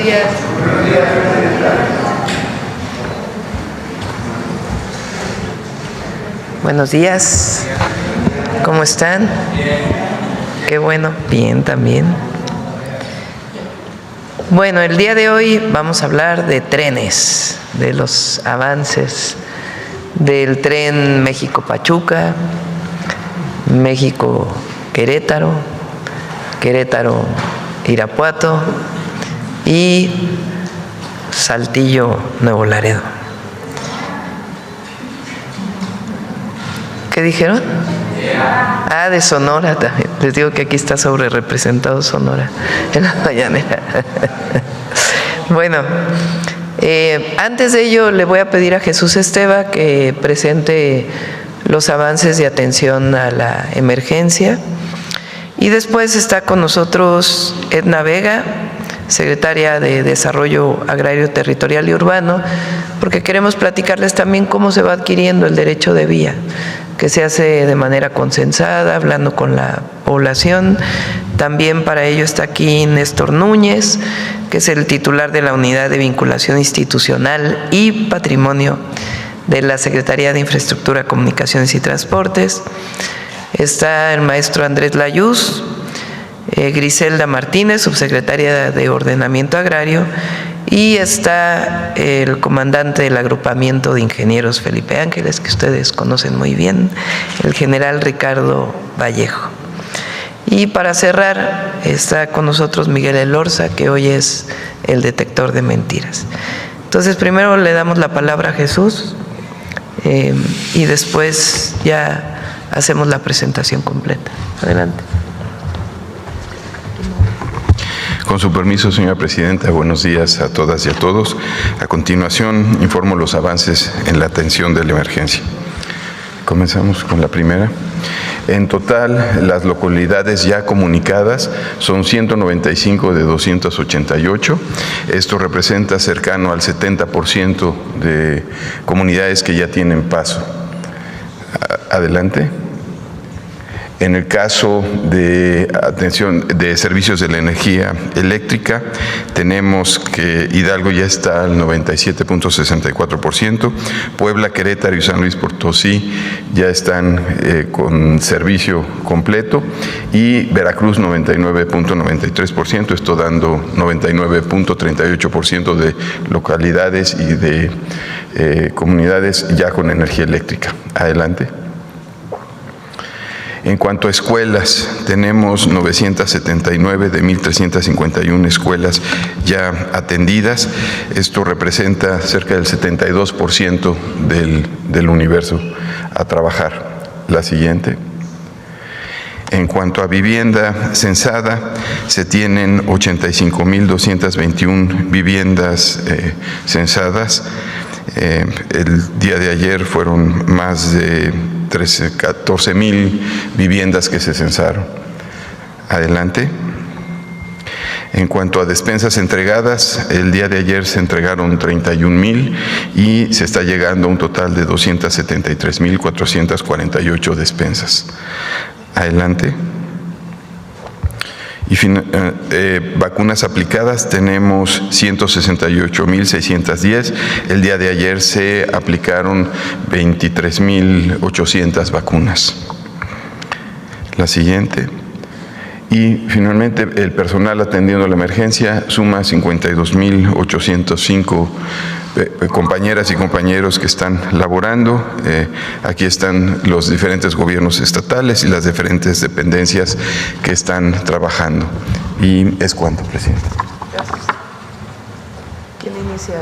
días. Buenos días. ¿Cómo están? Qué bueno. Bien, también. Bueno, el día de hoy vamos a hablar de trenes, de los avances del tren México-Pachuca, México-Querétaro, Querétaro-Irapuato y Saltillo-Nuevo Laredo. ¿Qué dijeron? Ah, de Sonora también. Les digo que aquí está sobre representado Sonora en la mañanera. Bueno, antes de ello le voy a pedir a Jesús Esteva que presente los avances de atención a la emergencia. Y después está con nosotros Edna Vega, secretaria de Desarrollo Agrario, Territorial y Urbano, porque queremos platicarles también cómo se va adquiriendo el derecho de vía, que se hace de manera consensada, hablando con la población. También para ello está aquí Néstor Núñez, que es el titular de la Unidad de Vinculación Institucional y Patrimonio de la Secretaría de Infraestructura, Comunicaciones y Transportes. Está el maestro Andrés Layuz, Griselda Martínez, subsecretaria de Ordenamiento Agrario, y está el comandante del agrupamiento de ingenieros Felipe Ángeles, que ustedes conocen muy bien, el general Ricardo Vallejo. Y para cerrar está con nosotros Miguel Elorza, que hoy es el detector de mentiras. Entonces primero le damos la palabra a Jesús y después ya hacemos la presentación completa. Adelante. Con su permiso, señora presidenta, buenos días a todas y a todos. A continuación, informo los avances en la atención de la emergencia. Comenzamos con la primera. En total, las localidades ya comunicadas son 195 de 288. Esto representa cercano al 70% de comunidades que ya tienen paso. Adelante. En el caso de atención de servicios de la energía eléctrica, tenemos que Hidalgo ya está al 97.64%, Puebla, Querétaro y San Luis Potosí ya están con servicio completo y Veracruz 99.93%, esto dando 99.38% de localidades y de comunidades ya con energía eléctrica. Adelante. En cuanto a escuelas, tenemos 979 de 1,351 escuelas ya atendidas. Esto representa cerca del 72% del universo a trabajar. La siguiente. En cuanto a vivienda censada, se tienen 85,221 viviendas censadas. El día de ayer fueron más de 14,000 viviendas que se censaron. Adelante. En cuanto a despensas entregadas, el día de ayer se entregaron 31,000 y se está llegando a un total de 273,448 despensas. Adelante. Y vacunas aplicadas tenemos 168,610. El día de ayer se aplicaron 23,800 vacunas. La siguiente. Y finalmente el personal atendiendo la emergencia suma 52,805 compañeras y compañeros que están laborando. Aquí están los diferentes gobiernos estatales y las diferentes dependencias que están trabajando. Y es cuanto, presidente. Gracias. ¿Quién inicia?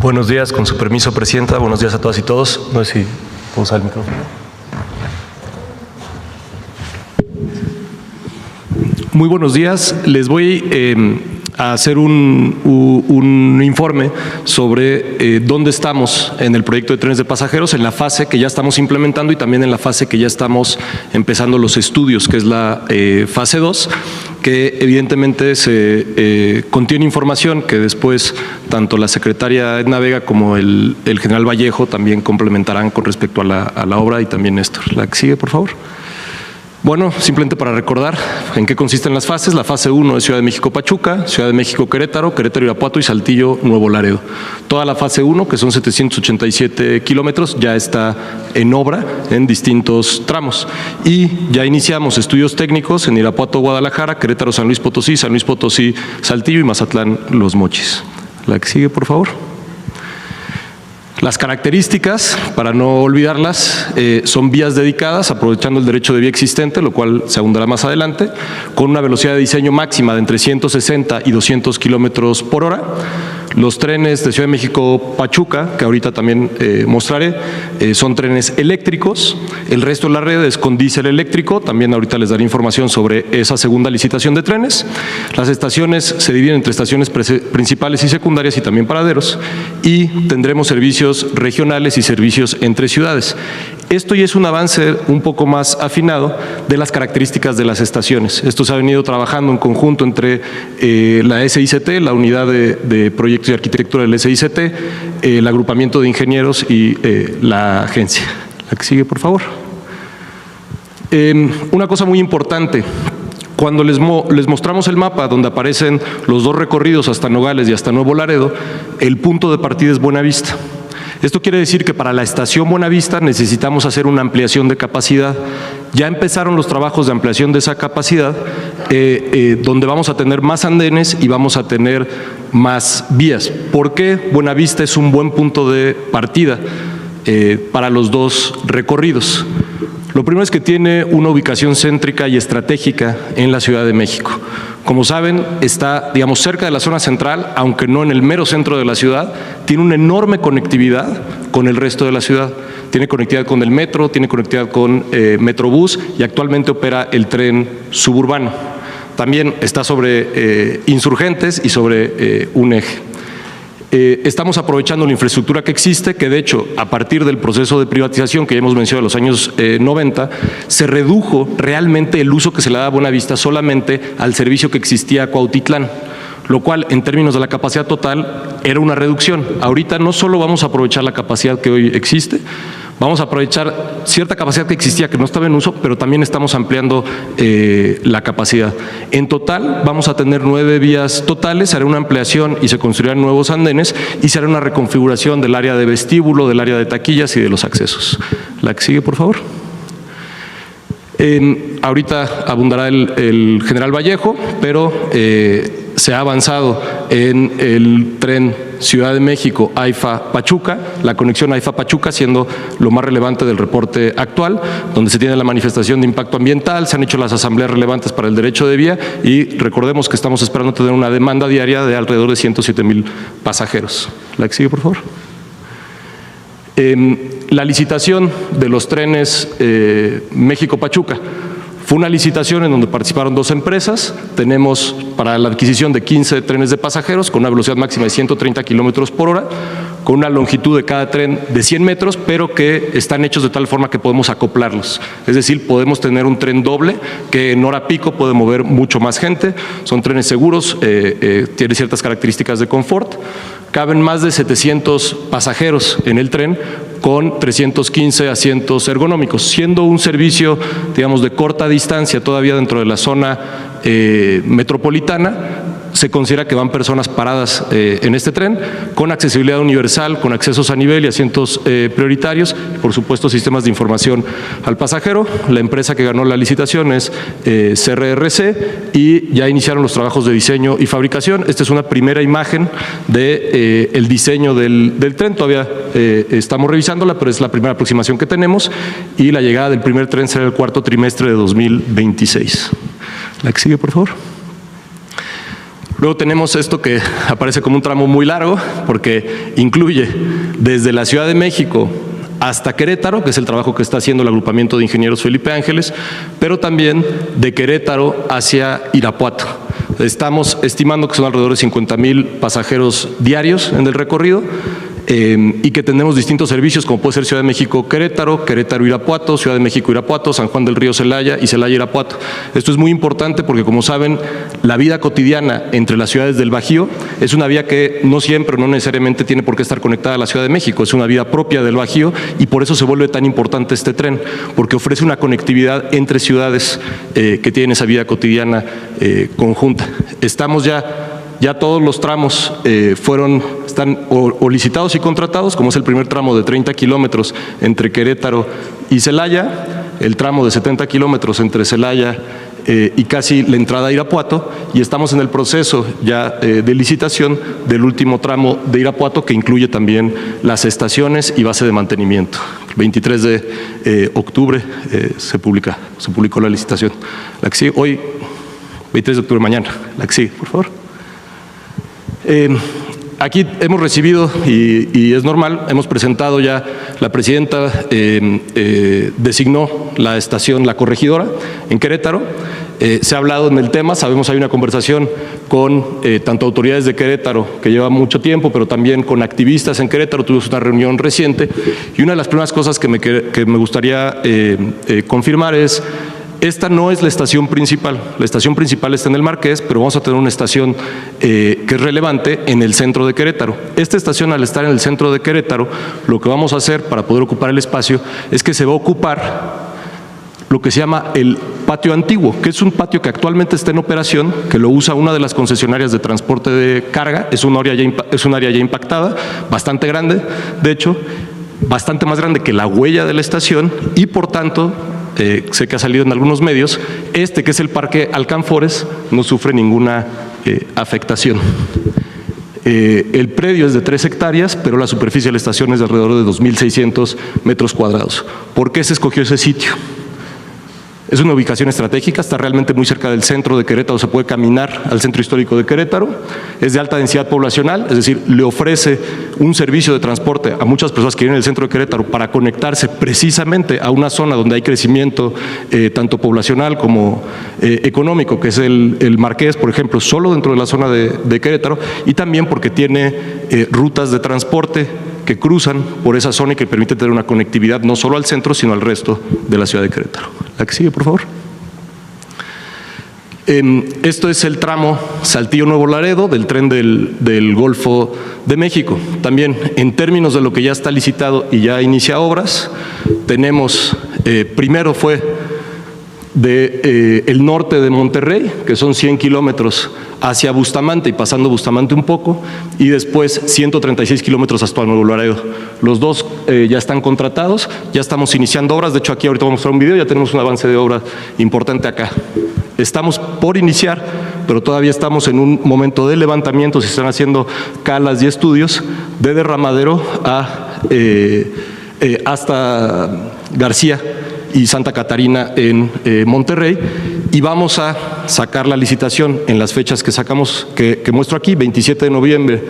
Buenos días, con su permiso, presidenta. Buenos días a todas y todos. No sé si puedo usar el micrófono. Muy buenos días. Les voy a hacer un informe sobre dónde estamos en el proyecto de trenes de pasajeros, en la fase que ya estamos implementando y también en la fase que ya estamos empezando los estudios, que es la fase 2, que evidentemente contiene información que después tanto la secretaria Edna Vega como el general Vallejo también complementarán con respecto a la obra, y también Néstor. La que sigue, por favor. Bueno, simplemente para recordar en qué consisten las fases. La fase 1 es Ciudad de México-Pachuca, Ciudad de México-Querétaro, Querétaro-Irapuato y Saltillo-Nuevo Laredo. Toda la fase 1, que son 787 kilómetros, ya está en obra en distintos tramos. Y ya iniciamos estudios técnicos en Irapuato-Guadalajara, Querétaro-San Luis Potosí, San Luis Potosí-Saltillo y Mazatlán-Los Mochis. La que sigue, por favor. Las características, para no olvidarlas, son vías dedicadas, aprovechando el derecho de vía existente, lo cual se abundará más adelante, con una velocidad de diseño máxima de entre 160 y 200 kilómetros por hora. Los trenes de Ciudad de México-Pachuca, que ahorita también mostraré, son trenes eléctricos. El resto de la red es con diésel eléctrico. También ahorita les daré información sobre esa segunda licitación de trenes. Las estaciones se dividen entre estaciones principales y secundarias y también paraderos. Y tendremos servicios regionales y servicios entre ciudades. Esto ya es un avance un poco más afinado de las características de las estaciones. Esto se ha venido trabajando en conjunto entre la SICT, la unidad de proyectos y arquitectura del SICT, el agrupamiento de ingenieros y la agencia. La que sigue, por favor. Una cosa muy importante. Cuando les mostramos el mapa donde aparecen los dos recorridos hasta Nogales y hasta Nuevo Laredo, el punto de partida es Buenavista. Esto quiere decir que para la estación Buenavista necesitamos hacer una ampliación de capacidad. Ya empezaron los trabajos de ampliación de esa capacidad, donde vamos a tener más andenes y vamos a tener más vías. ¿Por qué? Buenavista es un buen punto de partida para los dos recorridos. Lo primero es que tiene una ubicación céntrica y estratégica en la Ciudad de México. Como saben, está, digamos, cerca de la zona central, aunque no en el mero centro de la ciudad. Tiene una enorme conectividad con el resto de la ciudad. Tiene conectividad con el metro, tiene conectividad con Metrobús y actualmente opera el tren suburbano. También está sobre Insurgentes y sobre un eje. Estamos aprovechando la infraestructura que existe, que de hecho, a partir del proceso de privatización que ya hemos mencionado en los años 90, se redujo realmente el uso que se le da a Buenavista solamente al servicio que existía a Cuautitlán, lo cual en términos de la capacidad total era una reducción. Ahorita no solo vamos a aprovechar la capacidad que hoy existe, vamos a aprovechar cierta capacidad que existía que no estaba en uso, pero también estamos ampliando la capacidad. En total vamos a tener 9 vías totales, se hará una ampliación y se construirán nuevos andenes y se hará una reconfiguración del área de vestíbulo, del área de taquillas y de los accesos. La que sigue, por favor. Ahorita abundará el general Vallejo, pero se ha avanzado en el tren Ciudad de México, AIFA-Pachuca, la conexión AIFA-Pachuca siendo lo más relevante del reporte actual, donde se tiene la manifestación de impacto ambiental, se han hecho las asambleas relevantes para el derecho de vía y recordemos que estamos esperando tener una demanda diaria de alrededor de 107,000 pasajeros. La que sigue, por favor. La licitación de los trenes México-Pachuca fue una licitación en donde participaron 2 empresas. Tenemos para la adquisición de 15 trenes de pasajeros con una velocidad máxima de 130 kilómetros por hora, con una longitud de cada tren de 100 metros, pero que están hechos de tal forma que podemos acoplarlos. Es decir, podemos tener un tren doble que en hora pico puede mover mucho más gente. Son trenes seguros, tienen ciertas características de confort. Caben más de 700 pasajeros en el tren con 315 asientos ergonómicos, siendo un servicio, digamos, de corta distancia todavía dentro de la zona metropolitana. Se considera que van personas paradas en este tren, con accesibilidad universal, con accesos a nivel y asientos prioritarios, y por supuesto sistemas de información al pasajero. La empresa que ganó la licitación es CRRC y ya iniciaron los trabajos de diseño y fabricación. Esta es una primera imagen de el diseño del tren, todavía estamos revisándola, pero es la primera aproximación que tenemos y la llegada del primer tren será el 4º trimestre de 2026. La que sigue, por favor. Luego tenemos esto que aparece como un tramo muy largo porque incluye desde la Ciudad de México hasta Querétaro, que es el trabajo que está haciendo el agrupamiento de ingenieros Felipe Ángeles, pero también de Querétaro hacia Irapuato. Estamos estimando que son alrededor de 50,000 pasajeros diarios en el recorrido. y que tenemos distintos servicios como puede ser Ciudad de México-Querétaro, Querétaro-Irapuato, Ciudad de México-Irapuato, San Juan del Río-Celaya y Celaya-Irapuato. Esto es muy importante porque, como saben, la vida cotidiana entre las ciudades del Bajío es una vía que no siempre, no necesariamente tiene por qué estar conectada a la Ciudad de México, es una vida propia del Bajío y por eso se vuelve tan importante este tren, porque ofrece una conectividad entre ciudades que tienen esa vida cotidiana conjunta. Estamos ya todos los tramos están o licitados y contratados, como es el primer tramo de 30 kilómetros entre Querétaro y Celaya, el tramo de 70 kilómetros entre Celaya y casi la entrada a Irapuato, y estamos en el proceso ya de licitación del último tramo de Irapuato, que incluye también las estaciones y base de mantenimiento. El 23 de octubre se publicó la licitación. La que sigue, hoy, 23 de octubre, mañana, la que sigue, por favor. Aquí hemos recibido, y es normal, hemos presentado ya, la presidenta designó la estación La Corregidora en Querétaro. Se ha hablado en el tema, sabemos hay una conversación con tanto autoridades de Querétaro, que lleva mucho tiempo, pero también con activistas en Querétaro. Tuvimos una reunión reciente y una de las primeras cosas que me gustaría confirmar es: esta no es la estación principal. La estación principal está en el Marqués, pero vamos a tener una estación que es relevante en el centro de Querétaro. Esta estación, al estar en el centro de Querétaro, lo que vamos a hacer para poder ocupar el espacio es que se va a ocupar lo que se llama el patio antiguo, que es un patio que actualmente está en operación, que lo usa una de las concesionarias de transporte de carga. Es un área ya impactada, bastante grande, de hecho, bastante más grande que la huella de la estación, y por tanto, sé que ha salido en algunos medios, que es el Parque Alcanfores, no sufre ninguna afectación. El predio es de 3 hectáreas, pero la superficie de la estación es de alrededor de 2.600 metros cuadrados. ¿Por qué se escogió ese sitio? Es una ubicación estratégica, está realmente muy cerca del centro de Querétaro, se puede caminar al centro histórico de Querétaro, es de alta densidad poblacional, es decir, le ofrece un servicio de transporte a muchas personas que viven en el centro de Querétaro para conectarse precisamente a una zona donde hay crecimiento tanto poblacional como económico, que es el Marqués, por ejemplo, solo dentro de la zona de Querétaro, y también porque tiene rutas de transporte que cruzan por esa zona y que permite tener una conectividad no solo al centro, sino al resto de la ciudad de Querétaro. La que sigue, por favor. Esto es el tramo Saltillo-Nuevo Laredo del tren del Golfo de México. También, en términos de lo que ya está licitado y ya inicia obras, tenemos, primero fue el norte de Monterrey, que son 100 kilómetros hacia Bustamante y pasando Bustamante un poco, y después 136 kilómetros hasta Nuevo Laredo. Los dos ya están contratados, ya estamos iniciando obras. De hecho, aquí ahorita vamos a mostrar un video, ya tenemos un avance de obra importante acá. Estamos por iniciar, pero todavía estamos en un momento de levantamiento, se están haciendo calas y estudios de Derramadero hasta García y Santa Catarina en Monterrey, y vamos a sacar la licitación en las fechas que sacamos, que muestro aquí: 27 de noviembre,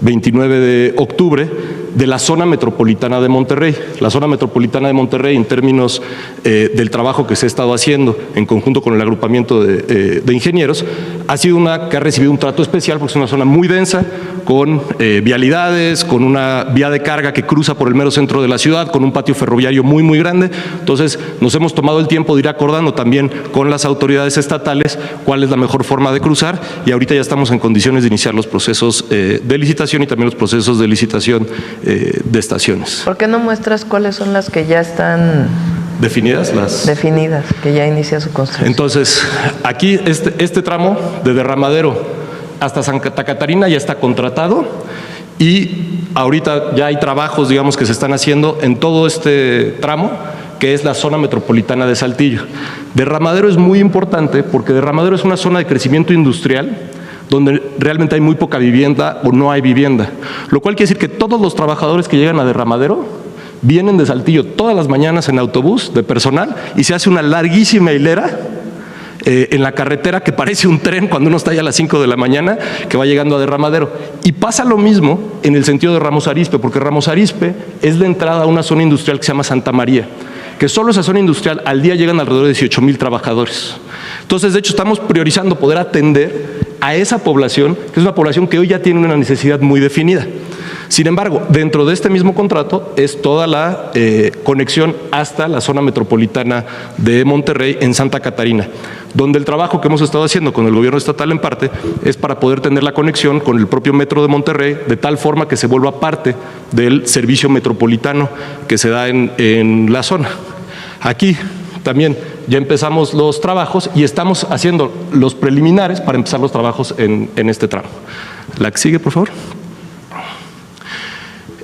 29 de octubre, de la zona metropolitana de Monterrey. La zona metropolitana de Monterrey, en términos del trabajo que se ha estado haciendo en conjunto con el agrupamiento de ingenieros, ha sido una que ha recibido un trato especial porque es una zona muy densa, con vialidades, con una vía de carga que cruza por el mero centro de la ciudad, con un patio ferroviario muy, muy grande. Entonces, nos hemos tomado el tiempo de ir acordando también con las autoridades estatales cuál es la mejor forma de cruzar, y ahorita ya estamos en condiciones de iniciar los procesos de licitación y también los procesos de licitación de estaciones. ¿Por qué no muestras cuáles son las que ya están definidas? Definidas, que ya inicia su construcción. Entonces, aquí este tramo de Derramadero hasta Santa Catarina ya está contratado, y ahorita ya hay trabajos, digamos, que se están haciendo en todo este tramo, que es la zona metropolitana de Saltillo. Derramadero es muy importante porque Derramadero es una zona de crecimiento industrial donde realmente hay muy poca vivienda o no hay vivienda, lo cual quiere decir que todos los trabajadores que llegan a Derramadero vienen de Saltillo todas las mañanas en autobús de personal, y se hace una larguísima hilera en la carretera que parece un tren cuando uno está ya a las 5 de la mañana que va llegando a Derramadero. Y pasa lo mismo en el sentido de Ramos Arizpe, porque Ramos Arizpe es la entrada a una zona industrial que se llama Santa María, que solo esa zona industrial al día llegan alrededor de 18,000 trabajadores. Entonces, de hecho, estamos priorizando poder atender a esa población, que es una población que hoy ya tiene una necesidad muy definida. Sin embargo, dentro de este mismo contrato es toda la conexión hasta la zona metropolitana de Monterrey en Santa Catarina, donde el trabajo que hemos estado haciendo con el gobierno estatal en parte es para poder tener la conexión con el propio metro de Monterrey de tal forma que se vuelva parte del servicio metropolitano que se da en la zona. Aquí también ya empezamos los trabajos y estamos haciendo los preliminares para empezar los trabajos en este tramo. La que sigue, por favor.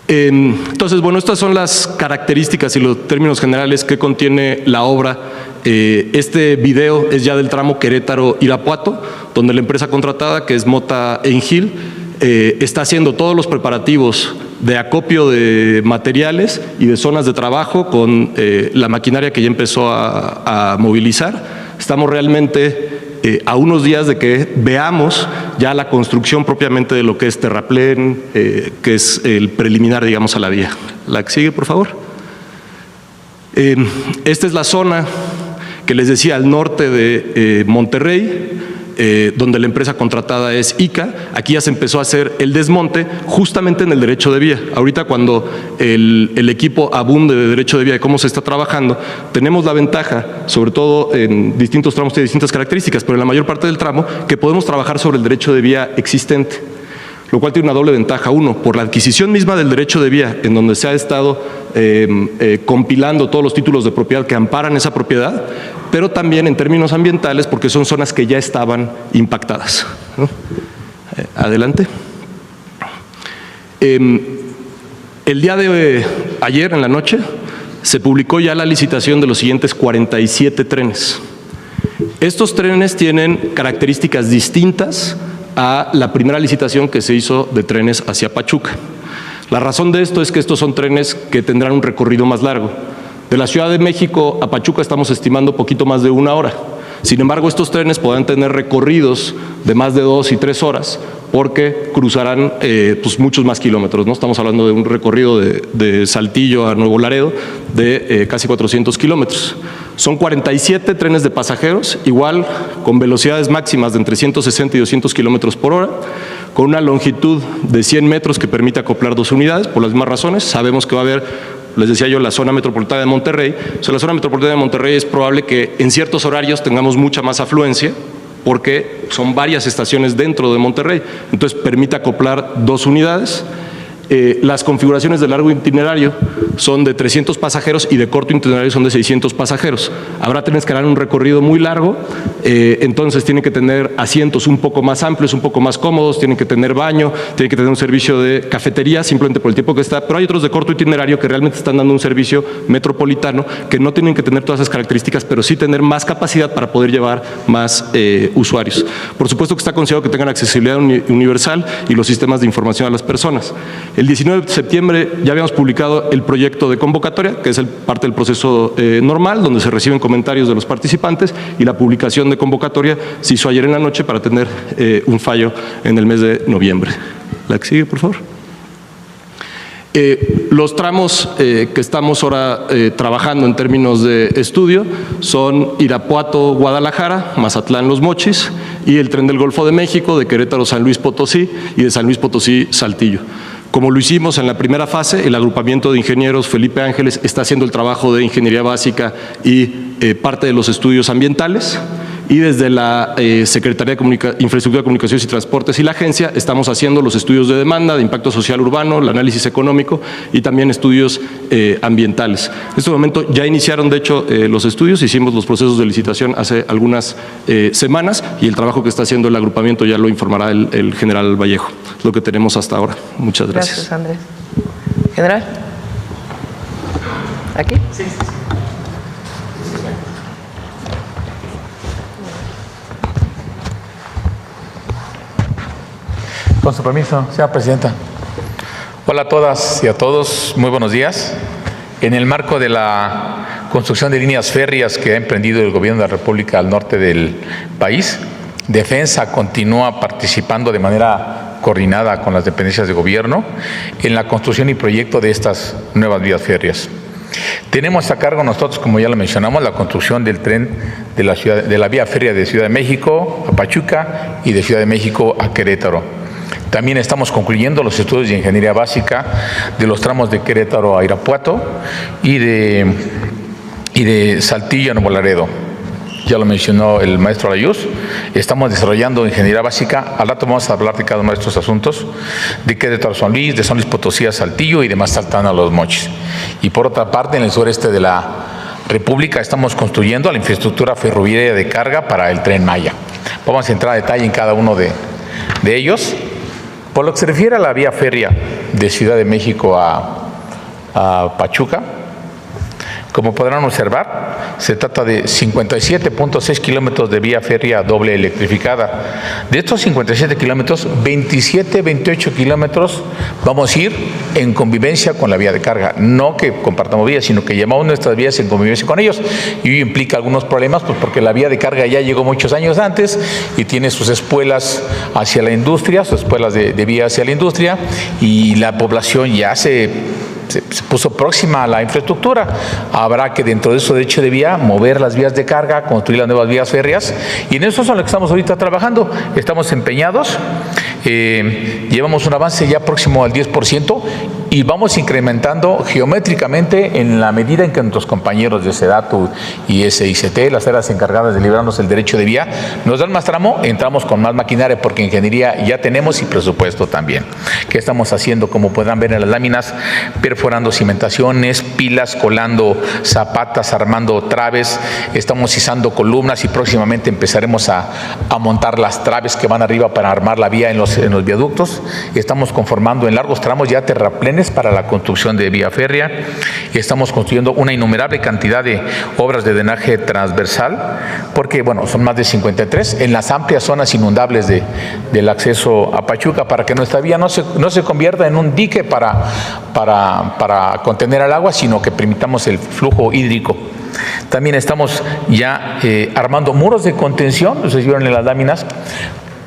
Entonces, bueno, estas son las características y los términos generales que contiene la obra. Este video es ya del tramo Querétaro-Irapuato, donde la empresa contratada, que es Mota Engil, está haciendo todos los preparativos de acopio de materiales y de zonas de trabajo con la maquinaria que ya empezó a movilizar. Estamos realmente a unos días de que veamos ya la construcción propiamente de lo que es terraplén, que es el preliminar, digamos, a la vía. La que sigue, por favor. Esta es la zona que les decía al norte de Monterrey, donde la empresa contratada es ICA. Aquí ya se empezó a hacer el desmonte justamente en el derecho de vía. Ahorita cuando el equipo abunde de derecho de vía, de cómo se está trabajando, tenemos la ventaja, sobre todo en distintos tramos de distintas características, pero en la mayor parte del tramo, que podemos trabajar sobre el derecho de vía existente, lo cual tiene una doble ventaja. Uno, por la adquisición misma del derecho de vía, en donde se ha estado compilando todos los títulos de propiedad que amparan esa propiedad, pero también en términos ambientales, porque son zonas que ya estaban impactadas, ¿no? Adelante. El día de ayer, en la noche, se publicó ya la licitación de los siguientes 47 trenes. Estos trenes tienen características distintas a la primera licitación que se hizo de trenes hacia Pachuca. La razón de esto es que estos son trenes que tendrán un recorrido más largo. De la Ciudad de México a Pachuca estamos estimando poquito más de 1 hora. Sin embargo, estos trenes podrán tener recorridos de más de 2 y 3 horas porque cruzarán pues muchos más kilómetros, ¿no? Estamos hablando de un recorrido de Saltillo a Nuevo Laredo de casi 400 kilómetros. Son 47 trenes de pasajeros, igual con velocidades máximas de entre 160 y 200 kilómetros por hora, con una longitud de 100 metros que permite acoplar 2 unidades, por las mismas razones. Sabemos que va a haber, les decía yo, la zona metropolitana de Monterrey. O sea, la zona metropolitana de Monterrey es probable que en ciertos horarios tengamos mucha más afluencia, porque son varias estaciones dentro de Monterrey. Entonces permite acoplar 2 unidades. Las configuraciones de largo itinerario son de 300 pasajeros y de corto itinerario son de 600 pasajeros. Habrá trenes que harán un recorrido muy largo, entonces tienen que tener asientos un poco más amplios, un poco más cómodos, tienen que tener baño, tienen que tener un servicio de cafetería simplemente por el tiempo que está, pero hay otros de corto itinerario que realmente están dando un servicio metropolitano que no tienen que tener todas esas características, pero sí tener más capacidad para poder llevar más usuarios. Por supuesto que está considerado que tengan accesibilidad universal y los sistemas de información a las personas. El 19 de septiembre ya habíamos publicado el proyecto de convocatoria, que es parte del proceso normal, donde se reciben comentarios de los participantes, y la publicación de convocatoria se hizo ayer en la noche para tener un fallo en el mes de noviembre. La que sigue, por favor. Los tramos que estamos ahora trabajando en términos de estudio son Irapuato-Guadalajara, Mazatlán-Los Mochis y el tren del Golfo de México, de Querétaro-San Luis Potosí y de San Luis Potosí-Saltillo. Como lo hicimos en la primera fase, el agrupamiento de ingenieros Felipe Ángeles está haciendo el trabajo de ingeniería básica y parte de los estudios ambientales. Y desde la Secretaría de Infraestructura, Comunicaciones y Transportes y la agencia estamos haciendo los estudios de demanda, de impacto social urbano, el análisis económico y también estudios ambientales. En este momento ya iniciaron, de hecho, los estudios, hicimos los procesos de licitación hace algunas semanas y el trabajo que está haciendo el agrupamiento ya lo informará el general Vallejo. Es lo que tenemos hasta ahora. Muchas gracias. Gracias, Andrés. General. ¿Aquí? Sí. Con su permiso, señora presidenta. Hola a todas y a todos, muy buenos días. En el marco de la construcción de líneas férreas que ha emprendido el Gobierno de la República al norte del país, Defensa continúa participando de manera coordinada con las dependencias de gobierno en la construcción y proyecto de estas nuevas vías férreas. Tenemos a cargo nosotros, como ya lo mencionamos, la construcción del tren de la vía férrea de Ciudad de México a Pachuca y de Ciudad de México a Querétaro. También estamos concluyendo los estudios de ingeniería básica de los tramos de Querétaro a Irapuato y de Saltillo a Nuevo Laredo. Ya lo mencionó el maestro Layuz. Estamos desarrollando ingeniería básica. Al rato vamos a hablar de cada uno de estos asuntos. De Querétaro a San Luis, de San Luis Potosí a Saltillo y de Mazatán a Los Mochis. Y por otra parte, en el sureste de la República estamos construyendo la infraestructura ferroviaria de carga para el Tren Maya. Vamos a entrar a detalle en cada uno de ellos. Por lo que se refiere a la vía férrea de Ciudad de México a Pachuca, como podrán observar, se trata de 57.6 kilómetros de vía férrea doble electrificada. De estos 57 kilómetros, 28 kilómetros vamos a ir en convivencia con la vía de carga. No que compartamos vías, sino que llevamos nuestras vías en convivencia con ellos. Y ello implica algunos problemas, pues porque la vía de carga ya llegó muchos años antes y tiene sus espuelas hacia la industria, sus espuelas de vía hacia la industria, y la población ya se puso próxima a la infraestructura. Habrá que dentro de eso de hecho de vía mover las vías de carga, construir las nuevas vías férreas, y en eso es en lo que estamos ahorita trabajando. Estamos empeñados, llevamos un avance ya próximo al 10% y vamos incrementando geométricamente en la medida en que nuestros compañeros de SEDATU y SICT, las áreas encargadas de librarnos el derecho de vía, nos dan más tramo, entramos con más maquinaria porque ingeniería ya tenemos y presupuesto también. ¿Qué estamos haciendo? Como podrán ver en las láminas, perforando cimentaciones, pilas, colando zapatas, armando traves, estamos izando columnas y próximamente empezaremos a montar las traves que van arriba para armar la vía en los viaductos. Estamos conformando en largos tramos ya terraplenes para la construcción de vía férrea. Estamos construyendo una innumerable cantidad de obras de drenaje transversal, porque bueno, son más de 53 en las amplias zonas inundables del acceso a Pachuca, para que nuestra vía no se convierta en un dique para contener al agua, sino que permitamos el flujo hídrico. También estamos ya armando muros de contención, ustedes vieron en las láminas,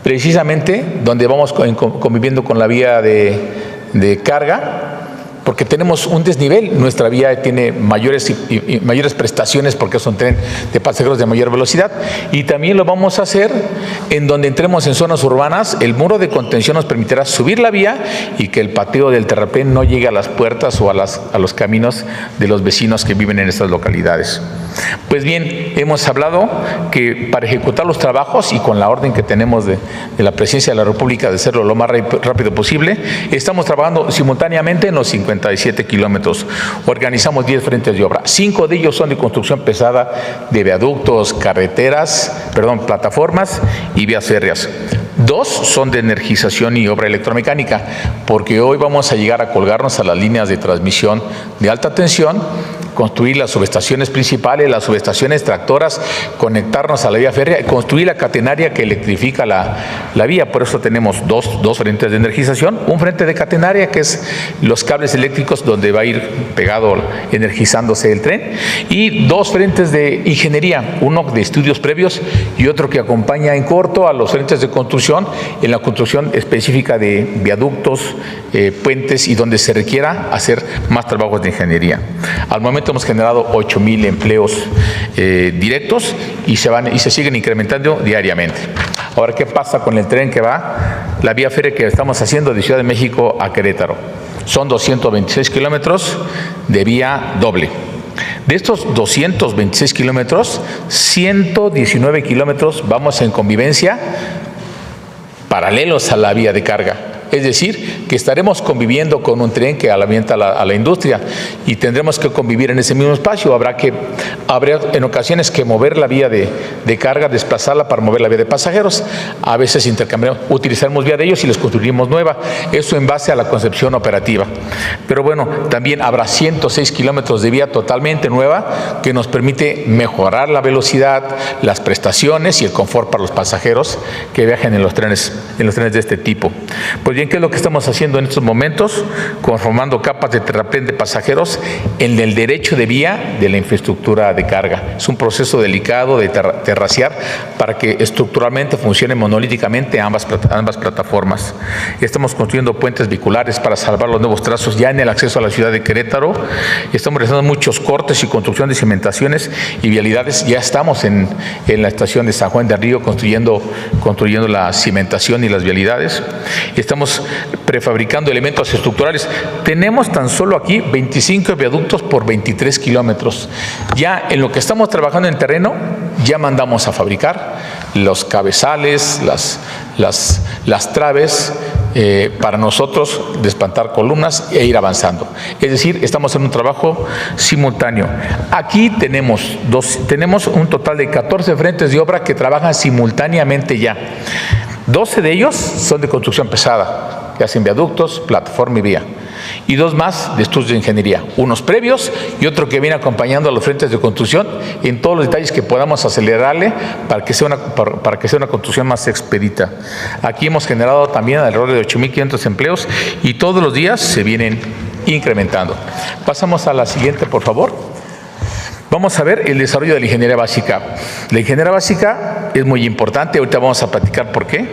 precisamente donde vamos conviviendo con la vía de carga, porque tenemos un desnivel. Nuestra vía tiene mayores prestaciones porque es un tren de pasajeros de mayor velocidad, y también lo vamos a hacer en donde entremos en zonas urbanas. El muro de contención nos permitirá subir la vía y que el pateo del terraplén no llegue a las puertas o a los caminos de los vecinos que viven en estas localidades. Pues bien, hemos hablado que para ejecutar los trabajos y con la orden que tenemos de la Presidencia de la República de hacerlo lo más rápido posible, estamos trabajando simultáneamente en los 57 kilómetros. Organizamos 10 frentes de obra. 5 de ellos son de construcción pesada de viaductos, plataformas y vías férreas. 2 son de energización y obra electromecánica, porque hoy vamos a llegar a colgarnos a las líneas de transmisión de alta tensión, construir las subestaciones principales, las subestaciones tractoras, conectarnos a la vía férrea y construir la catenaria que electrifica la vía. Por eso tenemos dos frentes de energización, un frente de catenaria que es los cables eléctricos donde va a ir pegado energizándose el tren, y 2 frentes de ingeniería, uno de estudios previos y otro que acompaña en corto a los frentes de construcción en la construcción específica de viaductos, puentes y donde se requiera hacer más trabajos de ingeniería. Al momento hemos generado 8,000 empleos directos y se siguen incrementando diariamente. Ahora, ¿qué pasa con el tren que va? La vía férrea que estamos haciendo de Ciudad de México a Querétaro. Son 226 kilómetros de vía doble. De estos 226 kilómetros, 119 kilómetros vamos en convivencia paralelos a la vía de carga. Es decir, que estaremos conviviendo con un tren que alimenta a la industria y tendremos que convivir en ese mismo espacio. Habrá en ocasiones que mover la vía de carga, desplazarla para mover la vía de pasajeros. A veces utilizaremos vía de ellos y les construiremos nueva. Eso en base a la concepción operativa. Pero bueno, también habrá 106 kilómetros de vía totalmente nueva que nos permite mejorar la velocidad, las prestaciones y el confort para los pasajeros que viajen en los trenes de este tipo. Pues bien, ¿qué es lo que estamos haciendo en estos momentos? Conformando capas de terraplén de pasajeros en el derecho de vía de la infraestructura de carga. Es un proceso delicado de terraciar para que estructuralmente funcionen monolíticamente ambas plataformas. Estamos construyendo puentes vehiculares para salvar los nuevos trazos ya en el acceso a la ciudad de Querétaro. Estamos realizando muchos cortes y construcción de cimentaciones y vialidades. Ya estamos en la estación de San Juan del Río construyendo la cimentación y las vialidades. Estamos estamos prefabricando elementos estructurales. Tenemos tan solo aquí 25 viaductos por 23 kilómetros. Ya en lo que estamos trabajando en terreno, ya mandamos a fabricar los cabezales, las traves, para nosotros desplantar columnas e ir avanzando. Es decir, estamos en un trabajo simultáneo. Aquí tenemos un total de 14 frentes de obra que trabajan simultáneamente ya. 12 de ellos son de construcción pesada, que hacen viaductos, plataforma y vía. Y 2 más de estudios de ingeniería, unos previos y otro que viene acompañando a los frentes de construcción en todos los detalles que podamos acelerarle para que sea una construcción más expedita. Aquí hemos generado también alrededor de 8.500 empleos y todos los días se vienen incrementando. Pasamos a la siguiente, por favor. Vamos a ver el desarrollo de la ingeniería básica. La ingeniería básica es muy importante, ahorita vamos a platicar por qué.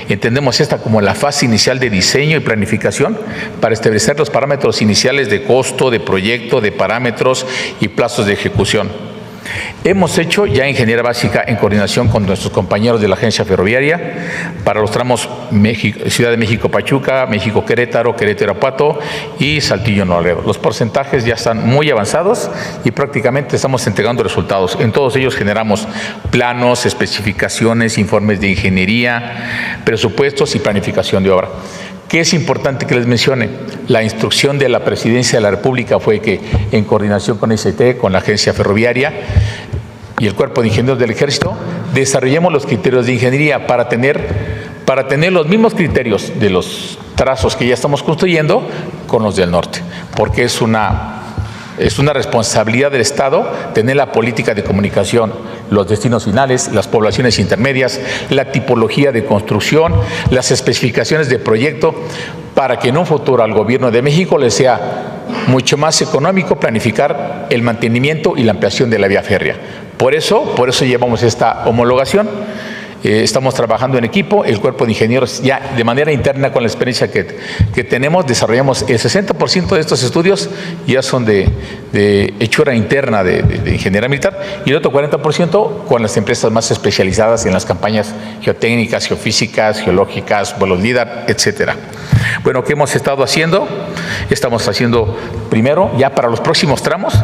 Entendemos esta como la fase inicial de diseño y planificación para establecer los parámetros iniciales de costo, de proyecto, de parámetros y plazos de ejecución. Hemos hecho ya ingeniería básica en coordinación con nuestros compañeros de la agencia ferroviaria para los tramos Ciudad de México-Pachuca, México-Querétaro, Querétaro-Irapuato y Saltillo-Nuevo. Los porcentajes ya están muy avanzados y prácticamente estamos entregando resultados. En todos ellos generamos planos, especificaciones, informes de ingeniería, presupuestos y planificación de obra. ¿Qué es importante que les mencione? La instrucción de la Presidencia de la República fue que, en coordinación con ICT, con la Agencia Ferroviaria y el Cuerpo de Ingenieros del Ejército, desarrollemos los criterios de ingeniería para tener los mismos criterios de los trazos que ya estamos construyendo con los del norte, porque es una responsabilidad del Estado tener la política de comunicación, los destinos finales, las poblaciones intermedias, la tipología de construcción, las especificaciones de proyecto, para que en un futuro al Gobierno de México le sea mucho más económico planificar el mantenimiento y la ampliación de la vía férrea. Por eso llevamos esta homologación. Estamos trabajando en equipo, el cuerpo de ingenieros ya de manera interna con la experiencia que tenemos, desarrollamos el 60% de estos estudios ya son de hechura interna de ingeniería militar y el otro 40% con las empresas más especializadas en las campañas geotécnicas, geofísicas, geológicas, vuelos LIDAR, etcétera. Bueno, ¿qué hemos estado haciendo? Estamos haciendo primero, ya para los próximos tramos,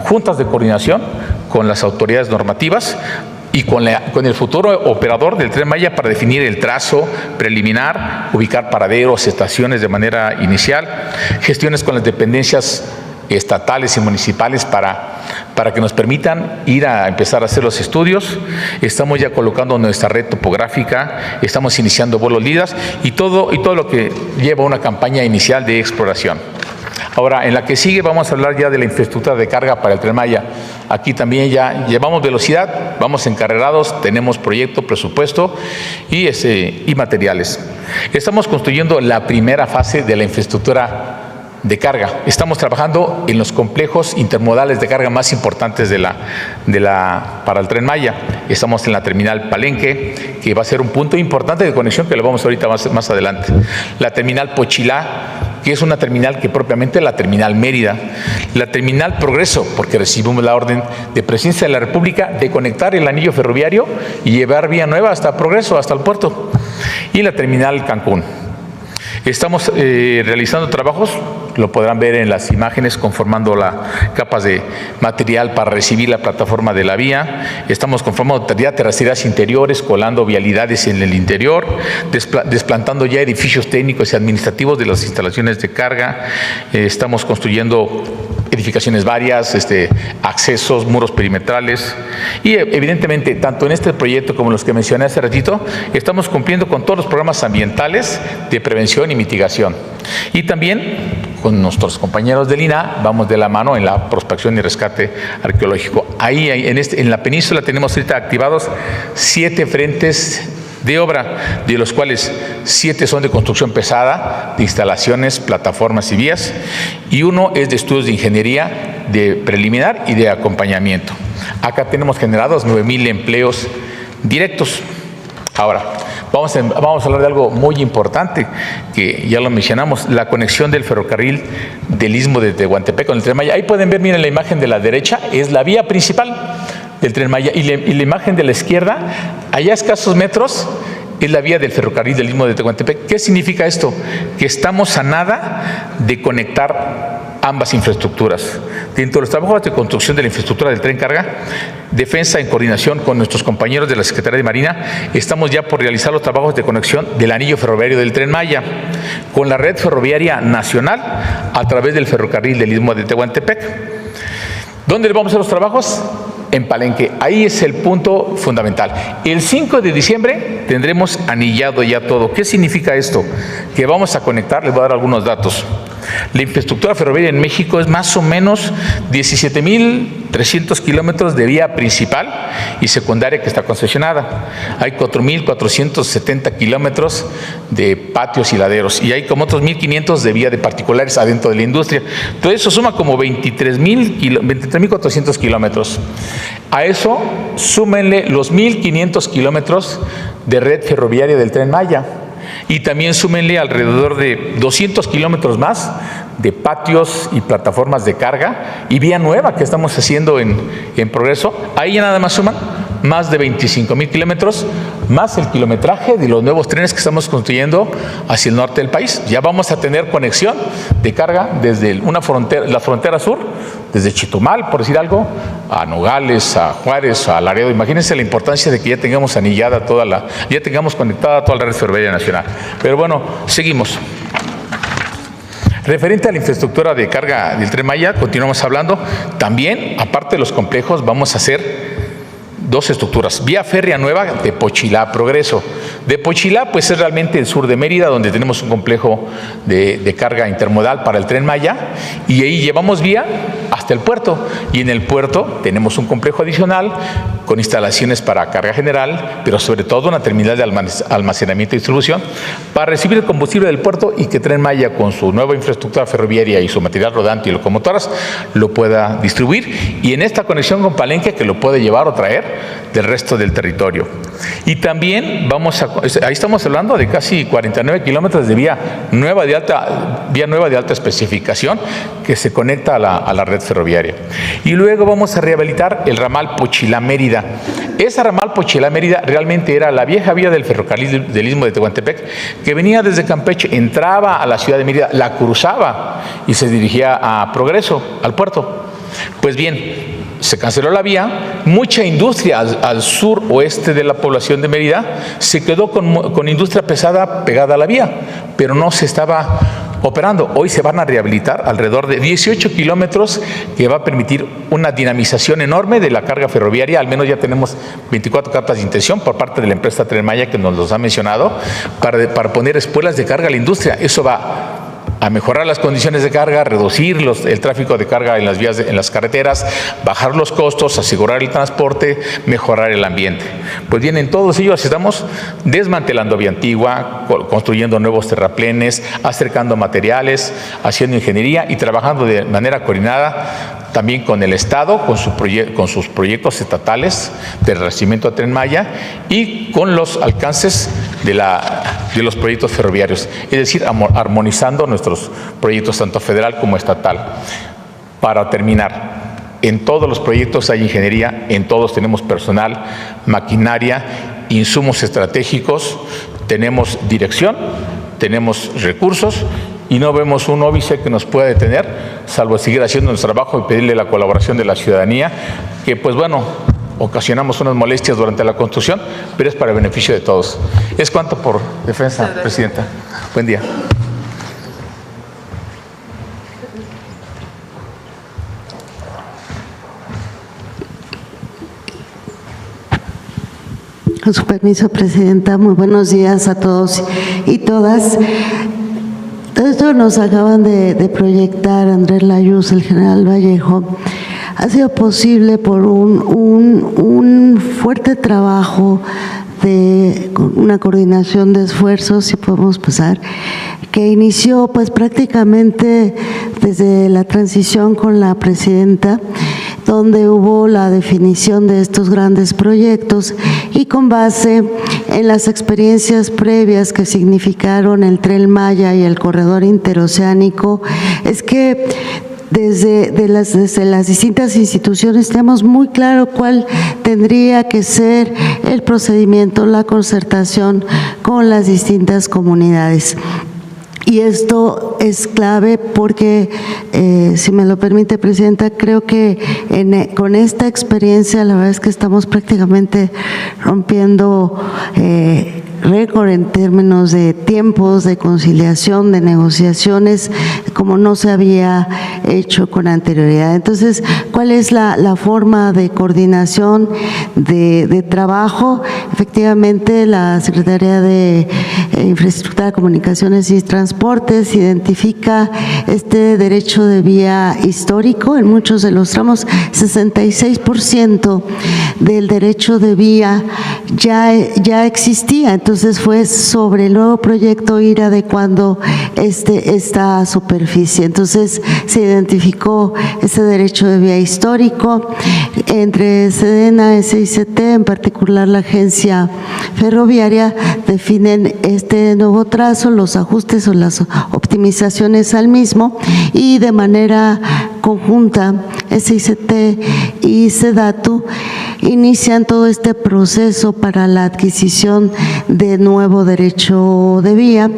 juntas de coordinación con las autoridades normativas y con el futuro operador del Tren Maya para definir el trazo preliminar, ubicar paraderos, estaciones de manera inicial, gestiones con las dependencias estatales y municipales para que nos permitan ir a empezar a hacer los estudios. Estamos ya colocando nuestra red topográfica, estamos iniciando vuelos LIDAR y todo lo que lleva una campaña inicial de exploración. Ahora, en la que sigue vamos a hablar ya de la infraestructura de carga para el Tren Maya. Aquí también ya llevamos velocidad, vamos encarrerados, tenemos proyecto, presupuesto y materiales. Estamos construyendo la primera fase de la infraestructura de carga. Estamos trabajando en los complejos intermodales de carga más importantes para el Tren Maya. Estamos en la terminal Palenque, que va a ser un punto importante de conexión que lo vamos ahorita más adelante. La terminal Pochilá, que es una terminal que propiamente la terminal Mérida. La terminal Progreso, porque recibimos la orden de Presidencia de la República de conectar el anillo ferroviario y llevar vía nueva hasta Progreso, hasta el puerto. Y la terminal Cancún. Estamos realizando trabajos, lo podrán ver en las imágenes, conformando las capas de material para recibir la plataforma de la vía. Estamos conformando ya terracerías interiores, colando vialidades en el interior, desplantando ya edificios técnicos y administrativos de las instalaciones de carga. Estamos construyendo edificaciones varias, accesos, muros perimetrales y evidentemente tanto en este proyecto como los que mencioné hace ratito estamos cumpliendo con todos los programas ambientales de prevención y mitigación y también con nuestros compañeros del INAH vamos de la mano en la prospección y rescate arqueológico. Ahí en la península tenemos ahorita activados 7 frentes de obra, de los cuales 7 son de construcción pesada, de instalaciones, plataformas y vías, y 1 es de estudios de ingeniería, de preliminar y de acompañamiento. Acá tenemos generados 9,000 empleos directos. Ahora, vamos a hablar de algo muy importante, que ya lo mencionamos, la conexión del ferrocarril del Istmo de Tehuantepec con el Tren Maya. Ahí pueden ver, miren la imagen de la derecha, es la vía principal del Tren Maya, y la imagen de la izquierda, allá a escasos metros, es la vía del ferrocarril del Istmo de Tehuantepec. ¿Qué significa esto? Que estamos a nada de conectar ambas infraestructuras. Dentro de los trabajos de construcción de la infraestructura del tren carga, Defensa, en coordinación con nuestros compañeros de la Secretaría de Marina, estamos ya por realizar los trabajos de conexión del anillo ferroviario del Tren Maya con la red ferroviaria nacional a través del ferrocarril del Istmo de Tehuantepec. ¿Dónde vamos a hacer los trabajos? En Palenque. Ahí es el punto fundamental. El 5 de diciembre tendremos anillado ya todo. ¿Qué significa esto? Que vamos a conectar, les voy a dar algunos datos. La infraestructura ferroviaria en México es más o menos 17.300 kilómetros de vía principal y secundaria que está concesionada. Hay 4.470 kilómetros de patios y laderos y hay como otros 1.500 de vía de particulares adentro de la industria. Todo eso suma como 23.400 kilómetros. A eso súmenle los 1.500 kilómetros de red ferroviaria del Tren Maya. Y también súmenle alrededor de 200 kilómetros más de patios y plataformas de carga y vía nueva que estamos haciendo en progreso. Ahí ya nada más suman más de 25,000 kilómetros, más el kilometraje de los nuevos trenes que estamos construyendo hacia el norte del país. Ya vamos a tener conexión de carga desde la frontera sur, desde Chetumal, por decir algo, a Nogales, a Juárez, a Laredo. Imagínense la importancia de que ya tengamos anillada ya tengamos conectada toda la red ferroviaria nacional. Pero bueno, seguimos. Referente a la infraestructura de carga del Tren Maya, continuamos hablando. También, aparte de los complejos, vamos a hacer dos estructuras. Vía férrea nueva de Pochilá a Progreso. De Pochilá, pues es realmente el sur de Mérida, donde tenemos un complejo de carga intermodal para el Tren Maya, y ahí llevamos vía hasta el puerto. Y en el puerto tenemos un complejo adicional con instalaciones para carga general, pero sobre todo una terminal de almacenamiento y distribución para recibir el combustible del puerto y que Tren Maya, con su nueva infraestructura ferroviaria y su material rodante y locomotoras, lo pueda distribuir. Y en esta conexión con Palenque, que lo puede llevar o traer del resto del territorio. Y también ahí estamos hablando de casi 49 kilómetros de vía nueva de alta especificación que se conecta a la red ferroviaria. Y luego vamos a rehabilitar el ramal Pochilá-Mérida. Esa ramal Pochilá-Mérida realmente era la vieja vía del ferrocarril del Istmo de Tehuantepec, que venía desde Campeche, entraba a la ciudad de Mérida, la cruzaba y se dirigía a Progreso, al puerto. Pues bien, se canceló la vía, mucha industria al sur oeste de la población de Mérida se quedó con industria pesada pegada a la vía, pero no se estaba operando. Hoy se van a rehabilitar alrededor de 18 kilómetros que va a permitir una dinamización enorme de la carga ferroviaria. Al menos ya tenemos 24 cartas de intención por parte de la empresa Tren Maya, que nos los ha mencionado, para poner espuelas de carga a la industria. Eso va a mejorar las condiciones de carga, reducir el tráfico de carga en las vías, en las carreteras, bajar los costos, asegurar el transporte, mejorar el ambiente. Pues bien, en todos ellos estamos desmantelando vía antigua, construyendo nuevos terraplenes, acercando materiales, haciendo ingeniería y trabajando de manera coordinada también con el Estado, con sus proyectos estatales de revestimiento a Tren Maya y con los alcances de los proyectos ferroviarios, es decir, armonizando nuestros proyectos tanto federal como estatal. Para terminar, en todos los proyectos hay ingeniería, en todos tenemos personal, maquinaria, insumos estratégicos, tenemos dirección, tenemos recursos y no vemos un óbice que nos pueda detener, salvo seguir haciendo nuestro trabajo y pedirle la colaboración de la ciudadanía, que pues bueno, ocasionamos unas molestias durante la construcción, pero es para el beneficio de todos. Es cuanto por defensa, Presidenta. Buen día. Con su permiso, Presidenta, muy buenos días a todos y todas. Esto nos acaban de proyectar Andrés Layuz, el general Vallejo. Ha sido posible por un fuerte trabajo de una coordinación de esfuerzos, si podemos pasar, que inició pues prácticamente desde la transición con la presidenta, donde hubo la definición de estos grandes proyectos y con base en las experiencias previas que significaron el Tren Maya y el corredor interoceánico, es que desde las distintas instituciones tenemos muy claro cuál tendría que ser el procedimiento, la concertación con las distintas comunidades. Y esto es clave porque, si me lo permite, Presidenta, creo que con esta experiencia la verdad es que estamos prácticamente rompiendo récord en términos de tiempos, de conciliación, de negociaciones, como no se había hecho con anterioridad. Entonces, ¿cuál es la forma de coordinación de trabajo? Efectivamente, la Secretaría de Infraestructura, Comunicaciones y Transportes identifica este derecho de vía histórico en muchos de los tramos. 66% del derecho de vía ya existía, entonces fue sobre el nuevo proyecto ir adecuando esta superficie. Entonces se identificó ese derecho de vía histórico entre SEDENA, SICT, en particular la agencia ferroviaria, definen este nuevo trazo, los ajustes o las optimizaciones al mismo, y de manera conjunta SICT y SEDATU inician todo este proceso para la adquisición de nuevo derecho de vía,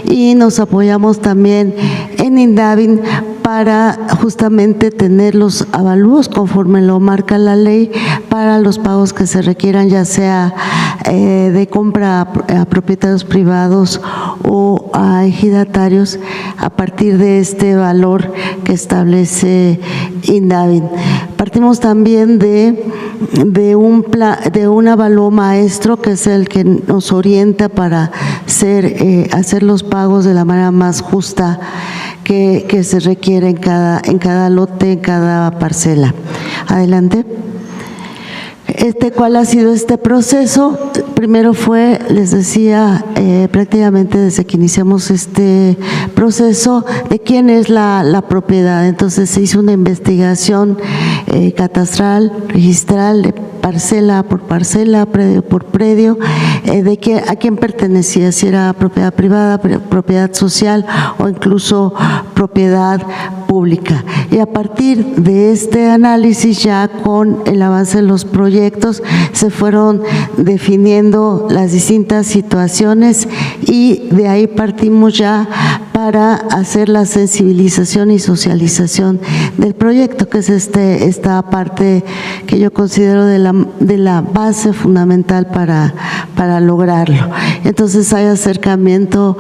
y nos apoyamos también en INDAVIN para justamente tener los avalúos conforme lo marca la ley para los pagos que se requieran, ya sea de compra a propietarios privados o a ejidatarios, a partir de este valor que establece INDAVIN. Partimos también de un avalúo maestro, que es el que nos orienta para hacer los pagos de la manera más justa que se requiere en cada lote, en cada parcela. Adelante. ¿Cuál ha sido este proceso? Primero fue, les decía, prácticamente desde que iniciamos este proceso, de quién es la propiedad. Entonces se hizo una investigación catastral, registral, de parcela por parcela, predio por predio, de a quién pertenecía, si era propiedad privada, propiedad social o incluso propiedad pública. Y a partir de este análisis, ya con el avance de los proyectos, se fueron definiendo las distintas situaciones, y de ahí partimos ya para hacer la sensibilización y socialización del proyecto, que es esta parte que yo considero de la base fundamental para lograrlo. Entonces hay acercamiento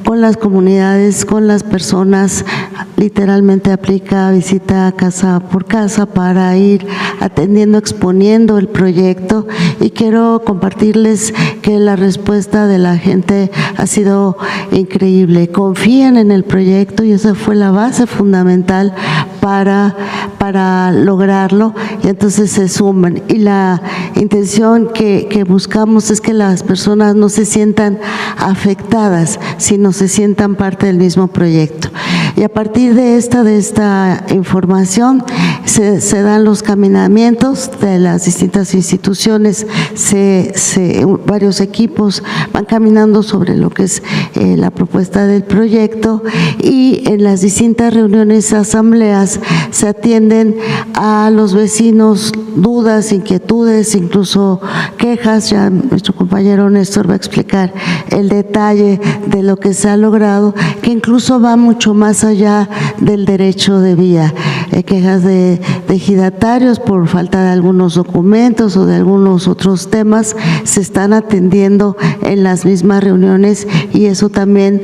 con las comunidades, con las personas, literalmente aplica visita casa por casa para ir atendiendo, exponiendo el proyecto, y quiero compartirles que la respuesta de la gente ha sido increíble. Confían en el proyecto, y esa fue la base fundamental para lograrlo, y entonces se suman. Y la intención que buscamos es que las personas no se sientan afectadas, sino se sientan parte del mismo proyecto. Y a partir de esta información se dan los caminamientos de las distintas instituciones, varios equipos van caminando sobre lo que es la propuesta del proyecto, y en las distintas reuniones, asambleas, se atienden a los vecinos dudas, inquietudes, incluso quejas. Ya nuestro compañero Néstor va a explicar el detalle de lo que se ha logrado, que incluso va mucho más allá del derecho de vía. Quejas de ejidatarios por falta de algunos documentos o de algunos otros temas se están atendiendo en las mismas reuniones, y eso también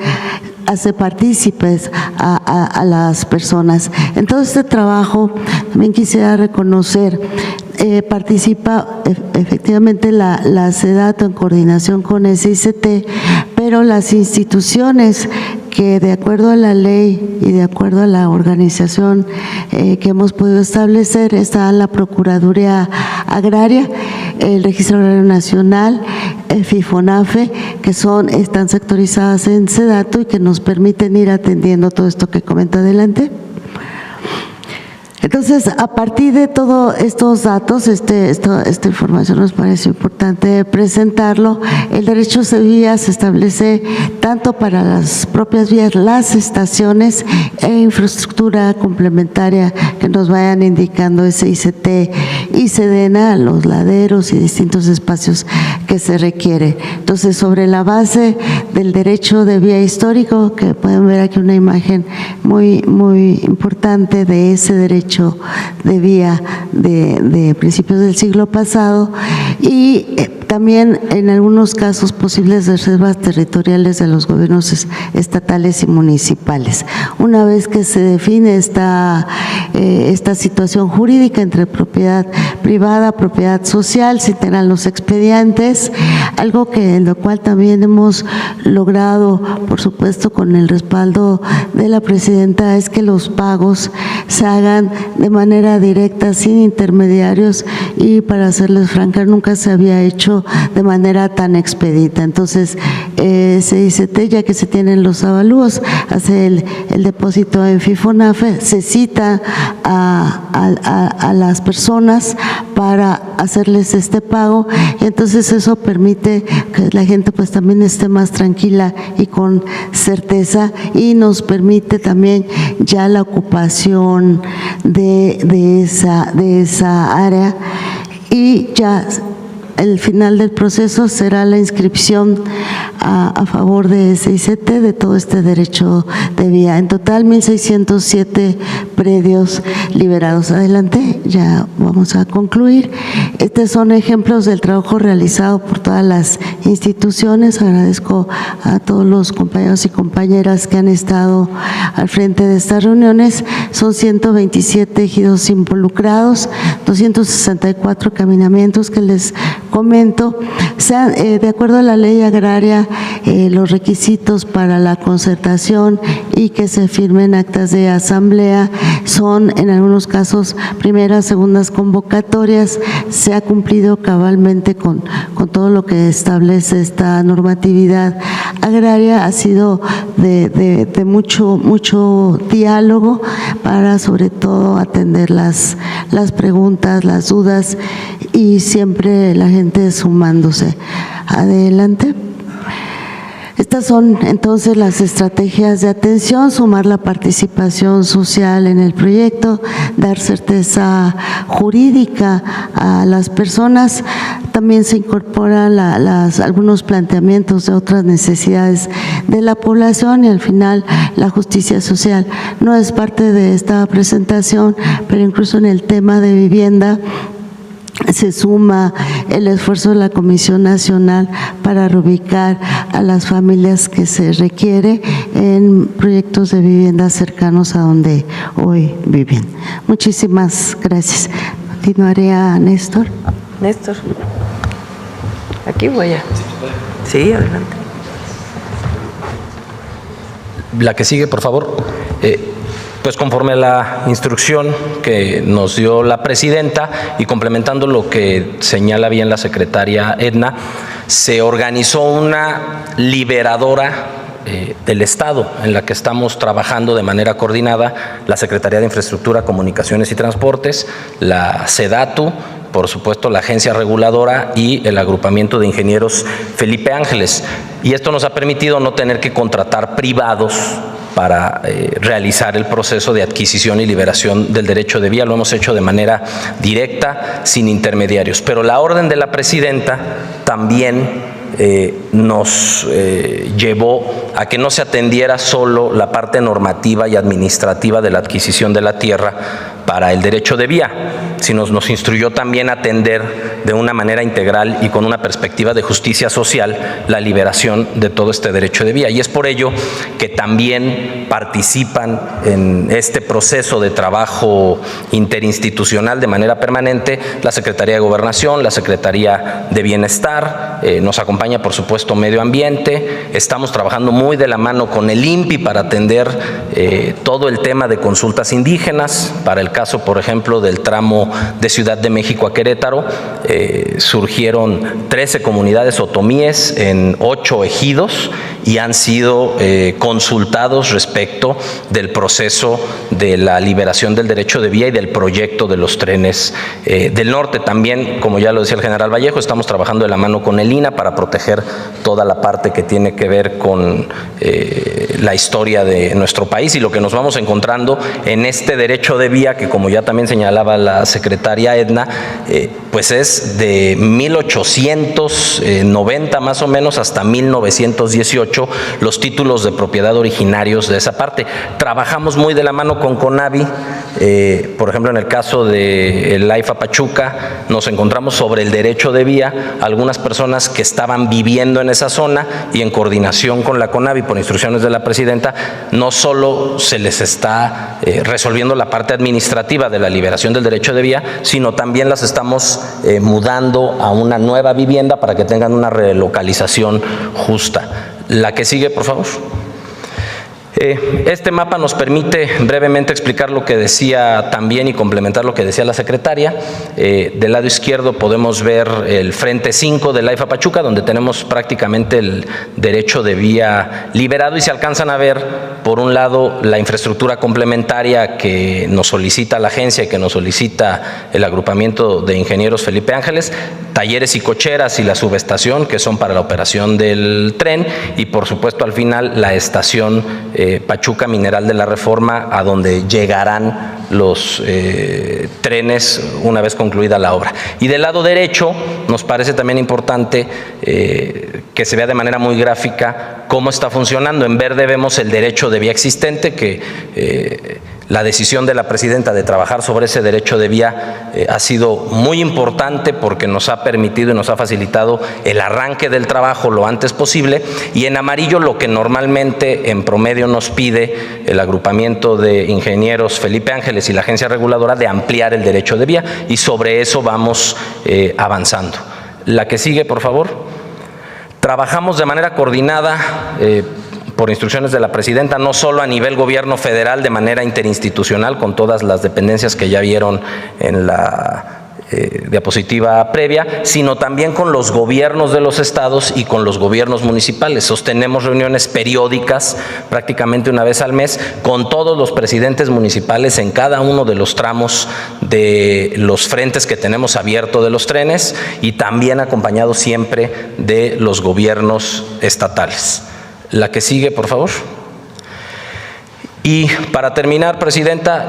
hace partícipes a las personas. En todo este trabajo también quisiera reconocer, participa efectivamente la SEDATU en coordinación con SICT, pero las instituciones que, de acuerdo a la ley y de acuerdo a la organización que hemos podido establecer, está la Procuraduría Agraria, el Registro Agrario Nacional, el FIFONAFE, que están sectorizadas en SEDATU y que nos permiten ir atendiendo todo esto que comenta. Adelante. Entonces, a partir de todos estos datos, esta información nos parece importante presentarlo. El derecho de vía se establece tanto para las propias vías, las estaciones e infraestructura complementaria que nos vayan indicando SICT y SEDENA, los laderos y distintos espacios que se requiere. Entonces, sobre la base del derecho de vía histórico, que pueden ver aquí una imagen muy importante de ese derecho de vía de principios del siglo pasado, y también en algunos casos posibles reservas territoriales de los gobiernos estatales y municipales. Una vez que se define esta situación jurídica entre propiedad privada, propiedad social, se integran los expedientes, algo en lo cual también hemos logrado, por supuesto, con el respaldo de la presidenta, es que los pagos se hagan de manera directa, sin intermediarios, y para serles franca, nunca se había hecho de manera tan expedita. Entonces, se dice, ya que se tienen los avalúos, hace el depósito en FIFONAFE, se cita a las personas para hacerles este pago, y entonces eso permite que la gente pues también esté más tranquila y con certeza, y nos permite también ya la ocupación de esa área, y ya el final del proceso será la inscripción a favor de SICT de todo este derecho de vía. En total, 1,607 predios liberados. Adelante, ya vamos a concluir. Estos son ejemplos del trabajo realizado por todas las instituciones. Agradezco a todos los compañeros y compañeras que han estado al frente de estas reuniones. Son 127 ejidos involucrados, 264 caminamientos que les comento. De acuerdo a la ley agraria, los requisitos para la concertación y que se firmen actas de asamblea son, en algunos casos, primeras, segundas convocatorias. Se ha cumplido cabalmente con todo lo que establece esta normatividad agraria. Ha sido de mucho diálogo para, sobre todo, atender las preguntas, las dudas, y siempre la gente sumándose. Adelante. Estas son entonces las estrategias de atención: sumar la participación social en el proyecto, dar certeza jurídica a las personas. También se incorporan algunos planteamientos de otras necesidades de la población, y al final la justicia social. No es parte de esta presentación, pero incluso en el tema de vivienda se suma el esfuerzo de la Comisión Nacional para reubicar a las familias que se requiere en proyectos de vivienda cercanos a donde hoy viven. Muchísimas gracias. Continuaré a Néstor. Néstor, aquí voy a. Sí, adelante. La que sigue, por favor. Pues conforme a la instrucción que nos dio la presidenta y complementando lo que señala bien la secretaria Edna, se organizó una liberadora del Estado en la que estamos trabajando de manera coordinada la Secretaría de Infraestructura, Comunicaciones y Transportes, la SEDATU, por supuesto la Agencia Reguladora y el Agrupamiento de Ingenieros Felipe Ángeles. Y esto nos ha permitido no tener que contratar privados para realizar el proceso de adquisición y liberación del derecho de vía. Lo hemos hecho de manera directa, sin intermediarios. Pero la orden de la presidenta también nos llevó a que no se atendiera solo la parte normativa y administrativa de la adquisición de la tierra para el derecho de vía, sino nos instruyó también a atender de una manera integral y con una perspectiva de justicia social la liberación de todo este derecho de vía. Y es por ello que también participan en este proceso de trabajo interinstitucional de manera permanente la Secretaría de Gobernación, la Secretaría de Bienestar, nos acompaña por supuesto Medio Ambiente. Estamos trabajando muy de la mano con el INPI para atender todo el tema de consultas indígenas. Para el caso, por ejemplo, del tramo de Ciudad de México a Querétaro, surgieron 13 comunidades otomíes en 8 ejidos y han sido consultados respecto del proceso de la liberación del derecho de vía y del proyecto de los trenes del norte. También, como ya lo decía el general Vallejo, estamos trabajando de la mano con el INAH para proteger toda la parte que tiene que ver con la historia de nuestro país y lo que nos vamos encontrando en este derecho de vía que, como ya también señalaba la secretaria Edna, pues es de 1890 más o menos hasta 1918 los títulos de propiedad originarios de esa parte. Trabajamos muy de la mano con CONAVI, por ejemplo en el caso del AIFA Pachuca nos encontramos sobre el derecho de vía algunas personas que estaban viviendo en esa zona y en coordinación con la CONAVI por instrucciones de la presidenta no solo se les está resolviendo la parte administrativa de la liberación del derecho de vía, sino también las estamos mudando a una nueva vivienda para que tengan una relocalización justa. La que sigue, por favor. Este mapa nos permite brevemente explicar lo que decía también y complementar lo que decía la secretaria. Del lado izquierdo podemos ver el frente 5 del AIFA Pachuca, donde tenemos prácticamente el derecho de vía liberado y se alcanzan a ver, por un lado, la infraestructura complementaria que nos solicita la agencia y que nos solicita el agrupamiento de ingenieros Felipe Ángeles, talleres y cocheras y la subestación que son para la operación del tren y, por supuesto, al final la estación Pachuca Mineral de la Reforma, a donde llegarán los trenes una vez concluida la obra. Y del lado derecho nos parece también importante que se vea de manera muy gráfica cómo está funcionando. En verde vemos el derecho de vía existente, que la decisión de la presidenta de trabajar sobre ese derecho de vía ha sido muy importante porque nos ha permitido y nos ha facilitado el arranque del trabajo lo antes posible, y en amarillo lo que normalmente en promedio nos pide el agrupamiento de ingenieros Felipe Ángeles y la agencia reguladora de ampliar el derecho de vía, y sobre eso vamos avanzando. La que sigue, por favor. Trabajamos de manera coordinada por instrucciones de la presidenta, no solo a nivel gobierno federal, de manera interinstitucional, con todas las dependencias que ya vieron en la diapositiva previa, sino también con los gobiernos de los estados y con los gobiernos municipales. Sostenemos reuniones periódicas, prácticamente una vez al mes, con todos los presidentes municipales en cada uno de los tramos de los frentes que tenemos abiertos de los trenes y también acompañado siempre de los gobiernos estatales. La que sigue, por favor. Y para terminar, presidenta,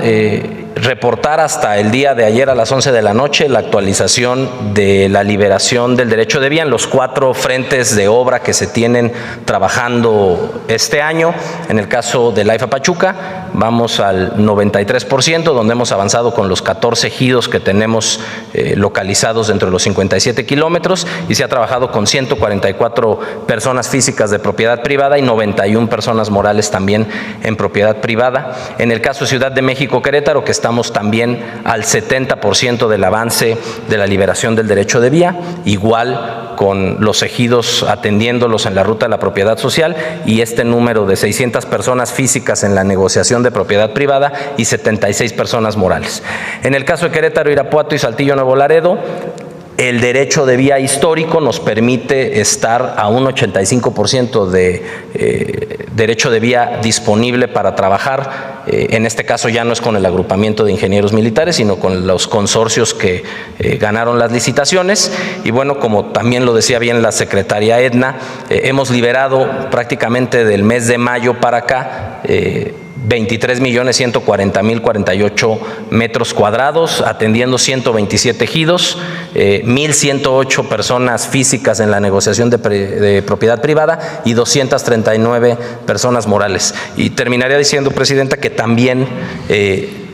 reportar hasta el día de ayer a las 11 de la noche la actualización de la liberación del derecho de vía en los 4 frentes de obra que se tienen trabajando este año. En el caso del AIFA Pachuca vamos al 93%, donde hemos avanzado con los 14 ejidos que tenemos localizados dentro de los 57 kilómetros, y se ha trabajado con 144 personas físicas de propiedad privada y 91 personas morales también en propiedad privada. En el caso de Ciudad de México, Querétaro, que estamos también al 70% del avance de la liberación del derecho de vía, igual con los ejidos atendiéndolos en la ruta de la propiedad social, y este número de 600 personas físicas en la negociación de propiedad privada y 76 personas morales. En el caso de Querétaro, Irapuato y Saltillo Nuevo Laredo, el derecho de vía histórico nos permite estar a un 85% de derecho de vía disponible para trabajar. En este caso ya no es con el agrupamiento de ingenieros militares, sino con los consorcios que ganaron las licitaciones. Y bueno, como también lo decía bien la secretaria Edna, hemos liberado prácticamente del mes de mayo para acá 23.140.048 metros cuadrados, atendiendo 127 ejidos, 1.108 personas físicas en la negociación de propiedad privada y 239 personas morales. Y terminaría diciendo, presidenta, que también,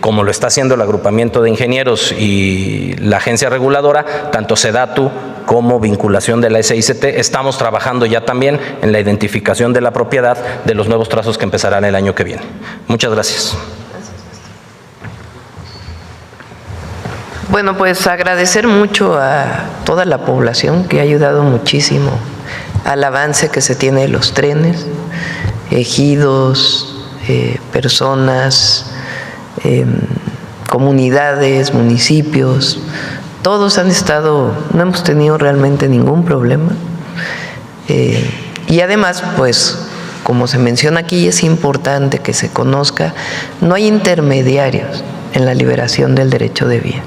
como lo está haciendo el agrupamiento de ingenieros y la agencia reguladora, tanto SEDATU como vinculación de la SICT, estamos trabajando ya también en la identificación de la propiedad de los nuevos trazos que empezarán el año que viene. Muchas gracias. Bueno, pues agradecer mucho a toda la población que ha ayudado muchísimo al avance que se tiene de los trenes, ejidos, personas, comunidades, municipios, todos han estado, no hemos tenido realmente ningún problema. Y además, pues, como se menciona aquí, es importante que se conozca, no hay intermediarios en la liberación del derecho de vía.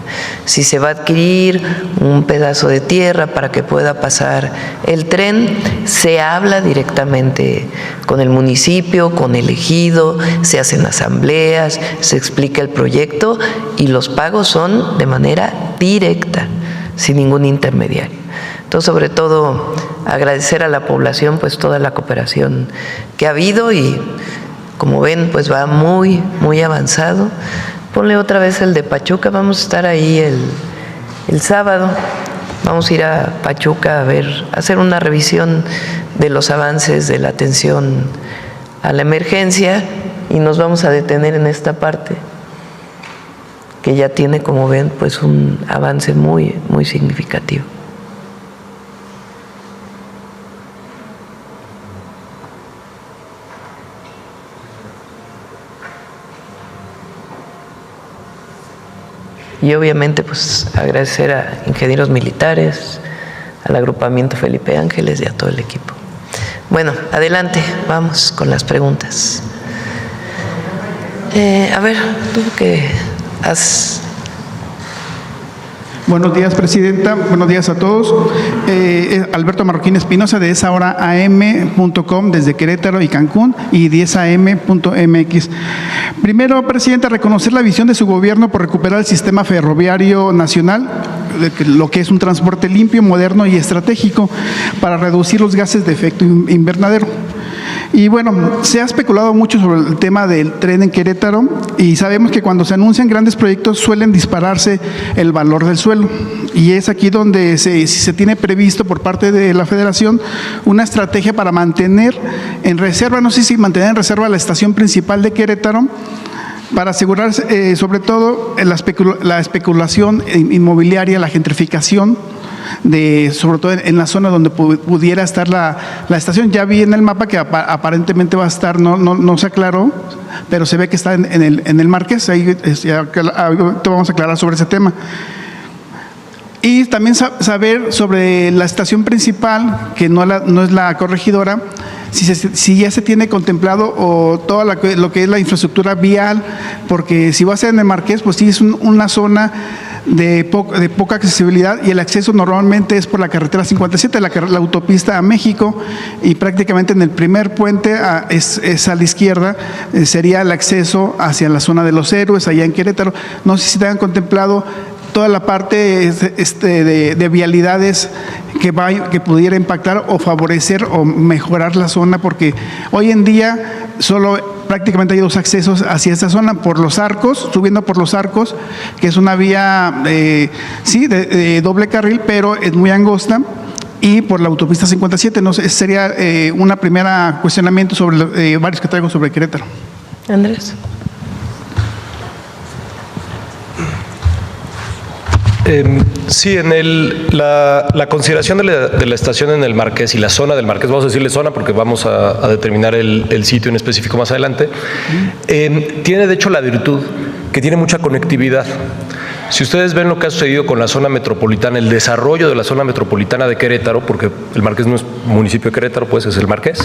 Si se va a adquirir un pedazo de tierra para que pueda pasar el tren, se habla directamente con el municipio, con el ejido, se hacen asambleas, se explica el proyecto y los pagos son de manera directa, sin ningún intermediario. Entonces, sobre todo, agradecer a la población pues toda la cooperación que ha habido y, como ven, pues va muy, muy avanzado. Ponle otra vez el de Pachuca, vamos a estar ahí el sábado, vamos a ir a Pachuca a hacer una revisión de los avances de la atención a la emergencia y nos vamos a detener en esta parte que ya tiene, como ven, pues un avance muy, muy significativo. Y obviamente pues agradecer a ingenieros militares, al agrupamiento Felipe Ángeles y a todo el equipo. Bueno, adelante, vamos con las preguntas. A ver, tú que has... Buenos días, Presidenta. Buenos días a todos. Alberto Marroquín Espinosa, de esahora.am.com, desde Querétaro y Cancún, y 10am.mx. Primero, Presidenta, reconocer la visión de su gobierno por recuperar el sistema ferroviario nacional, lo que es un transporte limpio, moderno y estratégico para reducir los gases de efecto invernadero. Y bueno, se ha especulado mucho sobre el tema del tren en Querétaro y sabemos que cuando se anuncian grandes proyectos suelen dispararse el valor del suelo. Y es aquí donde si se tiene previsto por parte de la Federación una estrategia para mantener en reserva, no sé si mantener en reserva la estación principal de Querétaro, para asegurar sobre todo la especulación inmobiliaria, la gentrificación, sobre todo en la zona donde pudiera estar la estación. Ya vi en el mapa que aparentemente va a estar, no se aclaró, pero se ve que está en el Marqués. Ahí vamos a aclarar sobre ese tema. Y también saber sobre la estación principal, que no es la corregidora, si ya se tiene contemplado o todo lo que es la infraestructura vial, porque si va a ser en el Marqués, pues sí es una zona de poca accesibilidad y el acceso normalmente es por la carretera 57, la autopista a México, y prácticamente en el primer puente es a la izquierda, sería el acceso hacia la zona de los Héroes, allá en Querétaro. No sé si te han contemplado toda la parte de vialidades que pudiera impactar o favorecer o mejorar la zona, porque hoy en día prácticamente hay dos accesos hacia esta zona, por los Arcos, subiendo por los Arcos, que es una vía, de doble carril, pero es muy angosta, y por la autopista 57. No sé, sería una primera cuestionamiento sobre varios que traigo sobre Querétaro. Andrés. Sí, la consideración de la estación en el Marqués y la zona del Marqués, vamos a decirle zona porque vamos a determinar el sitio en específico más adelante, tiene de hecho la virtud que tiene mucha conectividad. Si ustedes ven lo que ha sucedido con la zona metropolitana, el desarrollo de la zona metropolitana de Querétaro, porque el Marqués no es municipio de Querétaro, pues es el Marqués,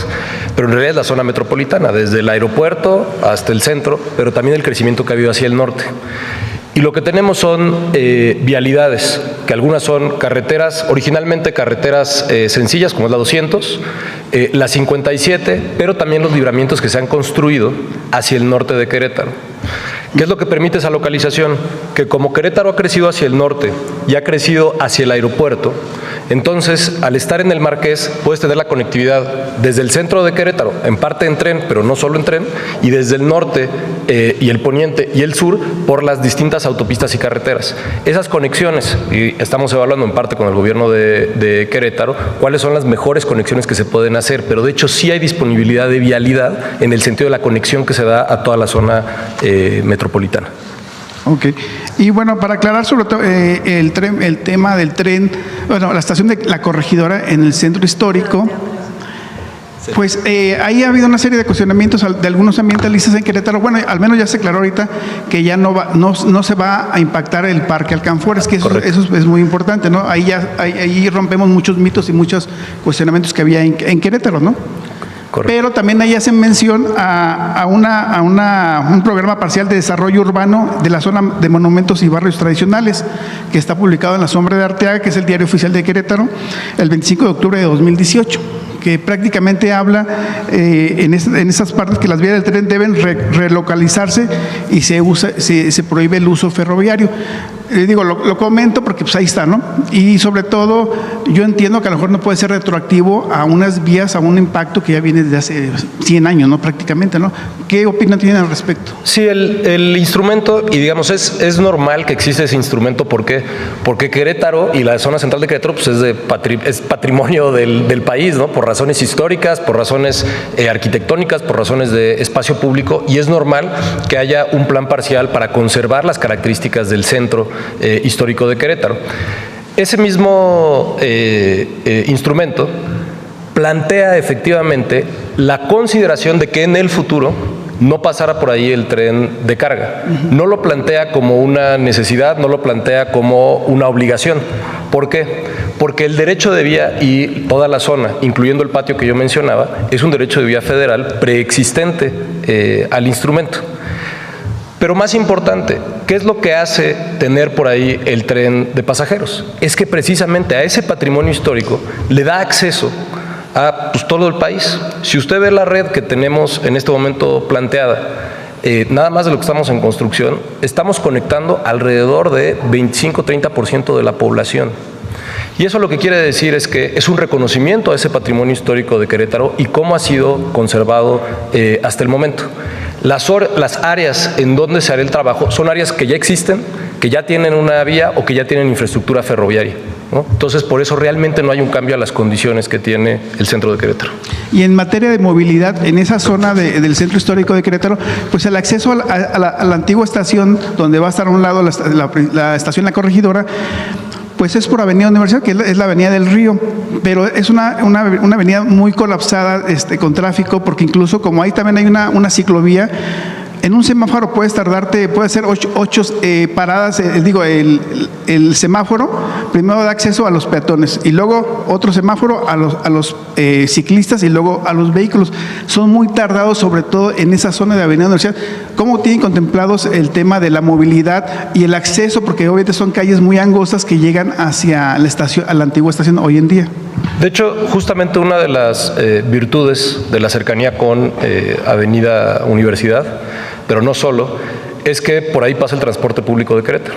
pero en realidad es la zona metropolitana, desde el aeropuerto hasta el centro, pero también el crecimiento que ha habido hacia el norte. Y lo que tenemos son vialidades, que algunas son carreteras, originalmente carreteras sencillas, como es la 200, la 57, pero también los libramientos que se han construido hacia el norte de Querétaro. ¿Qué es lo que permite esa localización? Que como Querétaro ha crecido hacia el norte y ha crecido hacia el aeropuerto, entonces al estar en el Marqués puedes tener la conectividad desde el centro de Querétaro, en parte en tren, pero no solo en tren, y desde el norte y el poniente y el sur por las distintas autopistas y carreteras. Esas conexiones, y estamos evaluando en parte con el gobierno de Querétaro, cuáles son las mejores conexiones que se pueden hacer, pero de hecho sí hay disponibilidad de vialidad en el sentido de la conexión que se da a toda la zona metropolitana. Ok. Y bueno, para aclarar sobre todo el tema del tren, bueno, la estación de la Corregidora en el centro histórico, Pues ahí ha habido una serie de cuestionamientos de algunos ambientalistas en Querétaro. Bueno, al menos ya se aclaró ahorita que ya no se va a impactar el Parque Alcanfores, que eso es muy importante, ¿no? Ahí rompemos muchos mitos y muchos cuestionamientos que había en Querétaro, ¿no? Correcto. Pero también ahí hacen mención a un programa parcial de desarrollo urbano de la zona de monumentos y barrios tradicionales, que está publicado en La Sombra de Arteaga, que es el diario oficial de Querétaro, el 25 de octubre de 2018. Que prácticamente habla en esas partes que las vías del tren deben relocalizarse y se prohíbe el uso ferroviario. Lo comento porque pues ahí está, ¿no? Y sobre todo yo entiendo que a lo mejor no puede ser retroactivo a unas vías, a un impacto que ya viene desde hace 100 años, ¿no? Prácticamente, ¿no? ¿Qué opinión tienen al respecto? Sí, el instrumento, y digamos, es normal que exista ese instrumento. ¿Por qué? Porque Querétaro y la zona central de Querétaro pues es patrimonio del país, ¿no? Por razones históricas, por razones arquitectónicas, por razones de espacio público, y es normal que haya un plan parcial para conservar las características del centro histórico de Querétaro. Ese mismo instrumento plantea efectivamente la consideración de que en el futuro no pasara por ahí el tren de carga. No lo plantea como una necesidad, no lo plantea como una obligación. ¿Por qué? Porque el derecho de vía y toda la zona, incluyendo el patio que yo mencionaba, es un derecho de vía federal preexistente al instrumento. Pero más importante, ¿qué es lo que hace tener por ahí el tren de pasajeros? Es que precisamente a ese patrimonio histórico le da acceso a todo el país. Si usted ve la red que tenemos en este momento planteada, nada más de lo que estamos en construcción, estamos conectando alrededor de 25-30% de la población. Y eso lo que quiere decir es que es un reconocimiento a ese patrimonio histórico de Querétaro y cómo ha sido conservado hasta el momento. Las áreas en donde se hará el trabajo son áreas que ya existen, que ya tienen una vía o que ya tienen infraestructura ferroviaria, ¿no? Entonces, por eso realmente no hay un cambio a las condiciones que tiene el centro de Querétaro. Y en materia de movilidad, en esa zona del centro histórico de Querétaro, pues el acceso a la antigua estación, donde va a estar a un lado la estación La Corregidora, pues es por Avenida Universidad, que es la Avenida del Río, pero es una avenida muy colapsada con tráfico, porque incluso como ahí también hay una ciclovía, en un semáforo puede ser ocho paradas, el semáforo primero da acceso a los peatones y luego otro semáforo a los ciclistas y luego a los vehículos. Son muy tardados, sobre todo en esa zona de Avenida Universidad. ¿Cómo tienen contemplados el tema de la movilidad y el acceso? Porque obviamente son calles muy angostas que llegan hacia la estación, a la antigua estación hoy en día. De hecho, justamente una de las virtudes de la cercanía con Avenida Universidad, pero no solo, es que por ahí pasa el transporte público de Querétaro.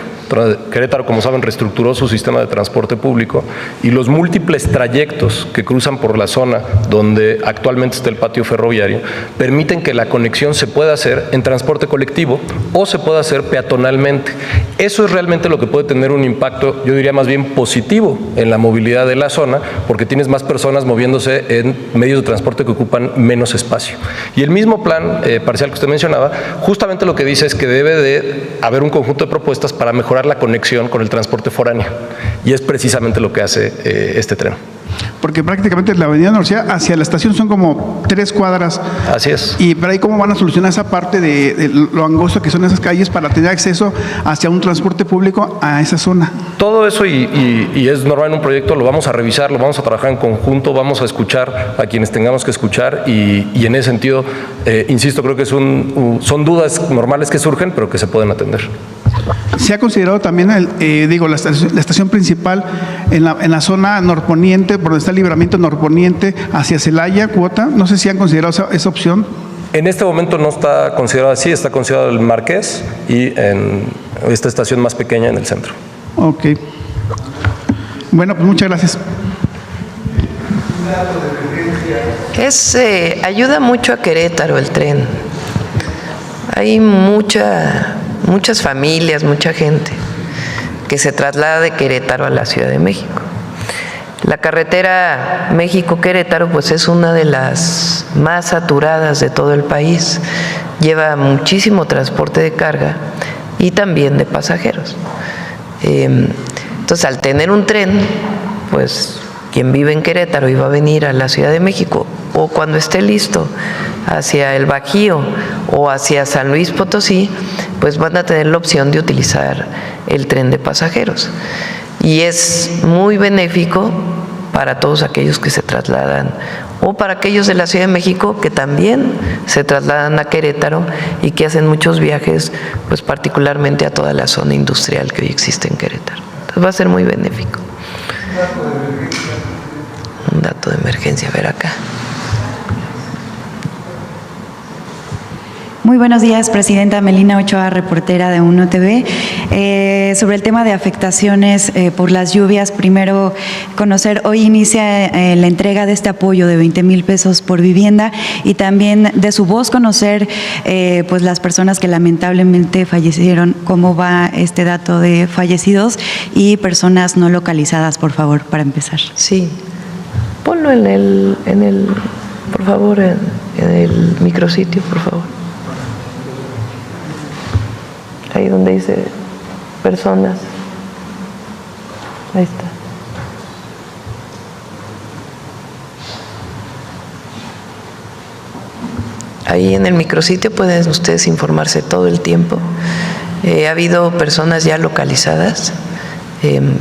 Querétaro, como saben, reestructuró su sistema de transporte público y los múltiples trayectos que cruzan por la zona donde actualmente está el patio ferroviario permiten que la conexión se pueda hacer en transporte colectivo o se pueda hacer peatonalmente. Eso es realmente lo que puede tener un impacto, yo diría más bien positivo, en la movilidad de la zona, porque tienes más personas moviéndose en medios de transporte que ocupan menos espacio. Y el mismo plan parcial que usted mencionaba, justamente lo que dice es que debe de haber un conjunto de propuestas para mejorar la conexión con el transporte foráneo. Y es precisamente lo que hace este tren. Porque prácticamente la Avenida Universidad hacia la estación son como 3 cuadras. Así es. Y por ahí, ¿cómo van a solucionar esa parte de lo angosto que son esas calles para tener acceso hacia un transporte público a esa zona? Todo eso y es normal en un proyecto, lo vamos a revisar, lo vamos a trabajar en conjunto, vamos a escuchar a quienes tengamos que escuchar y en ese sentido, insisto, creo que son dudas normales que surgen, pero que se pueden atender. Se ha considerado también la estación principal en la zona norponiente, por donde está el libramiento norponiente hacia Celaya, Cuota. No sé si han considerado esa opción. En este momento no está considerado así, está considerado el Marqués y en esta estación más pequeña en el centro. Ok. Bueno, pues muchas gracias. Ayuda mucho a Querétaro el tren. Hay muchas familias, mucha gente que se traslada de Querétaro a la Ciudad de México. La carretera México-Querétaro pues es una de las más saturadas de todo el país. Lleva muchísimo transporte de carga y también de pasajeros. Entonces, al tener un tren, pues quien vive en Querétaro y va a venir a la Ciudad de México o cuando esté listo hacia el Bajío o hacia San Luis Potosí, pues van a tener la opción de utilizar el tren de pasajeros. Y es muy benéfico para todos aquellos que se trasladan, o para aquellos de la Ciudad de México que también se trasladan a Querétaro y que hacen muchos viajes, pues particularmente a toda la zona industrial que hoy existe en Querétaro. Entonces va a ser muy benéfico. Un dato de emergencia, a ver acá. Muy buenos días, Presidenta. Melina Ochoa, reportera de UNO TV. Sobre el tema de afectaciones por las lluvias, primero conocer, hoy inicia la entrega de este apoyo de 20,000 pesos por vivienda, y también de su voz conocer pues las personas que lamentablemente fallecieron, cómo va este dato de fallecidos y personas no localizadas, por favor, para empezar. Sí, ponlo en el por favor, en el micrositio, por favor. Ahí donde dice personas. Ahí está. Ahí en el micrositio pueden ustedes informarse todo el tiempo. Ha habido personas ya localizadas,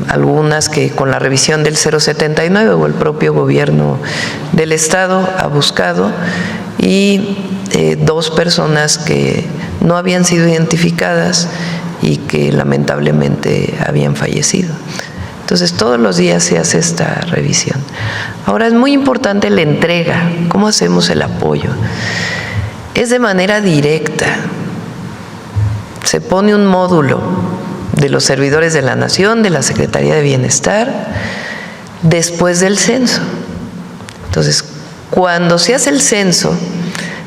algunas que con la revisión del 079 o el propio gobierno del estado ha buscado, y 2 personas que no habían sido identificadas y que lamentablemente habían fallecido. Entonces todos los días se hace esta revisión. Ahora es muy importante la entrega. ¿Cómo hacemos el apoyo? Es de manera directa. Se pone un módulo de los servidores de la Nación, de la Secretaría de Bienestar, después del censo. Entonces, cuando se hace el censo,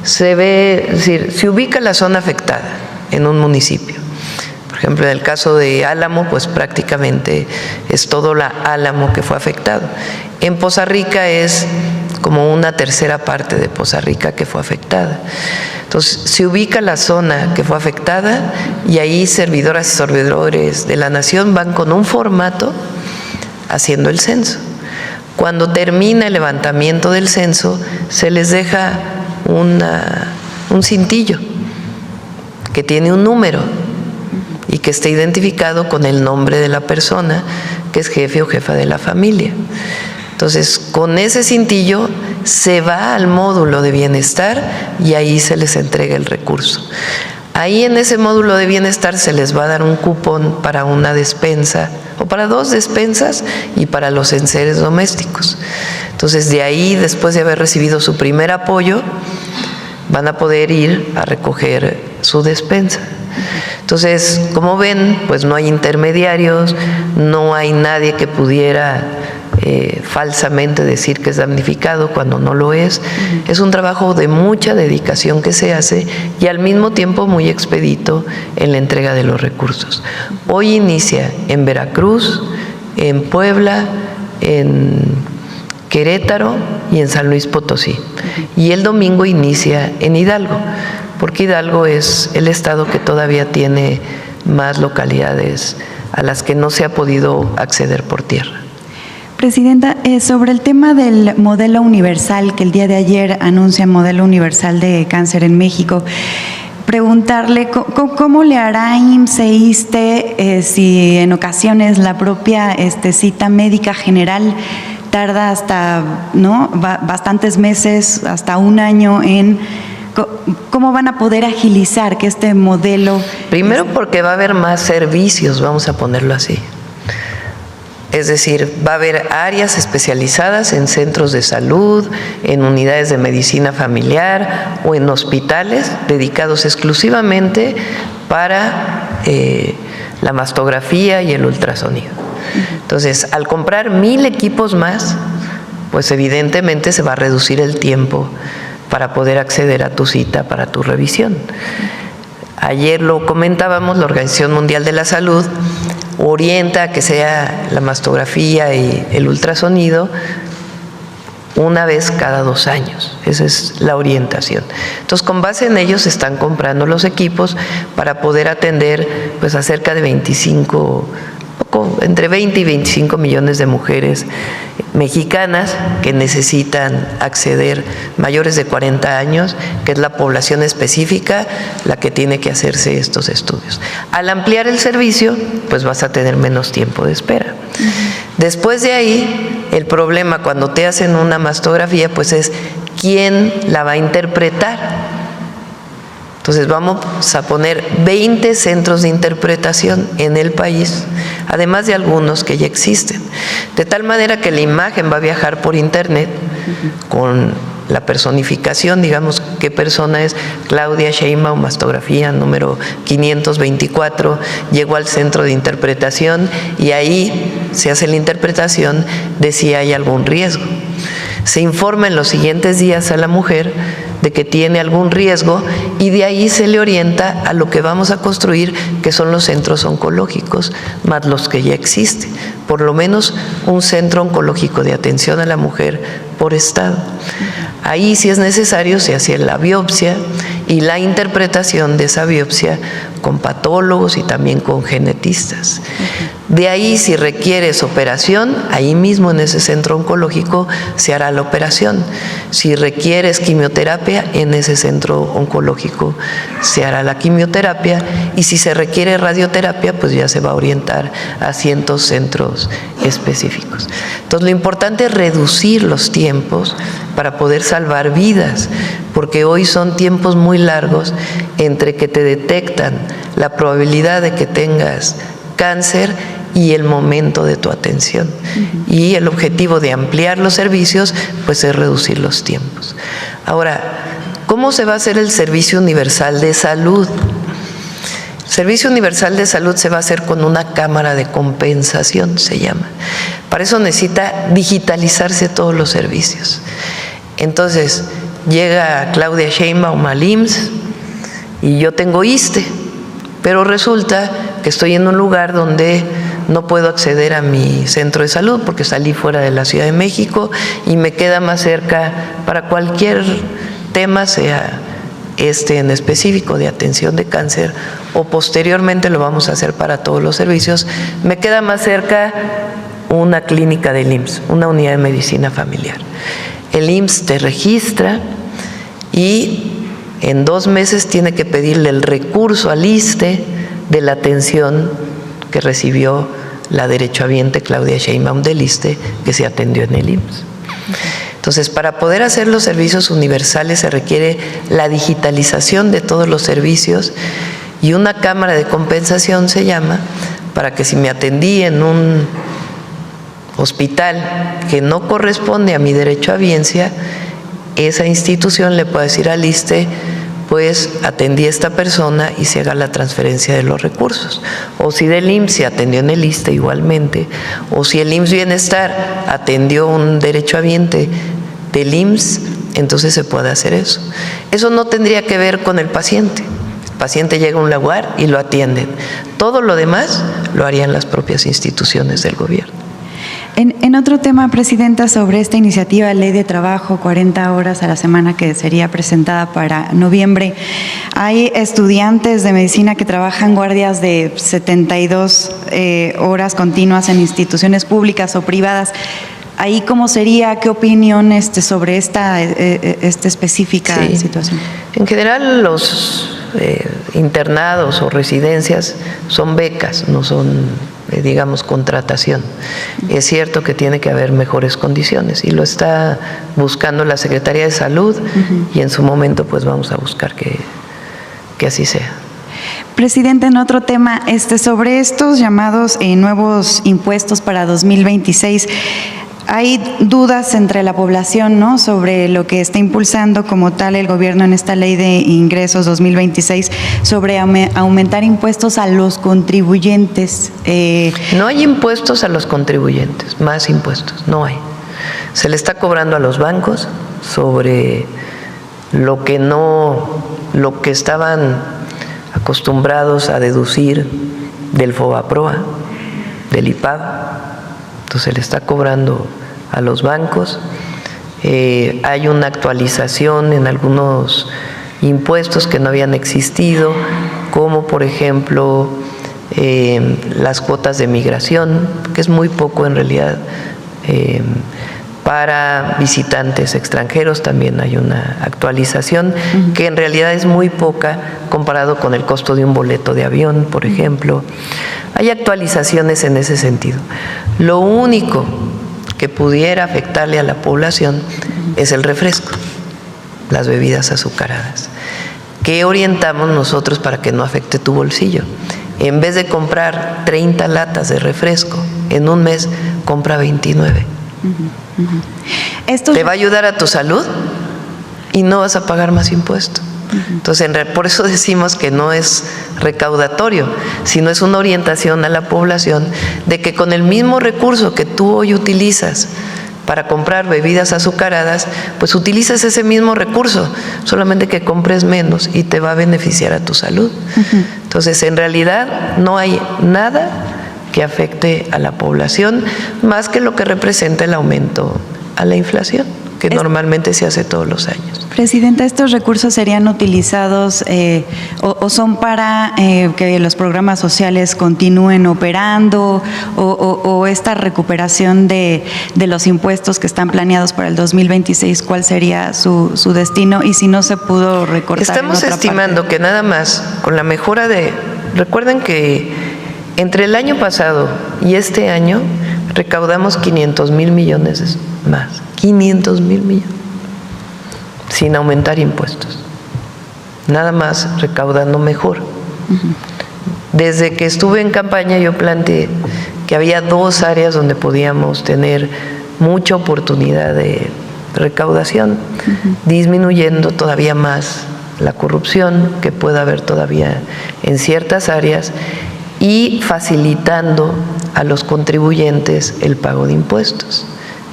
se ve, es decir, se ubica la zona afectada en un municipio. Por ejemplo, en el caso de Álamo, pues prácticamente es todo la Álamo que fue afectado. En Poza Rica es como una tercera parte de Poza Rica que fue afectada. Entonces, se ubica la zona que fue afectada y ahí servidoras y servidores de la Nación van con un formato haciendo el censo. Cuando termina el levantamiento del censo, se les deja un cintillo que tiene un número y que está identificado con el nombre de la persona que es jefe o jefa de la familia. Entonces, con ese cintillo se va al módulo de bienestar y ahí se les entrega el recurso. Ahí en ese módulo de bienestar se les va a dar un cupón para una despensa o para 2 despensas y para los enseres domésticos. Entonces, de ahí, después de haber recibido su primer apoyo, van a poder ir a recoger su despensa. Entonces, como ven, pues no hay intermediarios, no hay nadie que pudiera falsamente decir que es damnificado cuando no lo es. Es un trabajo de mucha dedicación que se hace y al mismo tiempo muy expedito en la entrega de los recursos. Hoy inicia en Veracruz, en Puebla, en Querétaro y en San Luis Potosí. Y el domingo inicia en Hidalgo, porque Hidalgo es el estado que todavía tiene más localidades a las que no se ha podido acceder por tierra. Presidenta, sobre el tema del modelo universal, que el día de ayer anuncia modelo universal de cáncer en México, preguntarle cómo le hará IMSS e ISSSTE si en ocasiones la propia cita médica general tarda hasta bastantes meses, hasta un año en... ¿Cómo van a poder agilizar que este modelo...? Primero porque va a haber más servicios, vamos a ponerlo así. Es decir, va a haber áreas especializadas en centros de salud, en unidades de medicina familiar o en hospitales dedicados exclusivamente para la mastografía y el ultrasonido. Entonces, al comprar 1,000 equipos más, pues evidentemente se va a reducir el tiempo para poder acceder a tu cita para tu revisión. Ayer lo comentábamos, la Organización Mundial de la Salud orienta a que sea la mastografía y el ultrasonido una vez cada 2 años. Esa es la orientación. Entonces, con base en ellos se están comprando los equipos para poder atender pues a cerca de 25, entre 20 y 25 millones de mujeres mexicanas que necesitan acceder, mayores de 40 años, que es la población específica la que tiene que hacerse estos estudios. Al ampliar el servicio, pues vas a tener menos tiempo de espera. Después de ahí, el problema cuando te hacen una mastografía, pues es quién la va a interpretar. Entonces vamos a poner 20 centros de interpretación en el país, además de algunos que ya existen. De tal manera que la imagen va a viajar por internet con la personificación, digamos, qué persona es Claudia Sheinbaum, mastografía número 524, llegó al centro de interpretación y ahí se hace la interpretación de si hay algún riesgo. Se informa en los siguientes días a la mujer de que tiene algún riesgo y de ahí se le orienta a lo que vamos a construir, que son los centros oncológicos, más los que ya existen, por lo menos un centro oncológico de atención a la mujer por estado. Ahí, si es necesario, se hace la biopsia y la interpretación de esa biopsia con patólogos y también con genetistas. De ahí, si requieres operación, ahí mismo en ese centro oncológico se hará la operación. Si requieres quimioterapia, en ese centro oncológico se hará la quimioterapia, y si se requiere radioterapia, pues ya se va a orientar a ciertos centros específicos. Entonces, lo importante es reducir los tiempos para poder salvar vidas, porque hoy son tiempos muy largos entre que te detectan la probabilidad de que tengas cáncer y el momento de tu atención. Y el objetivo de ampliar los servicios, pues, es reducir los tiempos. Ahora, ¿cómo se va a hacer el Servicio Universal de Salud? El Servicio Universal de Salud se va a hacer con una cámara de compensación, se llama. Para eso necesita digitalizarse todos los servicios. Entonces, llega Claudia Sheinbaum al IMSS y yo tengo ISSSTE, pero resulta que estoy en un lugar donde no puedo acceder a mi centro de salud porque salí fuera de la Ciudad de México y me queda más cerca para cualquier tema, sea este en específico de atención de cáncer o posteriormente lo vamos a hacer para todos los servicios, me queda más cerca una clínica del IMSS, una unidad de medicina familiar. El IMSS te registra y en 2 meses tiene que pedirle el recurso al ISSSTE de la atención que recibió la derechohabiente Claudia Sheinbaum del ISSSTE, que se atendió en el IMSS. Entonces, para poder hacer los servicios universales se requiere la digitalización de todos los servicios y una cámara de compensación se llama, para que si me atendí en un hospital que no corresponde a mi derechohabiencia, esa institución le puede decir al ISSSTE, pues atendí a esta persona y se haga la transferencia de los recursos. O si del IMSS se atendió en el ISSSTE igualmente, o si el IMSS Bienestar atendió un derechohabiente del IMSS, entonces se puede hacer eso. Eso no tendría que ver con el paciente. El paciente llega a un lugar y lo atienden. Todo lo demás lo harían las propias instituciones del gobierno. En otro tema, Presidenta, sobre esta iniciativa Ley de Trabajo, 40 horas a la semana, que sería presentada para noviembre, hay estudiantes de medicina que trabajan guardias de 72 horas continuas en instituciones públicas o privadas. ¿Ahí cómo sería? ¿Qué opinión sobre esta específica situación? En general, los internados o residencias son becas, no son, digamos, contratación. Es cierto que tiene que haber mejores condiciones y lo está buscando la Secretaría de Salud y en su momento pues vamos a buscar que así sea. Presidente, en otro tema, sobre estos llamados nuevos impuestos para 2026, hay dudas entre la población, ¿no?, sobre lo que está impulsando como tal el gobierno en esta Ley de Ingresos 2026, sobre aumentar impuestos a los contribuyentes. No hay impuestos a los contribuyentes, más impuestos, no hay. Se le está cobrando a los bancos sobre lo que estaban acostumbrados a deducir del FOBAPROA, del IPAB. Entonces se le está cobrando a los bancos. Hay una actualización en algunos impuestos que no habían existido, como por ejemplo las cuotas de migración, que es muy poco en realidad. Para visitantes extranjeros también hay una actualización que en realidad es muy poca comparado con el costo de un boleto de avión, por ejemplo. Hay actualizaciones en ese sentido. Lo único que pudiera afectarle a la población es el refresco, las bebidas azucaradas. ¿Qué orientamos nosotros para que no afecte tu bolsillo? En vez de comprar 30 latas de refresco en un mes, compra 29. Te va a ayudar a tu salud y no vas a pagar más impuestos. Entonces, por eso decimos que no es recaudatorio, sino es una orientación a la población de que con el mismo recurso que tú hoy utilizas para comprar bebidas azucaradas, pues utilizas ese mismo recurso, solamente que compres menos y te va a beneficiar a tu salud. Entonces, en realidad no hay nada que afecte a la población más que lo que representa el aumento a la inflación, que normalmente se hace todos los años. Presidenta, ¿estos recursos serían utilizados o son para que los programas sociales continúen operando o esta recuperación de los impuestos que están planeados para el 2026, cuál sería su destino? Y si no se pudo recortar. Estamos estimando que nada más con la mejora de... Recuerden que entre el año pasado y este año recaudamos 500,000 millones más. 500,000 millones. Sin aumentar impuestos. Nada más recaudando mejor. Desde que estuve en campaña yo planteé que había 2 áreas donde podíamos tener mucha oportunidad de recaudación, disminuyendo todavía más la corrupción que pueda haber todavía en ciertas áreas y facilitando a los contribuyentes el pago de impuestos.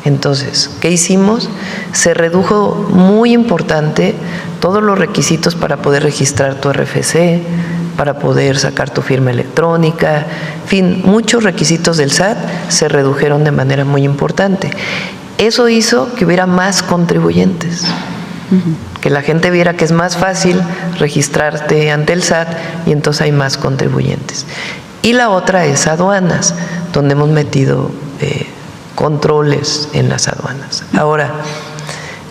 Entonces, ¿qué hicimos? Se redujo muy importante todos los requisitos para poder registrar tu RFC, para poder sacar tu firma electrónica, en fin, muchos requisitos del SAT se redujeron de manera muy importante. Eso hizo que hubiera más contribuyentes, que la gente viera que es más fácil registrarte ante el SAT y entonces hay más contribuyentes. Y la otra es aduanas, donde hemos metido controles en las aduanas. Ahora,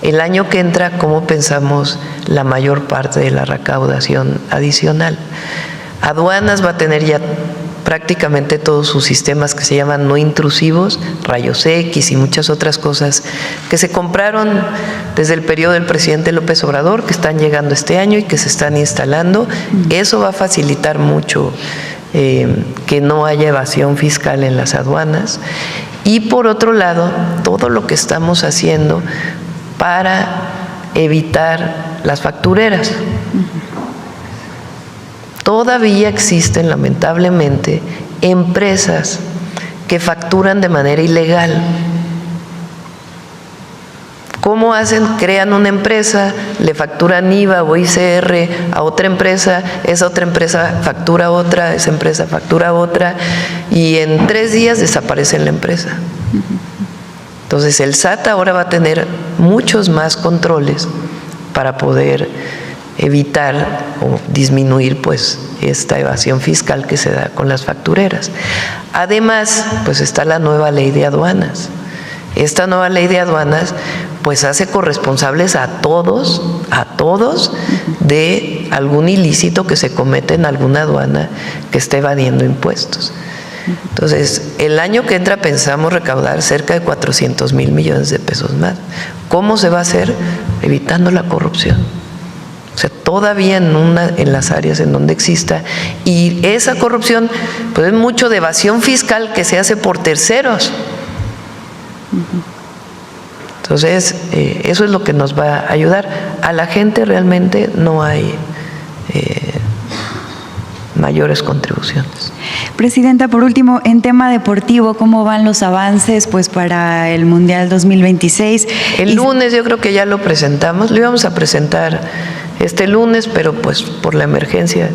el año que entra, ¿cómo pensamos la mayor parte de la recaudación adicional? Aduanas va a tener ya prácticamente todos sus sistemas que se llaman no intrusivos, rayos X y muchas otras cosas que se compraron desde el periodo del presidente López Obrador, que están llegando este año y que se están instalando. Eso va a facilitar mucho que no haya evasión fiscal en las aduanas. Y por otro lado, todo lo que estamos haciendo para evitar las factureras. Todavía existen, lamentablemente, empresas que facturan de manera ilegal. ¿Cómo hacen? Crean una empresa, le facturan IVA o ICR a otra empresa, esa otra empresa factura otra, esa empresa factura otra, y en 3 días desaparece la empresa. Entonces el SAT ahora va a tener muchos más controles para poder evitar o disminuir pues esta evasión fiscal que se da con las factureras. Además, pues está la nueva ley de aduanas. Esta nueva ley de aduanas pues hace corresponsables a todos de algún ilícito que se comete en alguna aduana que esté evadiendo impuestos. Entonces, el año que entra pensamos recaudar cerca de 400,000 millones de pesos más. ¿Cómo se va a hacer? Evitando la corrupción. O sea, todavía en las áreas en donde exista. Y esa corrupción, pues es mucho de evasión fiscal que se hace por terceros. Entonces, eso es lo que nos va a ayudar. A la gente realmente no hay mayores contribuciones. Presidenta, por último, en tema deportivo, ¿cómo van los avances pues para el Mundial 2026? El lunes yo creo que ya lo presentamos, lo íbamos a presentar este lunes, pero pues por la emergencia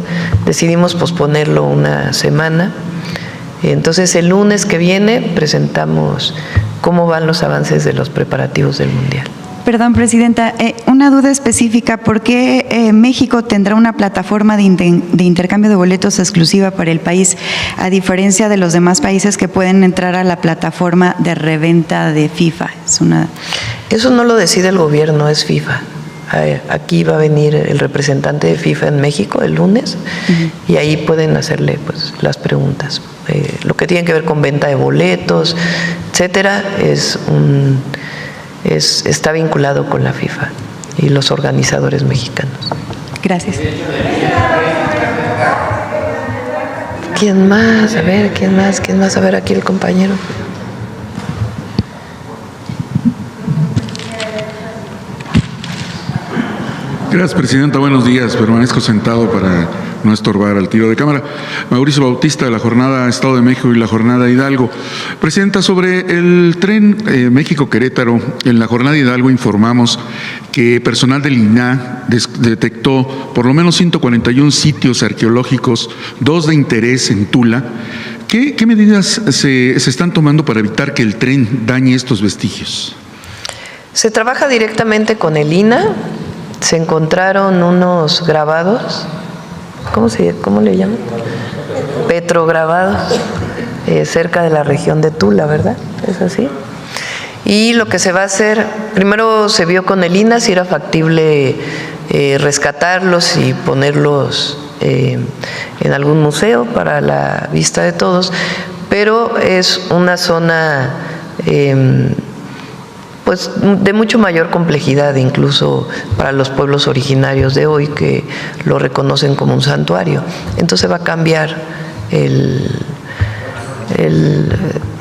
decidimos posponerlo una semana. Entonces el lunes que viene presentamos cómo van los avances de los preparativos del Mundial. perdón, Presidenta, una duda específica. ¿Por qué México tendrá una plataforma de intercambio de boletos exclusiva para el país, a diferencia de los demás países que pueden entrar a la plataforma de reventa de FIFA? Eso no lo decide el gobierno, es FIFA. Aquí va a venir el representante de FIFA en México el lunes y ahí pueden hacerle pues las preguntas. Lo que tiene que ver con venta de boletos, etcétera, está vinculado con la FIFA y los organizadores mexicanos. Gracias. ¿Quién más? A ver, ¿quién más? A ver, aquí el compañero. Gracias, Presidenta. Buenos días. Permanezco sentado para no estorbar al tiro de cámara. Mauricio Bautista, de la Jornada Estado de México y la Jornada Hidalgo. Presidenta, sobre el tren México-Querétaro, en la Jornada Hidalgo informamos que personal del INAH detectó por lo menos 141 sitios arqueológicos, 2 de interés en Tula. ¿Qué medidas se están tomando para evitar que el tren dañe estos vestigios? Se trabaja directamente con el INAH. Se encontraron unos grabados, ¿cómo le llaman? Petrograbados, cerca de la región de Tula, ¿verdad? ¿Es así? Y lo que se va a hacer, primero se vio con el INAH si era factible rescatarlos y ponerlos en algún museo para la vista de todos, pero es una zona pues de mucho mayor complejidad, incluso para los pueblos originarios de hoy que lo reconocen como un santuario. Entonces va a cambiar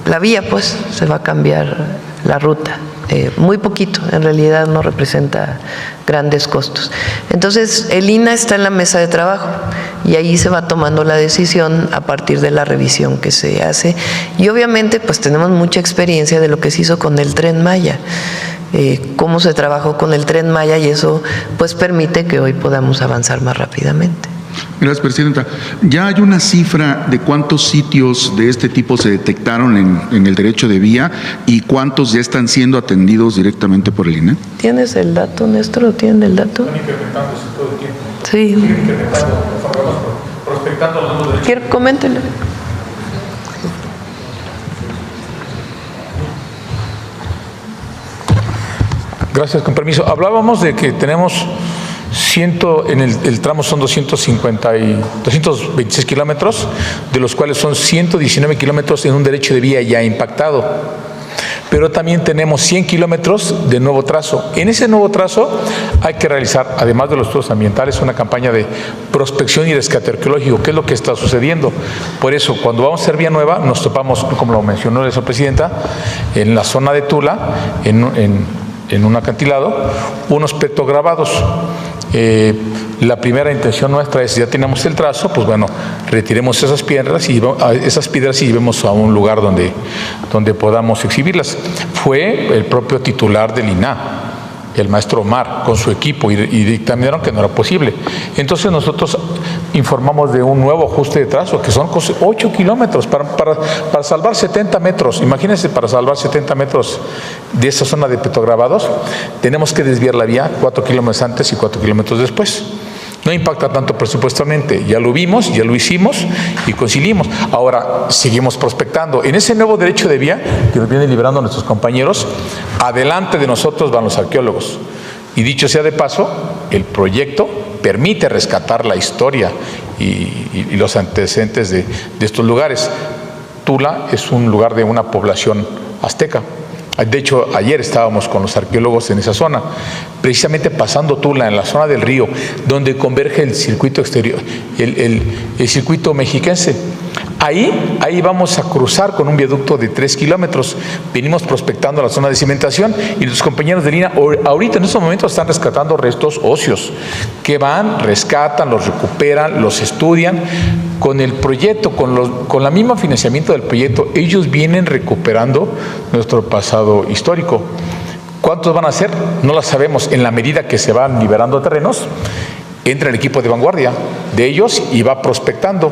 la vía, pues se va a cambiar la ruta. Muy poquito, en realidad no representa grandes costos. Entonces el INAH está en la mesa de trabajo y ahí se va tomando la decisión a partir de la revisión que se hace y obviamente pues tenemos mucha experiencia de lo que se hizo con el Tren Maya, cómo se trabajó con el Tren Maya y eso pues permite que hoy podamos avanzar más rápidamente. Gracias, Presidenta. ¿Ya hay una cifra de cuántos sitios de este tipo se detectaron en el derecho de vía y cuántos ya están siendo atendidos directamente por el INAH? ¿Tienes el dato, Néstor? ¿O tienen el dato? Están incrementándose todo el tiempo. Sí. Siguen incrementando, prospectando los números de... Coméntele. Gracias, con permiso. Hablábamos de que tenemos en el tramo son 226 kilómetros, de los cuales son 119 kilómetros en un derecho de vía ya impactado. Pero también tenemos 100 kilómetros de nuevo trazo. En ese nuevo trazo hay que realizar, además de los estudios ambientales, una campaña de prospección y rescate arqueológico. ¿Qué es lo que está sucediendo? Por eso, cuando vamos a hacer vía nueva, nos topamos, como lo mencionó la Presidenta, en la zona de Tula, en un acantilado, unos petrograbados. La primera intención nuestra es, ya tenemos el trazo, pues bueno, retiremos esas piedras y llevemos a un lugar donde podamos exhibirlas. Fue el propio titular del INAH, el maestro Omar, con su equipo, y dictaminaron que no era posible. Entonces nosotros informamos de un nuevo ajuste de trazo, que son 8 kilómetros para salvar 70 metros. Imagínense, para salvar 70 metros de esa zona de petrograbados, tenemos que desviar la vía 4 kilómetros antes y 4 kilómetros después. No impacta tanto presupuestalmente, ya lo vimos, ya lo hicimos y conciliamos. Ahora seguimos prospectando. En ese nuevo derecho de vía que nos vienen liberando nuestros compañeros, adelante de nosotros van los arqueólogos. Y dicho sea de paso, el proyecto permite rescatar la historia y los antecedentes de estos lugares. Tula es un lugar de una población azteca. De hecho, ayer estábamos con los arqueólogos en esa zona, precisamente pasando Tula, en la zona del río, donde converge el circuito exterior, el circuito mexiquense. Ahí vamos a cruzar con un viaducto de 3 kilómetros. Venimos prospectando la zona de cimentación y los compañeros de línea ahorita en estos momentos están rescatando restos óseos que van, rescatan, los recuperan, los estudian. Con el proyecto, con la misma financiamiento del proyecto, ellos vienen recuperando nuestro pasado histórico. ¿Cuántos van a ser? No lo sabemos. En la medida que se van liberando terrenos, entra el equipo de vanguardia de ellos y va prospectando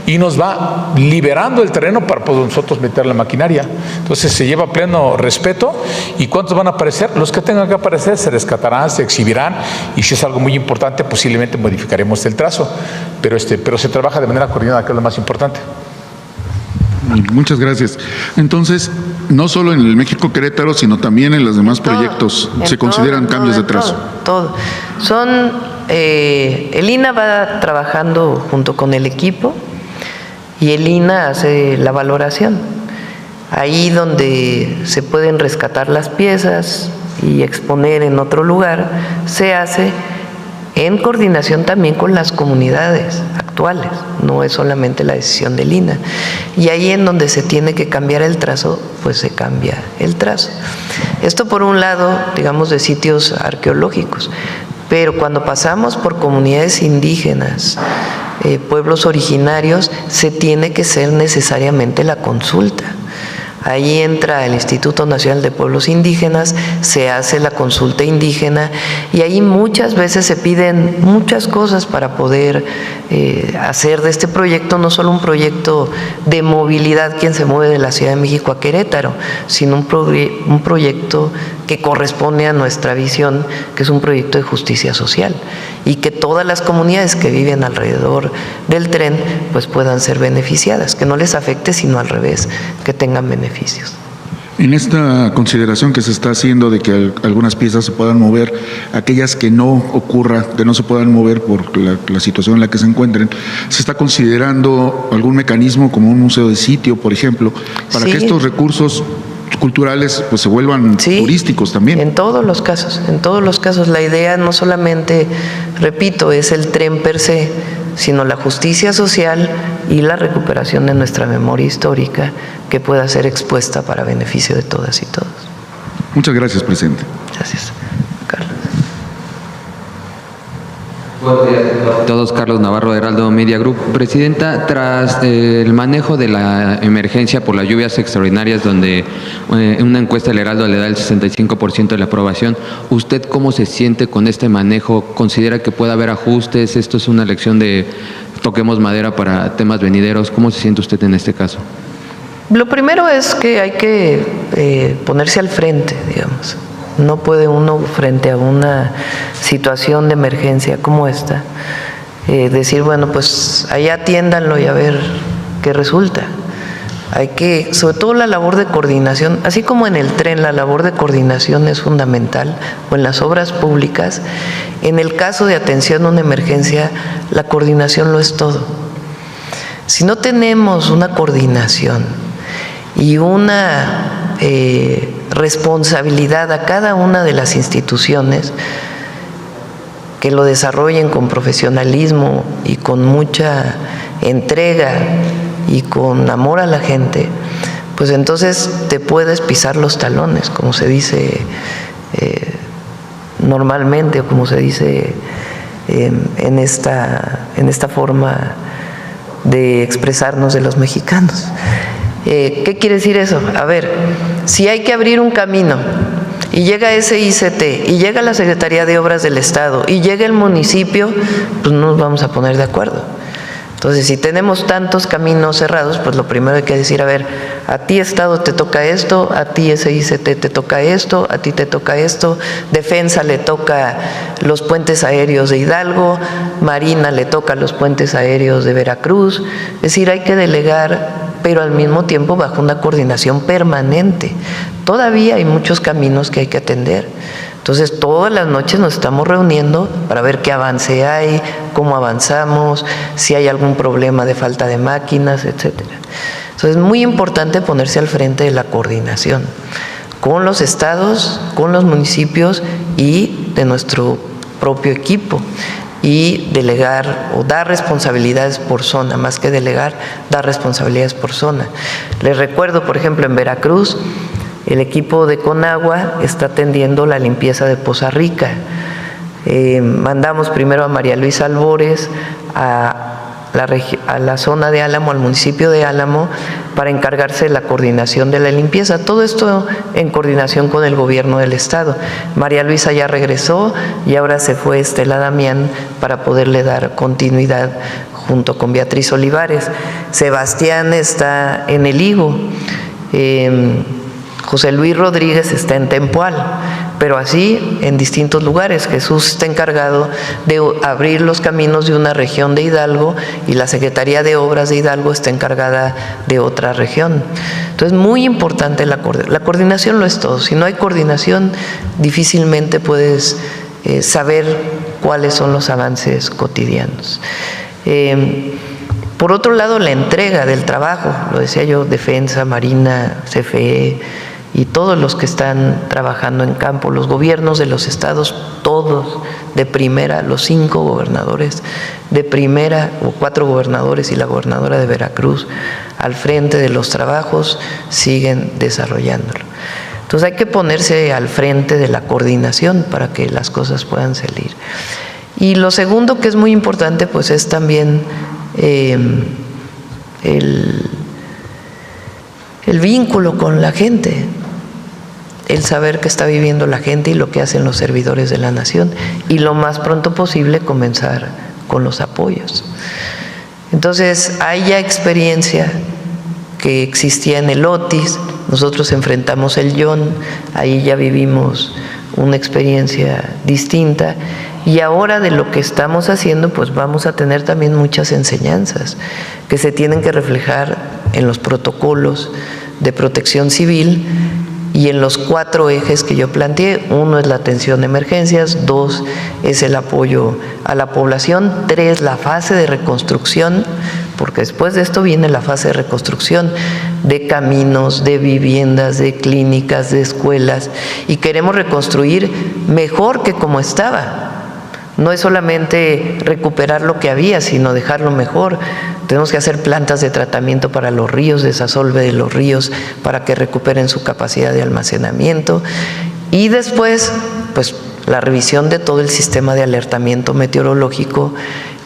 y nos va liberando el terreno para poder nosotros meter la maquinaria. Entonces se lleva pleno respeto. ¿Y cuántos van a aparecer? Los que tengan que aparecer se rescatarán, se exhibirán, y si es algo muy importante posiblemente modificaremos el trazo, pero se trabaja de manera coordinada, que es lo más importante. Muchas gracias. Entonces, no solo en el México Querétaro, sino también en los demás proyectos se consideran cambios de trazo. Todo. El INA va trabajando junto con el equipo y el INA hace la valoración. Ahí donde se pueden rescatar las piezas y exponer en otro lugar, se hace en coordinación también con las comunidades actuales, no es solamente la decisión del INA. Y ahí en donde se tiene que cambiar el trazo, pues se cambia el trazo. Esto por un lado, digamos, de sitios arqueológicos, pero cuando pasamos por comunidades indígenas, pueblos originarios, se tiene que hacer necesariamente la consulta. Ahí entra el Instituto Nacional de Pueblos Indígenas, se hace la consulta indígena y ahí muchas veces se piden muchas cosas para poder hacer de este proyecto no solo un proyecto de movilidad, quien se mueve de la Ciudad de México a Querétaro, sino un proyecto que corresponde a nuestra visión, que es un proyecto de justicia social y que todas las comunidades que viven alrededor del tren pues puedan ser beneficiadas, que no les afecte, sino al revés, que tengan beneficios. En esta consideración que se está haciendo de que algunas piezas se puedan mover, aquellas que no ocurra, que no se puedan mover por la situación en la que se encuentren, ¿se está considerando algún mecanismo como un museo de sitio, por ejemplo, para que estos recursos culturales pues se vuelvan turísticos también? En todos los casos la idea no solamente, repito, es el tren per se, sino la justicia social y la recuperación de nuestra memoria histórica que pueda ser expuesta para beneficio de todas y todos. Muchas gracias, presidente. Gracias, Carlos. Buenos días a todos. Carlos Navarro, de Heraldo Media Group. Presidenta, tras el manejo de la emergencia por las lluvias extraordinarias, donde una encuesta del Heraldo le da el 65% de la aprobación, ¿usted cómo se siente con este manejo? ¿Considera que puede haber ajustes? ¿Esto es una lección de toquemos madera para temas venideros? ¿Cómo se siente usted en este caso? Lo primero es que hay que ponerse al frente, digamos. No puede uno, frente a una situación de emergencia como esta, decir, bueno, pues allá atiéndanlo y a ver qué resulta. Hay que, sobre todo la labor de coordinación, así como en el tren la labor de coordinación es fundamental, o en las obras públicas, en el caso de atención a una emergencia, la coordinación lo es todo. Si no tenemos una coordinación y una responsabilidad a cada una de las instituciones que lo desarrollen con profesionalismo y con mucha entrega y con amor a la gente, pues entonces te puedes pisar los talones, como se dice normalmente, o como se dice en esta forma de expresarnos de los mexicanos. ¿Qué quiere decir eso? A ver, si hay que abrir un camino y llega ese ICT y llega la Secretaría de Obras del Estado y llega el municipio, pues no nos vamos a poner de acuerdo. Entonces, si tenemos tantos caminos cerrados, pues lo primero hay que decir, a ver, a ti Estado te toca esto, a ti ese ICT te toca esto, a ti te toca esto, Defensa le toca los puentes aéreos de Hidalgo, Marina le toca los puentes aéreos de Veracruz. Es decir, hay que delegar, pero al mismo tiempo bajo una coordinación permanente. Todavía hay muchos caminos que hay que atender. Entonces, todas las noches nos estamos reuniendo para ver qué avance hay, cómo avanzamos, si hay algún problema de falta de máquinas, etcétera. Entonces, es muy importante ponerse al frente de la coordinación con los estados, con los municipios y de nuestro propio equipo, y delegar o dar responsabilidades por zona, más que delegar, dar responsabilidades por zona. Les recuerdo, por ejemplo, en Veracruz, el equipo de Conagua está atendiendo la limpieza de Poza Rica. Mandamos primero a María Luisa Albores a la zona de Álamo, al municipio de Álamo, para encargarse de la coordinación de la limpieza. Todo esto en coordinación con el gobierno del estado. María Luisa ya regresó y ahora se fue Estela Damián para poderle dar continuidad junto con Beatriz Olivares. Sebastián está en El Higo. José Luis Rodríguez está en Tempoal, pero así en distintos lugares. Jesús está encargado de abrir los caminos de una región de Hidalgo y la Secretaría de Obras de Hidalgo está encargada de otra región. Entonces, muy importante la coordinación, lo es todo. Si no hay coordinación, difícilmente puedes saber cuáles son los avances cotidianos. Por otro lado, la entrega del trabajo, lo decía yo, Defensa, Marina, CFE y todos los que están trabajando en campo, los gobiernos de los estados, todos de primera, los 5 gobernadores de primera, o 4 gobernadores y la gobernadora de Veracruz, al frente de los trabajos, siguen desarrollándolo. Entonces hay que ponerse al frente de la coordinación para que las cosas puedan salir. Y lo segundo que es muy importante, pues es también el vínculo con la gente, el saber qué está viviendo la gente y lo que hacen los servidores de la nación, y lo más pronto posible comenzar con los apoyos. Entonces hay ya experiencia que existía en el Otis, nosotros enfrentamos el Yon, ahí ya vivimos una experiencia distinta. Y ahora de lo que estamos haciendo, pues vamos a tener también muchas enseñanzas que se tienen que reflejar en los protocolos de protección civil y en los 4 ejes que yo planteé. 1 es la atención de emergencias, 2 es el apoyo a la población, 3 la fase de reconstrucción, porque después de esto viene la fase de reconstrucción de caminos, de viviendas, de clínicas, de escuelas, y queremos reconstruir mejor que como estaba. No es solamente recuperar lo que había, sino dejarlo mejor. Tenemos que hacer plantas de tratamiento para los ríos, desasolve de los ríos para que recuperen su capacidad de almacenamiento. Y después, pues la revisión de todo el sistema de alertamiento meteorológico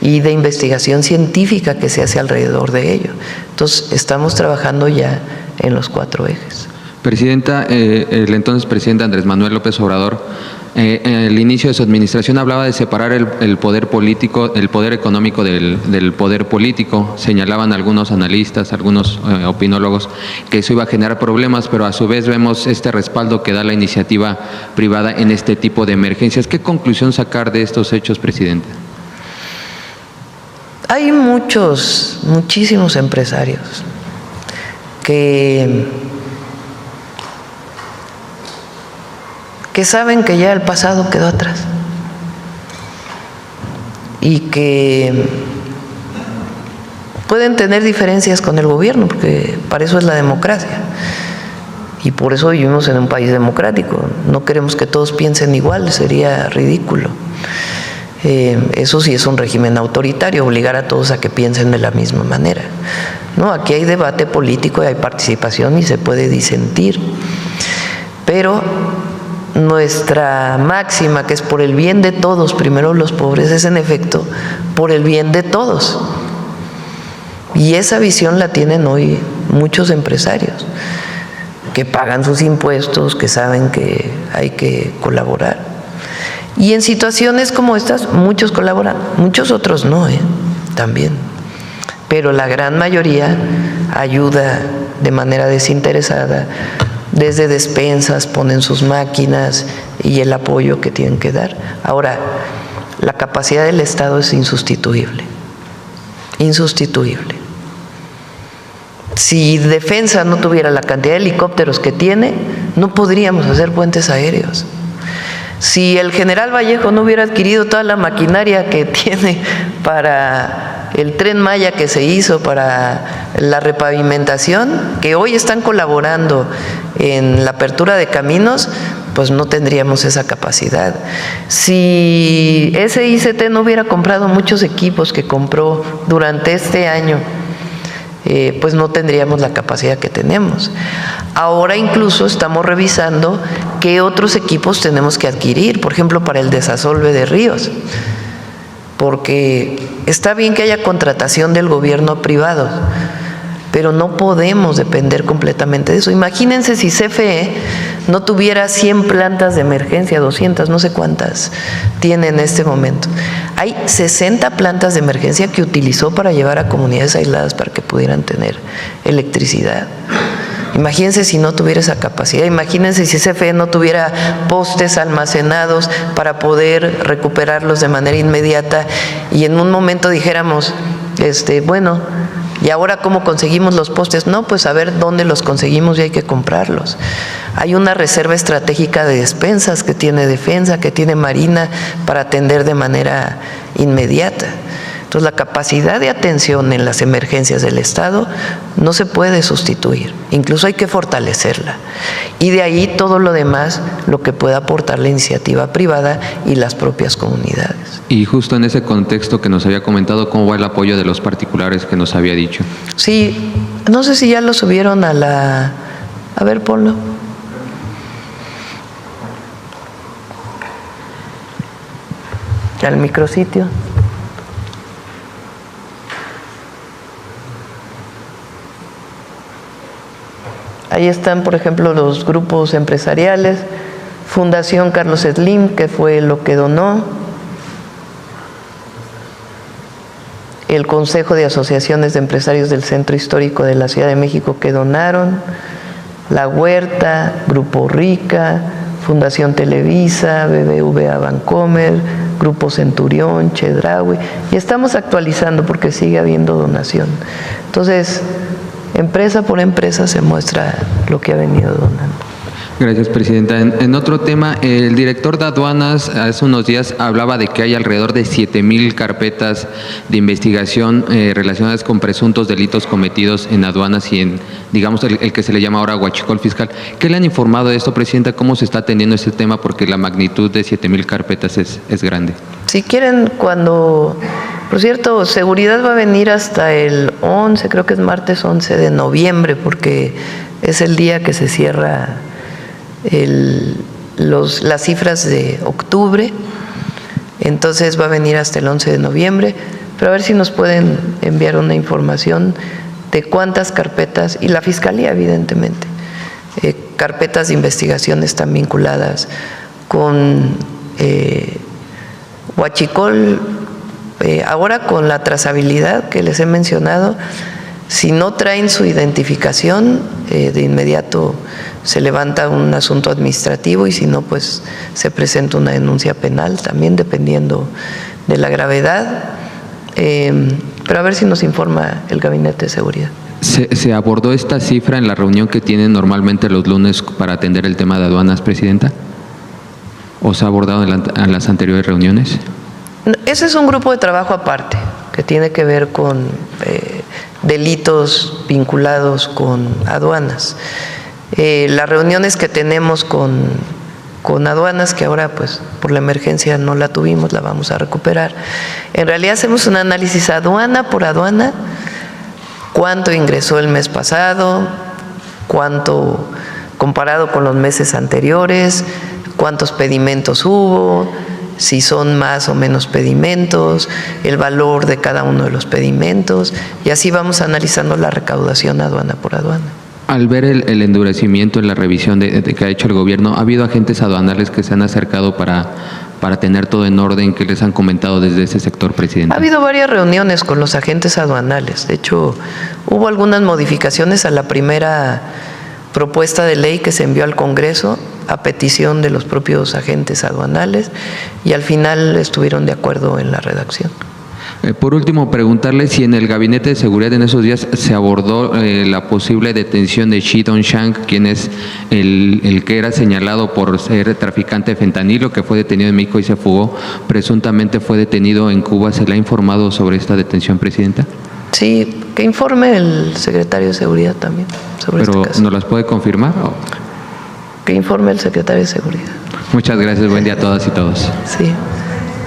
y de investigación científica que se hace alrededor de ello. Entonces, estamos trabajando ya en los 4 ejes. Presidenta, el entonces presidente Andrés Manuel López Obrador, en el inicio de su administración hablaba de separar el poder político, el poder económico del poder político. Señalaban algunos analistas, algunos opinólogos que eso iba a generar problemas, pero a su vez vemos este respaldo que da la iniciativa privada en este tipo de emergencias. ¿Qué conclusión sacar de estos hechos, presidente? Hay muchísimos empresarios que saben que ya el pasado quedó atrás y que pueden tener diferencias con el gobierno, porque para eso es la democracia y por eso vivimos en un país democrático. No queremos que todos piensen igual, sería ridículo. Eso sí es un régimen autoritario, obligar a todos a que piensen de la misma manera. No, aquí hay debate político y hay participación y se puede disentir, pero nuestra máxima, que es por el bien de todos, primero los pobres, es en efecto por el bien de todos. Y esa visión la tienen hoy muchos empresarios que pagan sus impuestos, que saben que hay que colaborar. Y en situaciones como estas, muchos colaboran, muchos otros no, también. Pero la gran mayoría ayuda de manera desinteresada. Desde despensas ponen sus máquinas y el apoyo que tienen que dar. Ahora, la capacidad del Estado es insustituible, insustituible. Si Defensa no tuviera la cantidad de helicópteros que tiene, no podríamos hacer puentes aéreos. Si el general Vallejo no hubiera adquirido toda la maquinaria que tiene para el Tren Maya que se hizo, para la repavimentación, que hoy están colaborando en la apertura de caminos, pues no tendríamos esa capacidad. Si ese ICT no hubiera comprado muchos equipos que compró durante este año, pues no tendríamos la capacidad que tenemos. Ahora incluso estamos revisando qué otros equipos tenemos que adquirir, por ejemplo, para el desasolve de ríos. porque está bien que haya contratación del gobierno a privados, pero no podemos depender completamente de eso. Imagínense si CFE no tuviera 100 plantas de emergencia, 200, no sé cuántas tiene en este momento. Hay 60 plantas de emergencia que utilizó para llevar a comunidades aisladas para que pudieran tener electricidad. Imagínense si no tuviera esa capacidad, imagínense si CFE no tuviera postes almacenados para poder recuperarlos de manera inmediata y en un momento dijéramos, bueno, ¿y ahora cómo conseguimos los postes? No, pues a ver dónde los conseguimos y hay que comprarlos. Hay una reserva estratégica de despensas que tiene Defensa, que tiene Marina para atender de manera inmediata. Entonces, la capacidad de atención en las emergencias del Estado no se puede sustituir, incluso hay que fortalecerla. Y de ahí todo lo demás, lo que pueda aportar la iniciativa privada y las propias comunidades. Y justo en ese contexto que nos había comentado, ¿cómo va el apoyo de los particulares que nos había dicho? Sí, no sé si ya lo subieron a la... A ver, ponlo. Al micrositio. Ahí están, por ejemplo, los grupos empresariales, Fundación Carlos Slim, que fue lo que donó, el Consejo de Asociaciones de Empresarios del Centro Histórico de la Ciudad de México, que donaron, La Huerta, Grupo Rica, Fundación Televisa, BBVA Bancomer, Grupo Centurión, Chedraui, y estamos actualizando porque sigue habiendo donación. Entonces, empresa por empresa se muestra lo que ha venido donando. Gracias, Presidenta. En otro tema, el director de aduanas hace unos días hablaba de que hay alrededor de 7,000 carpetas de investigación relacionadas con presuntos delitos cometidos en aduanas y en, digamos, el que se le llama ahora huachicol fiscal. ¿Qué le han informado de esto, Presidenta? ¿Cómo se está atendiendo este tema? Porque la magnitud de 7,000 carpetas es grande. Si quieren, cuando... Por cierto, seguridad va a venir hasta el 11, creo que es martes 11 de noviembre, porque es el día que se cierra las cifras de octubre, entonces va a venir hasta el 11 de noviembre, pero a ver si nos pueden enviar una información de cuántas carpetas, y la Fiscalía evidentemente, carpetas de investigación están vinculadas con huachicol. Ahora con la trazabilidad que les he mencionado, si no traen su identificación, de inmediato se levanta un asunto administrativo y si no, pues se presenta una denuncia penal, también dependiendo de la gravedad. Pero a ver si nos informa el Gabinete de Seguridad. ¿Se abordó esta cifra en la reunión que tienen normalmente los lunes para atender el tema de aduanas, Presidenta? ¿O se ha abordado en las anteriores reuniones? Ese es un grupo de trabajo aparte, que tiene que ver con delitos vinculados con aduanas. Las reuniones que tenemos con aduanas, que ahora pues por la emergencia no la tuvimos, la vamos a recuperar. En realidad hacemos un análisis aduana por aduana, cuánto ingresó el mes pasado, cuánto comparado con los meses anteriores, cuántos pedimentos hubo, si son más o menos pedimentos, el valor de cada uno de los pedimentos, y así vamos analizando la recaudación aduana por aduana. Al ver el endurecimiento en la revisión que ha hecho el gobierno, ¿ha habido agentes aduanales que se han acercado para tener todo en orden? ¿Qué les han comentado desde ese sector, Presidente? Ha habido varias reuniones con los agentes aduanales. De hecho, hubo algunas modificaciones a la primera propuesta de ley que se envió al Congreso a petición de los propios agentes aduanales y al final estuvieron de acuerdo en la redacción. Por último, preguntarle si en el Gabinete de Seguridad en esos días se abordó la posible detención de Shi Dongshang, quien es el que era señalado por ser traficante de fentanilo, que fue detenido en México y se fugó. Presuntamente fue detenido en Cuba. ¿Se le ha informado sobre esta detención, Presidenta? Sí, que informe el secretario de Seguridad también sobre este caso. ¿Nos las puede confirmar? Que informe el secretario de Seguridad. Muchas gracias. Buen día a todas y todos. Sí.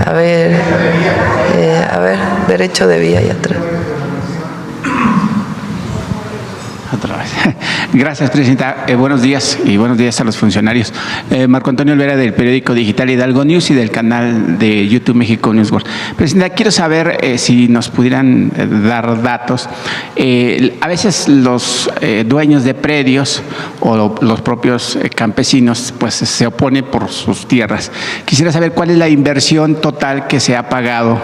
A ver, derecho de vía y atrás. Otra vez. Gracias, Presidenta. Buenos días y buenos días a los funcionarios. Marco Antonio Olvera, del periódico digital Hidalgo News y del canal de YouTube México News World. Presidenta, quiero saber si nos pudieran dar datos. A veces los dueños de predios o los propios campesinos pues se oponen por sus tierras. Quisiera saber cuál es la inversión total que se ha pagado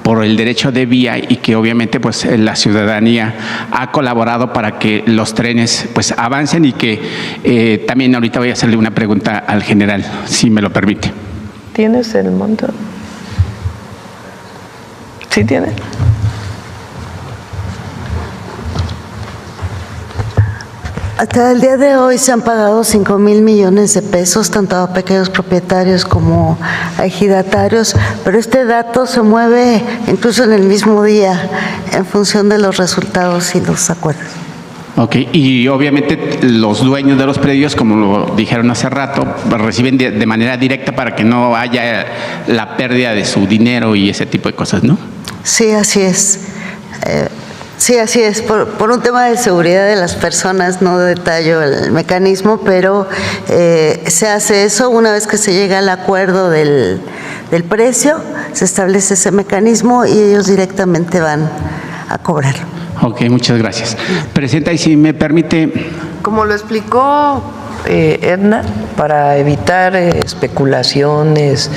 por el derecho de vía y que obviamente pues la ciudadanía ha colaborado para que los trenes pues avancen y que también ahorita voy a hacerle una pregunta al general, si me lo permite. ¿Tienes el monto? ¿Sí tiene? Hasta el día de hoy se han pagado 5,000 millones de pesos, tanto a pequeños propietarios como a ejidatarios, pero este dato se mueve incluso en el mismo día en función de los resultados y los acuerdos. Ok, y obviamente los dueños de los predios, como lo dijeron hace rato, reciben de manera directa para que no haya la pérdida de su dinero y ese tipo de cosas, ¿no? Sí, así es. Sí, así es. Por un tema de seguridad de las personas, no detallo el mecanismo, pero se hace eso una vez que se llega al acuerdo del precio, se establece ese mecanismo y ellos directamente van a cobrarlo. Ok, muchas gracias. Presidenta, y si me permite... Como lo explicó Edna, para evitar especulaciones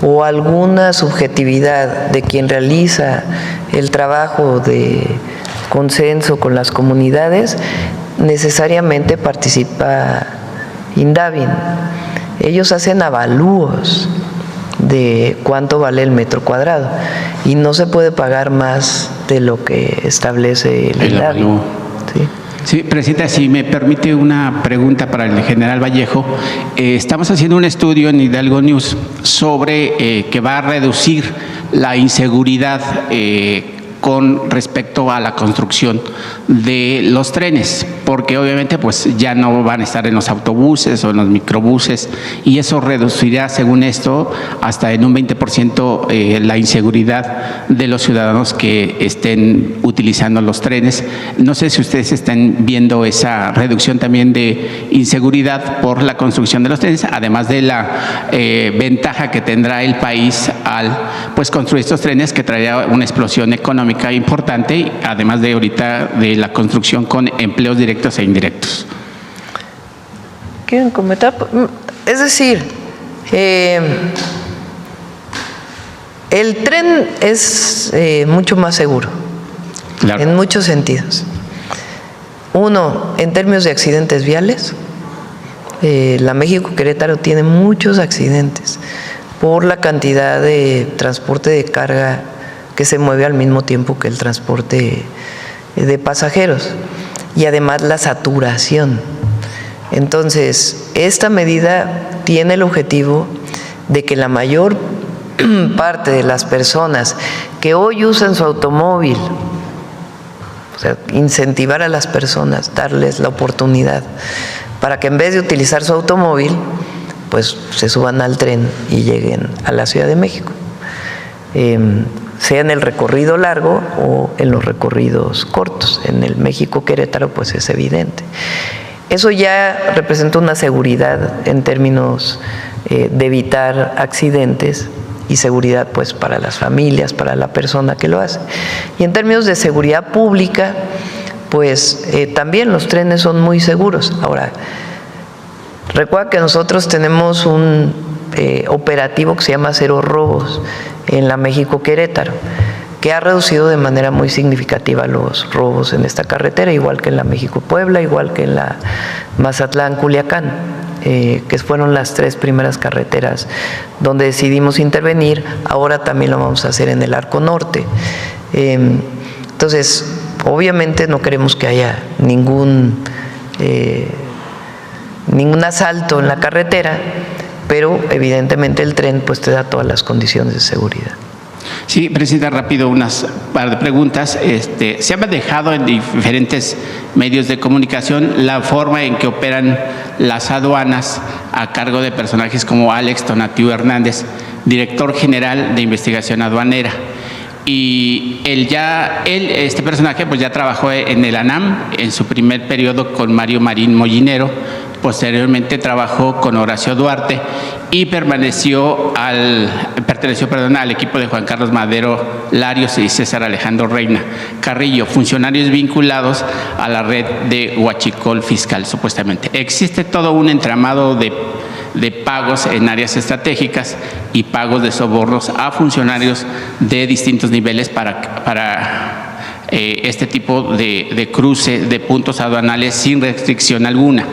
o alguna subjetividad de quien realiza el trabajo de consenso con las comunidades, necesariamente participa Indavin. Ellos hacen avalúos de cuánto vale el metro cuadrado y no se puede pagar más de lo que establece el Indavin. ¿Sí? Sí, Presidenta, si me permite una pregunta para el general Vallejo. Estamos haciendo un estudio en Hidalgo News sobre que va a reducir la inseguridad con respecto a la construcción de los trenes, porque obviamente pues ya no van a estar en los autobuses o en los microbuses y eso reducirá, según esto, hasta en un 20% la inseguridad de los ciudadanos que estén utilizando los trenes. No sé si ustedes están viendo esa reducción también de inseguridad por la construcción de los trenes, además de la ventaja que tendrá el país al pues construir estos trenes, que traerá una explosión económica importante, además de ahorita de la construcción con empleos directos e indirectos. ¿Quieren comentar? Es decir, el tren es mucho más seguro, claro, en muchos sentidos. Uno, en términos de accidentes viales, la México-Querétaro tiene muchos accidentes por la cantidad de transporte de carga que se mueve al mismo tiempo que el transporte de pasajeros y además la saturación. Entonces, esta medida tiene el objetivo de que la mayor parte de las personas que hoy usan su automóvil, o sea, incentivar a las personas, darles la oportunidad para que en vez de utilizar su automóvil, pues se suban al tren y lleguen a la Ciudad de México. Sea en el recorrido largo o en los recorridos cortos. En el México-Querétaro pues es evidente. Eso ya representa una seguridad en términos de evitar accidentes y seguridad pues para las familias, para la persona que lo hace. Y en términos de seguridad pública, pues también los trenes son muy seguros. Ahora, recuerda que nosotros tenemos un operativo que se llama Cero Robos en la México-Querétaro, que ha reducido de manera muy significativa los robos en esta carretera, igual que en la México-Puebla, igual que en la Mazatlán-Culiacán, que fueron las 3 primeras carreteras donde decidimos intervenir. Ahora también lo vamos a hacer en el Arco Norte. Entonces, obviamente no queremos que haya ningún asalto en la carretera, pero evidentemente el tren pues te da todas las condiciones de seguridad. Sí, Presidenta, rápido unas par de preguntas. Se ha manejado en diferentes medios de comunicación la forma en que operan las aduanas a cargo de personajes como Alex Tonatiuh Hernández, director general de investigación aduanera. y este personaje pues ya trabajó en el ANAM en su primer periodo con Mario Marín Mollinero, posteriormente trabajó con Horacio Duarte y perteneció al equipo de Juan Carlos Madero Larios y César Alejandro Reina Carrillo, funcionarios vinculados a la red de huachicol fiscal, supuestamente. Existe todo un entramado de pagos en áreas estratégicas y pagos de sobornos a funcionarios de distintos niveles para este tipo de cruce de puntos aduanales sin restricción alguna.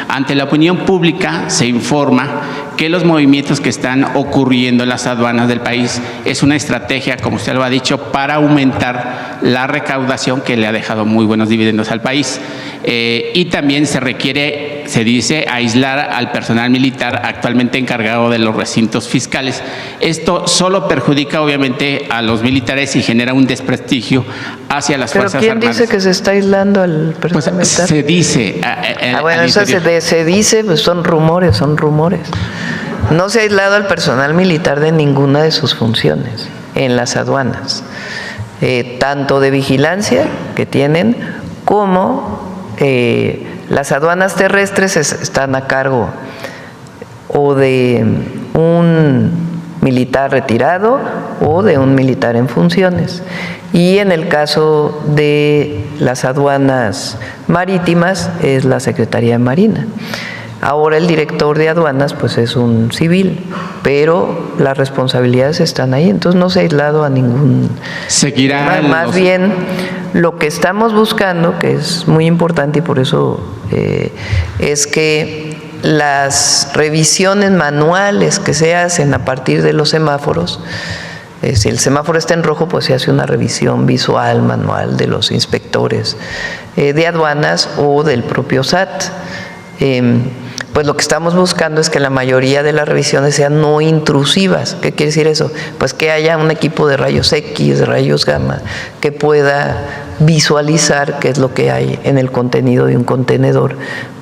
Ante la opinión pública se informa que los movimientos que están ocurriendo en las aduanas del país es una estrategia, como usted lo ha dicho, para aumentar la recaudación que le ha dejado muy buenos dividendos al país. Y también se requiere, se dice, aislar al personal militar actualmente encargado de los recintos fiscales. Esto solo perjudica obviamente a los militares y genera un desprestigio hacia las Fuerzas Armadas. ¿Pero quién dice que se está aislando al personal militar? Se dice. Bueno, eso se dice, pues son rumores. No se ha aislado al personal militar de ninguna de sus funciones en las aduanas, tanto de vigilancia que tienen como las aduanas terrestres están a cargo o de un militar retirado o de un militar en funciones. Y en el caso de las aduanas marítimas es la Secretaría de Marina. Ahora el director de aduanas pues es un civil, pero las responsabilidades están ahí, entonces no se ha aislado a ningún... Seguirá más bien lo que estamos buscando, que es muy importante y por eso es que las revisiones manuales que se hacen a partir de los semáforos, si el semáforo está en rojo, pues se hace una revisión visual, manual de los inspectores de aduanas o del propio SAT. Pues lo que estamos buscando es que la mayoría de las revisiones sean no intrusivas. ¿Qué quiere decir eso? Pues que haya un equipo de rayos X, de rayos gamma, que pueda visualizar qué es lo que hay en el contenido de un contenedor,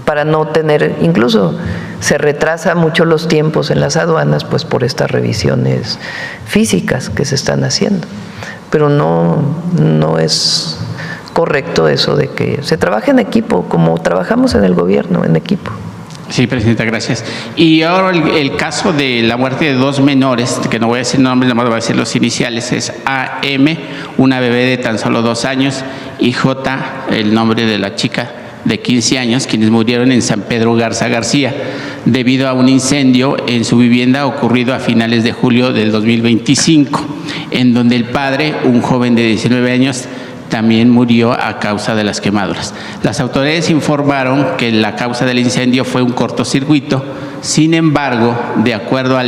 para no tener, incluso se retrasa mucho los tiempos en las aduanas, pues por estas revisiones físicas que se están haciendo. Pero no es correcto eso de que se trabaje en equipo, como trabajamos en el gobierno, en equipo. Sí, Presidenta, gracias. Y ahora el caso de la muerte de dos menores, que no voy a decir nombres, nada más voy a decir los iniciales, es AM, una bebé de tan solo 2 años, y J, el nombre de la chica de 15 años, quienes murieron en San Pedro Garza García, debido a un incendio en su vivienda ocurrido a finales de julio del 2025, en donde el padre, un joven de 19 años, también murió a causa de las quemaduras. Las autoridades informaron que la causa del incendio fue un cortocircuito. Sin embargo, de acuerdo a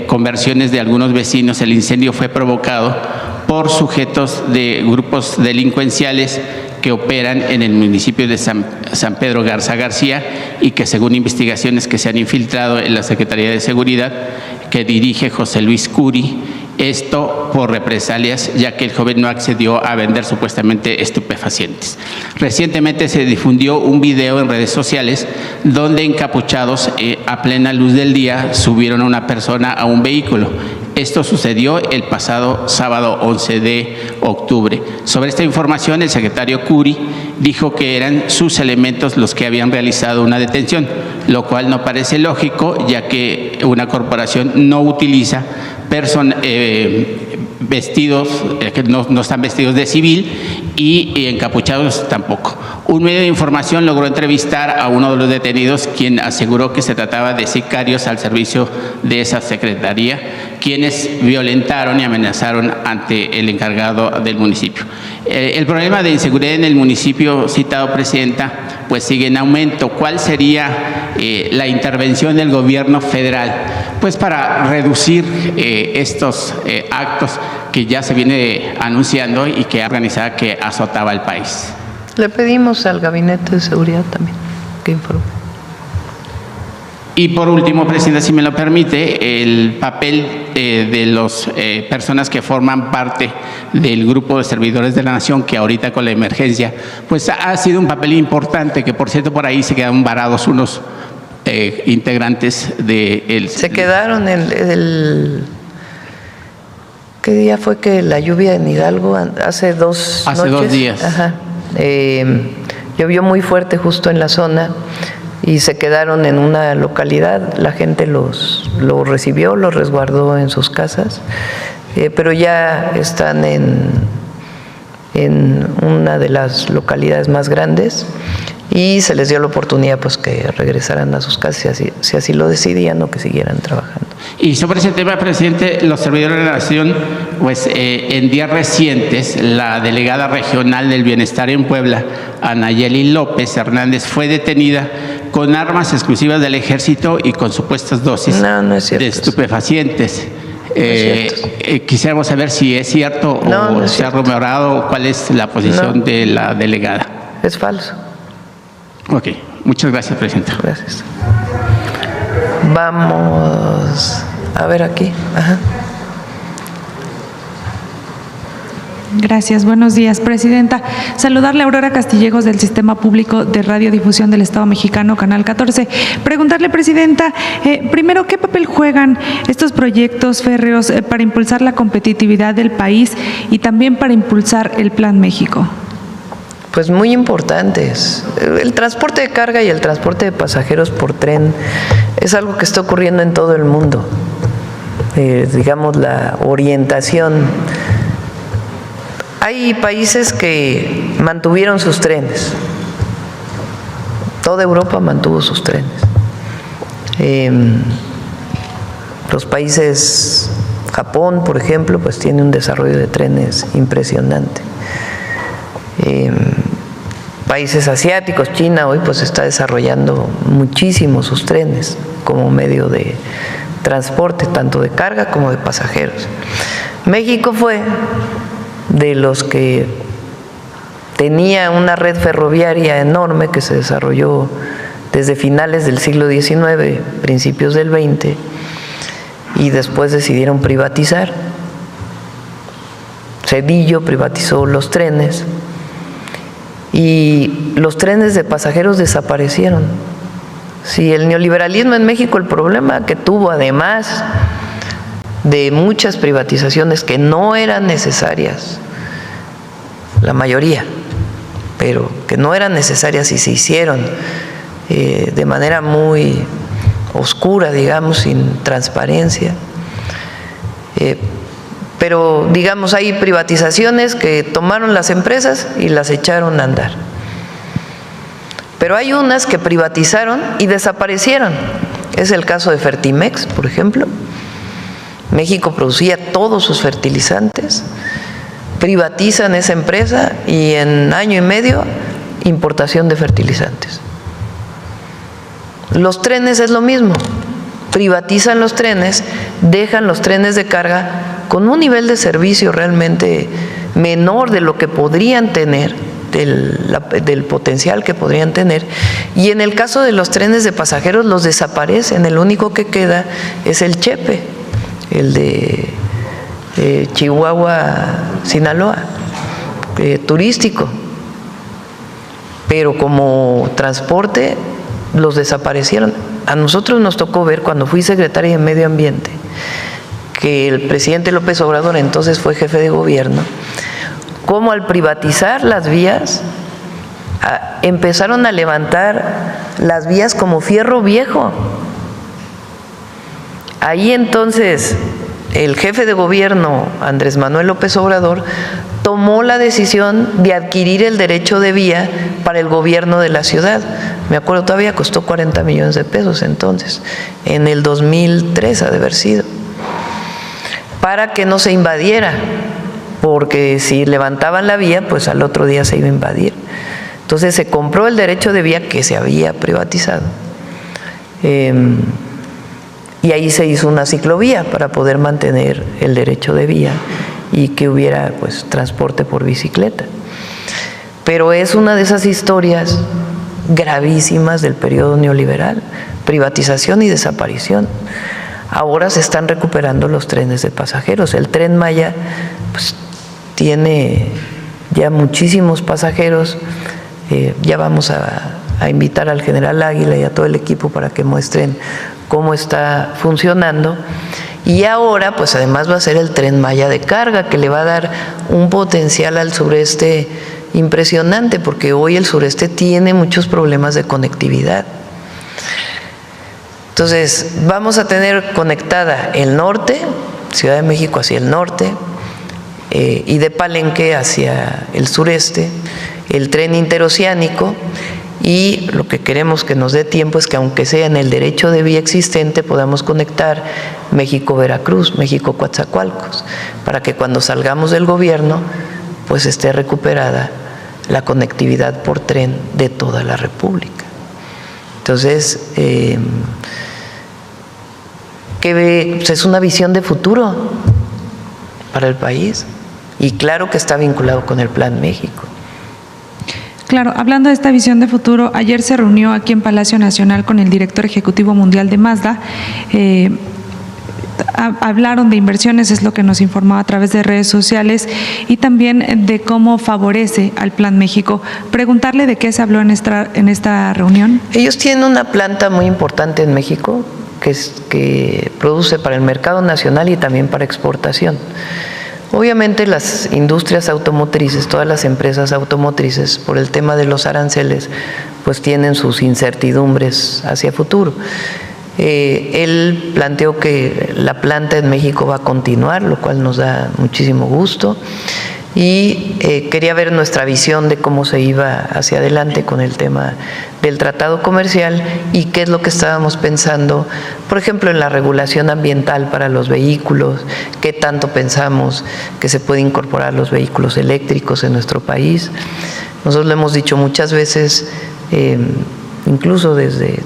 con versiones de algunos vecinos, el incendio fue provocado por sujetos de grupos delincuenciales que operan en el municipio de San Pedro Garza García y que, según investigaciones que se han infiltrado en la Secretaría de Seguridad que dirige José Luis Curi, esto por represalias, ya que el joven no accedió a vender supuestamente estupefacientes. Recientemente se difundió un video en redes sociales donde encapuchados a plena luz del día subieron a una persona a un vehículo. Esto sucedió el pasado sábado 11 de octubre. Sobre esta información, el secretario Curi dijo que eran sus elementos los que habían realizado una detención, lo cual no parece lógico, ya que una corporación no utiliza vestidos, que no están vestidos de civil y encapuchados tampoco. Un medio de información logró entrevistar a uno de los detenidos, quien aseguró que se trataba de sicarios al servicio de esa secretaría, quienes violentaron y amenazaron ante el encargado del municipio. El problema de inseguridad en el municipio citado, Presidenta, pues sigue en aumento. ¿Cuál sería la intervención del gobierno federal? Pues para reducir estos actos que ya se viene anunciando y que organizada que azotaba el país. Le pedimos al Gabinete de Seguridad también que informe. Y por último, Presidenta, si me lo permite, el papel de las personas que forman parte del grupo de servidores de la Nación, que ahorita con la emergencia, pues ha sido un papel importante, que por cierto por ahí se quedaron varados unos que ¿Qué día fue que la lluvia en Hidalgo? Hace dos Hace noches. 2 días. Ajá. Llovió muy fuerte justo en la zona y se quedaron en una localidad. La gente los recibió, los resguardó en sus casas, pero ya están en una de las localidades más grandes y se les dio la oportunidad pues que regresaran a sus casas si así lo decidían o que siguieran trabajando. Y sobre ese tema, presidente, los servidores de la Nación, pues en días recientes, la delegada regional del Bienestar en Puebla, Anayeli López Hernández, fue detenida con armas exclusivas del Ejército y con supuestas dosis de estupefacientes. Quisiéramos saber si es cierto o se ha rumorado, cuál es la posición de la delegada. Es falso. Ok, muchas gracias, presidenta. Gracias. Vamos a ver aquí. Ajá. Gracias, buenos días, presidenta. Saludarle a Aurora Castillejos del Sistema Público de Radiodifusión del Estado Mexicano, Canal 14. Preguntarle, presidenta, primero, ¿qué papel juegan estos proyectos férreos para impulsar la competitividad del país y también para impulsar el Plan México? Pues muy importantes. El transporte de carga y el transporte de pasajeros por tren es algo que está ocurriendo en todo el mundo. Digamos, la orientación. Hay países que mantuvieron sus trenes. Toda Europa mantuvo sus trenes. Los países, Japón, por ejemplo, pues tiene un desarrollo de trenes impresionante. Países asiáticos, China hoy pues está desarrollando muchísimo sus trenes como medio de transporte, tanto de carga como de pasajeros. México fue de los que tenía una red ferroviaria enorme que se desarrolló desde finales del siglo XIX, principios del XX, y después decidieron privatizar. Zedillo privatizó los trenes y los trenes de pasajeros desaparecieron. Sí, el neoliberalismo en México, el problema que tuvo, además de muchas privatizaciones que no eran necesarias, la mayoría, pero que no eran necesarias y se hicieron de manera muy oscura, digamos, sin transparencia. Pero, digamos, hay privatizaciones que tomaron las empresas y las echaron a andar. Pero hay unas que privatizaron y desaparecieron. Es el caso de Fertimex, por ejemplo. México producía todos sus fertilizantes, privatizan esa empresa y en año y medio importación de fertilizantes. Los trenes es lo mismo, privatizan los trenes, dejan los trenes de carga con un nivel de servicio realmente menor de lo que podrían tener, del potencial que podrían tener, y en el caso de los trenes de pasajeros los desaparecen, el único que queda es el Chepe, el de Chihuahua, Sinaloa, turístico, pero como transporte los desaparecieron. A nosotros nos tocó ver cuando fui secretaria de Medio Ambiente que el presidente López Obrador entonces fue jefe de gobierno, cómo al privatizar las vías empezaron a levantar las vías como fierro viejo. Ahí entonces el jefe de gobierno, Andrés Manuel López Obrador, tomó la decisión de adquirir el derecho de vía para el gobierno de la ciudad. Me acuerdo, todavía costó 40 millones de pesos entonces, en el 2003 ha de haber sido, para que no se invadiera, porque si levantaban la vía, pues al otro día se iba a invadir. Entonces se compró el derecho de vía que se había privatizado. Y ahí se hizo una ciclovía para poder mantener el derecho de vía y que hubiera pues transporte por bicicleta. Pero es una de esas historias gravísimas del periodo neoliberal, privatización y desaparición. Ahora se están recuperando los trenes de pasajeros. El Tren Maya pues, tiene ya muchísimos pasajeros. Ya vamos a invitar al general Águila y a todo el equipo para que muestren cómo está funcionando. Y ahora, pues además va a ser el Tren Maya de carga, que le va a dar un potencial al sureste impresionante, porque hoy el sureste tiene muchos problemas de conectividad. Entonces, vamos a tener conectada el norte, Ciudad de México hacia el norte, y de Palenque hacia el sureste, el tren interoceánico, y lo que queremos que nos dé tiempo es que, aunque sea en el derecho de vía existente, podamos conectar México-Veracruz, México-Coatzacoalcos, para que cuando salgamos del gobierno, pues esté recuperada la conectividad por tren de toda la República. Entonces, pues es una visión de futuro para el país, y claro que está vinculado con el Plan México. Claro, hablando de esta visión de futuro, ayer se reunió aquí en Palacio Nacional con el director ejecutivo mundial de Mazda. Hablaron de inversiones, es lo que nos informaba a través de redes sociales, y también de cómo favorece al Plan México. Preguntarle de qué se habló en esta reunión. Ellos tienen una planta muy importante en México que produce para el mercado nacional y también para exportación. Obviamente las industrias automotrices, todas las empresas automotrices, por el tema de los aranceles, pues tienen sus incertidumbres hacia futuro. Él planteó que la planta en México va a continuar, lo cual nos da muchísimo gusto, y quería ver nuestra visión de cómo se iba hacia adelante con el tema del tratado comercial y qué es lo que estábamos pensando, por ejemplo, en la regulación ambiental para los vehículos, qué tanto pensamos que se puede incorporar los vehículos eléctricos en nuestro país. Nosotros lo hemos dicho muchas veces, incluso desde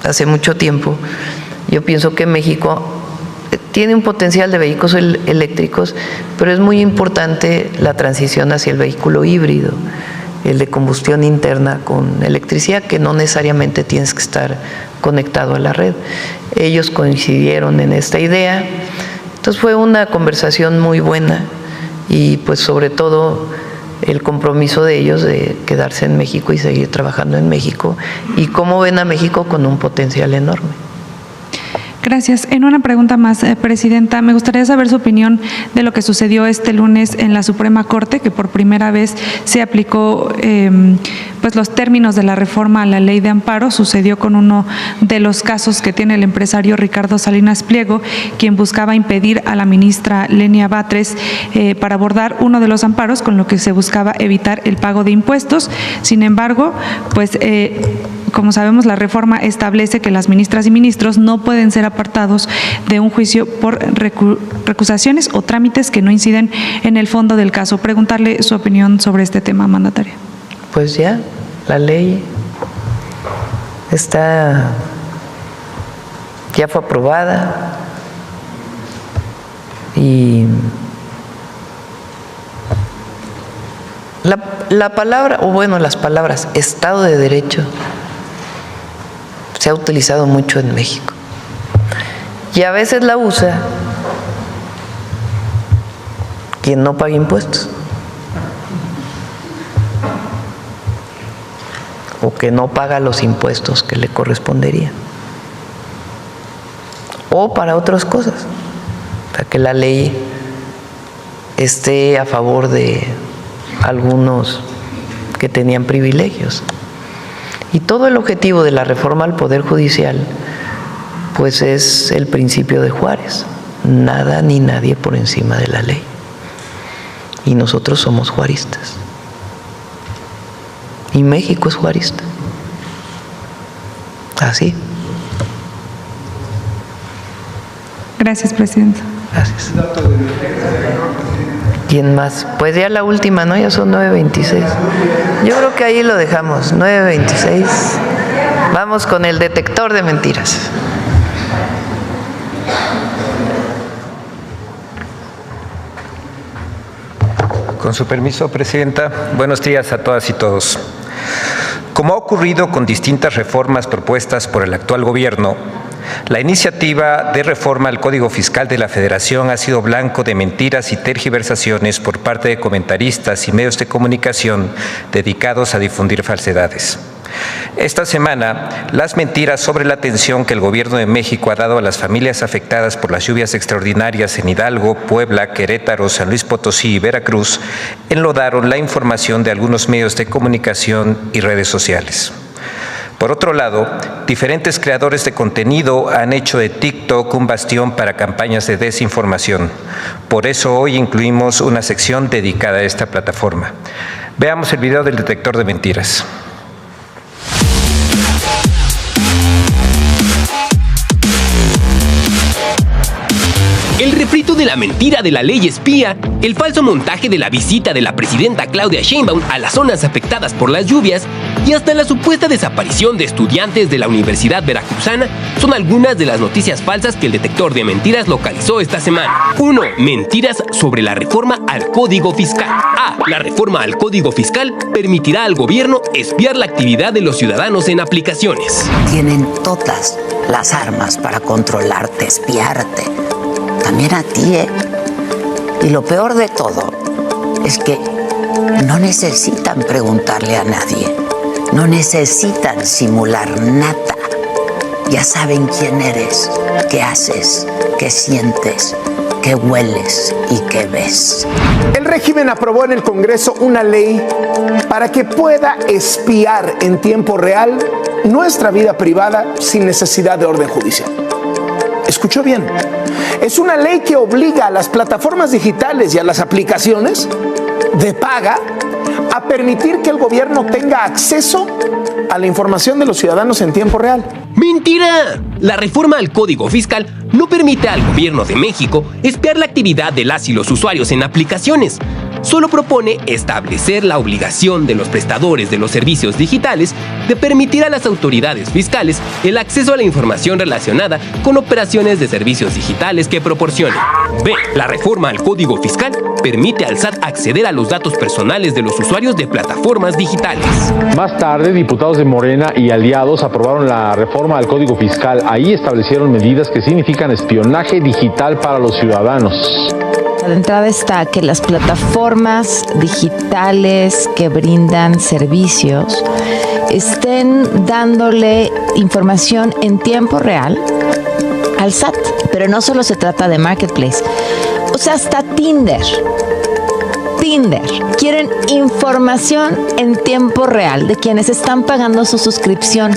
hace mucho tiempo. Yo pienso que México tiene un potencial de vehículos eléctricos, pero es muy importante la transición hacia el vehículo híbrido, el de combustión interna con electricidad, que no necesariamente tienes que estar conectado a la red. Ellos coincidieron en esta idea, entonces fue una conversación muy buena, y pues sobre todo el compromiso de ellos de quedarse en México y seguir trabajando en México, y cómo ven a México con un potencial enorme. Gracias. En una pregunta más, Presidenta, me gustaría saber su opinión de lo que sucedió este lunes en la Suprema Corte, que por primera vez se aplicó pues los términos de la reforma a la Ley de Amparo. Sucedió con uno de los casos que tiene el empresario Ricardo Salinas Pliego, quien buscaba impedir a la ministra Lenia Batres para abordar uno de los amparos, con lo que se buscaba evitar el pago de impuestos. Sin embargo, pues como sabemos, la reforma establece que las ministras y ministros no pueden ser apartados de un juicio por recusaciones o trámites que no inciden en el fondo del caso. Preguntarle su opinión sobre este tema, mandataria. Pues ya, la ley ya fue aprobada, y la palabra, o bueno, las palabras Estado de Derecho se ha utilizado mucho en México, y a veces la usa quien no paga impuestos o que no paga los impuestos que le corresponderían, o para otras cosas, para que la ley esté a favor de algunos que tenían privilegios. Y todo el objetivo de la reforma al Poder Judicial, pues es el principio de Juárez: nada ni nadie por encima de la ley. Y nosotros somos juaristas. Y México es juarista. Así. Gracias, Presidenta. Gracias. ¿Quién más? Pues ya la última, ¿no? Ya son 9:26. Yo creo que ahí lo dejamos, 9:26. Vamos con el detector de mentiras. Con su permiso, Presidenta, buenos días a todas y todos. Como ha ocurrido con distintas reformas propuestas por el actual gobierno, la iniciativa de reforma al Código Fiscal de la Federación ha sido blanco de mentiras y tergiversaciones por parte de comentaristas y medios de comunicación dedicados a difundir falsedades. Esta semana, las mentiras sobre la atención que el Gobierno de México ha dado a las familias afectadas por las lluvias extraordinarias en Hidalgo, Puebla, Querétaro, San Luis Potosí y Veracruz enlodaron la información de algunos medios de comunicación y redes sociales. Por otro lado, diferentes creadores de contenido han hecho de TikTok un bastión para campañas de desinformación. Por eso hoy incluimos una sección dedicada a esta plataforma. Veamos el video del detector de mentiras. El refrito de la mentira de la ley espía, el falso montaje de la visita de la presidenta Claudia Sheinbaum a las zonas afectadas por las lluvias y hasta la supuesta desaparición de estudiantes de la Universidad Veracruzana son algunas de las noticias falsas que el detector de mentiras localizó esta semana. 1. Mentiras sobre la reforma al Código Fiscal. A. La reforma al Código Fiscal permitirá al gobierno espiar la actividad de los ciudadanos en aplicaciones. Tienen todas las armas para controlarte, espiarte. También a ti, ¿eh? Y lo peor de todo es que no necesitan preguntarle a nadie, no necesitan simular nada. Ya saben quién eres, qué haces, qué sientes, qué hueles y qué ves. El régimen aprobó en el Congreso una ley para que pueda espiar en tiempo real nuestra vida privada sin necesidad de orden judicial. ¿Escuchó bien? Es una ley que obliga a las plataformas digitales y a las aplicaciones de paga a permitir que el gobierno tenga acceso a la información de los ciudadanos en tiempo real. ¡Mentira! La reforma al Código Fiscal no permite al Gobierno de México espiar la actividad de las y los usuarios en aplicaciones. Solo propone establecer la obligación de los prestadores de los servicios digitales de permitir a las autoridades fiscales el acceso a la información relacionada con operaciones de servicios digitales que proporcionen. B. La reforma al Código Fiscal permite al SAT acceder a los datos personales de los usuarios de plataformas digitales. Más tarde, diputados de Morena y aliados aprobaron la reforma al Código Fiscal. Ahí establecieron medidas que significan espionaje digital para los ciudadanos. De entrada está que las plataformas digitales que brindan servicios estén dándole información en tiempo real al SAT, pero no solo se trata de Marketplace, o sea, hasta Tinder quieren información en tiempo real de quienes están pagando su suscripción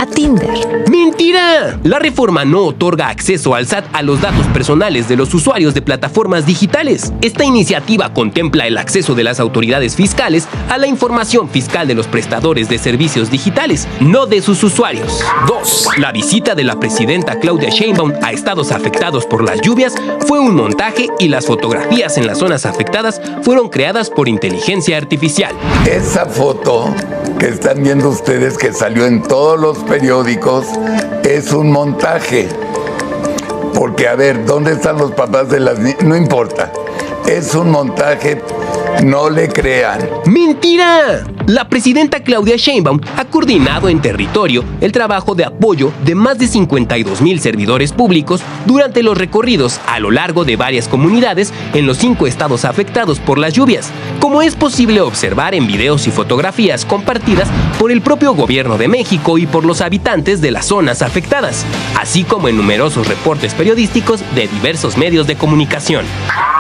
a Tinder. ¡Mentira! La reforma no otorga acceso al SAT a los datos personales de los usuarios de plataformas digitales. Esta iniciativa contempla el acceso de las autoridades fiscales a la información fiscal de los prestadores de servicios digitales, no de sus usuarios. 2. La visita de la presidenta Claudia Sheinbaum a estados afectados por las lluvias fue un montaje y las fotografías en las zonas afectadas fueron creadas por inteligencia artificial. Esa foto que están viendo ustedes, que salió en todos los periódicos, es un montaje. Porque, a ver, ¿dónde están los papás de las niñas? No importa. Es un montaje. No le crean. ¡Mentira! La presidenta Claudia Sheinbaum ha coordinado en territorio el trabajo de apoyo de más de 52,000 servidores públicos durante los recorridos a lo largo de varias comunidades en los 5 estados afectados por las lluvias, como es posible observar en videos y fotografías compartidas por el propio Gobierno de México y por los habitantes de las zonas afectadas, así como en numerosos reportes periodísticos de diversos medios de comunicación.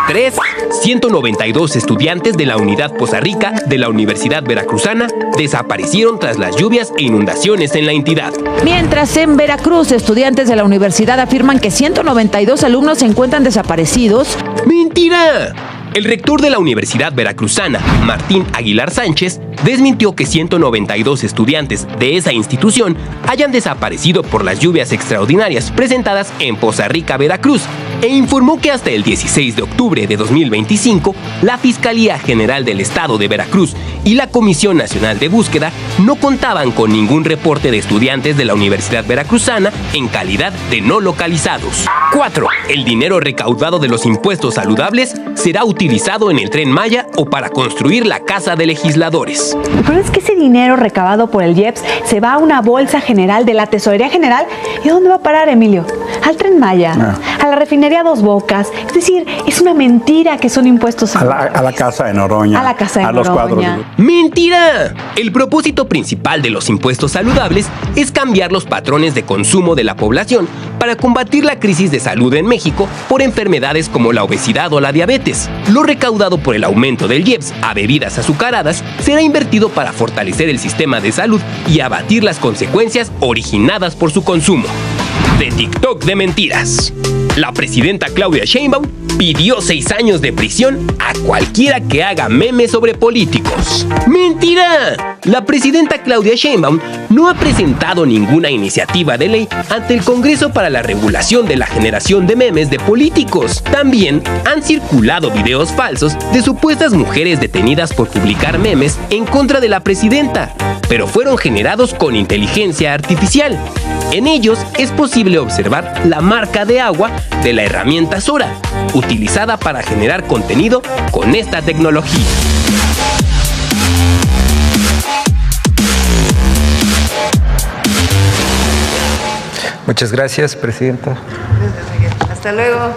3. 192 estudiantes de la Unidad Poza Rica de la Universidad Veracruzana desaparecieron tras las lluvias e inundaciones en la entidad. Mientras en Veracruz, estudiantes de la universidad afirman que 192 alumnos se encuentran desaparecidos. ¡Mentira! El rector de la Universidad Veracruzana, Martín Aguilar Sánchez, desmintió que 192 estudiantes de esa institución hayan desaparecido por las lluvias extraordinarias presentadas en Poza Rica, Veracruz, e informó que hasta el 16 de octubre de 2025, la Fiscalía General del Estado de Veracruz y la Comisión Nacional de Búsqueda no contaban con ningún reporte de estudiantes de la Universidad Veracruzana en calidad de no localizados. 4. El dinero recaudado de los impuestos saludables será utilizado en el Tren Maya o para construir la Casa de Legisladores. El problema es que ese dinero recabado por el IEPS se va a una bolsa general de la Tesorería General. ¿Y a dónde va a parar, Emilio? Al Tren Maya, a la refinería Dos Bocas. Es decir, es una mentira que son impuestos a la Casa de Noroña. A la Casa de Noroña. Los cuadros. ¡Mentira! El propósito principal de los impuestos saludables es cambiar los patrones de consumo de la población para combatir la crisis de salud en México por enfermedades como la obesidad o la diabetes. Lo recaudado por el aumento del IEPS a bebidas azucaradas será invertido para fortalecer el sistema de salud y abatir las consecuencias originadas por su consumo. De TikTok de mentiras. La presidenta Claudia Sheinbaum pidió 6 años de prisión a cualquiera que haga memes sobre políticos. ¡Mentira! La presidenta Claudia Sheinbaum no ha presentado ninguna iniciativa de ley ante el Congreso para la regulación de la generación de memes de políticos. También han circulado videos falsos de supuestas mujeres detenidas por publicar memes en contra de la presidenta, pero fueron generados con inteligencia artificial. En ellos es posible observar la marca de agua de la herramienta Sora, utilizada para generar contenido con esta tecnología. Muchas gracias, presidenta. Hasta luego.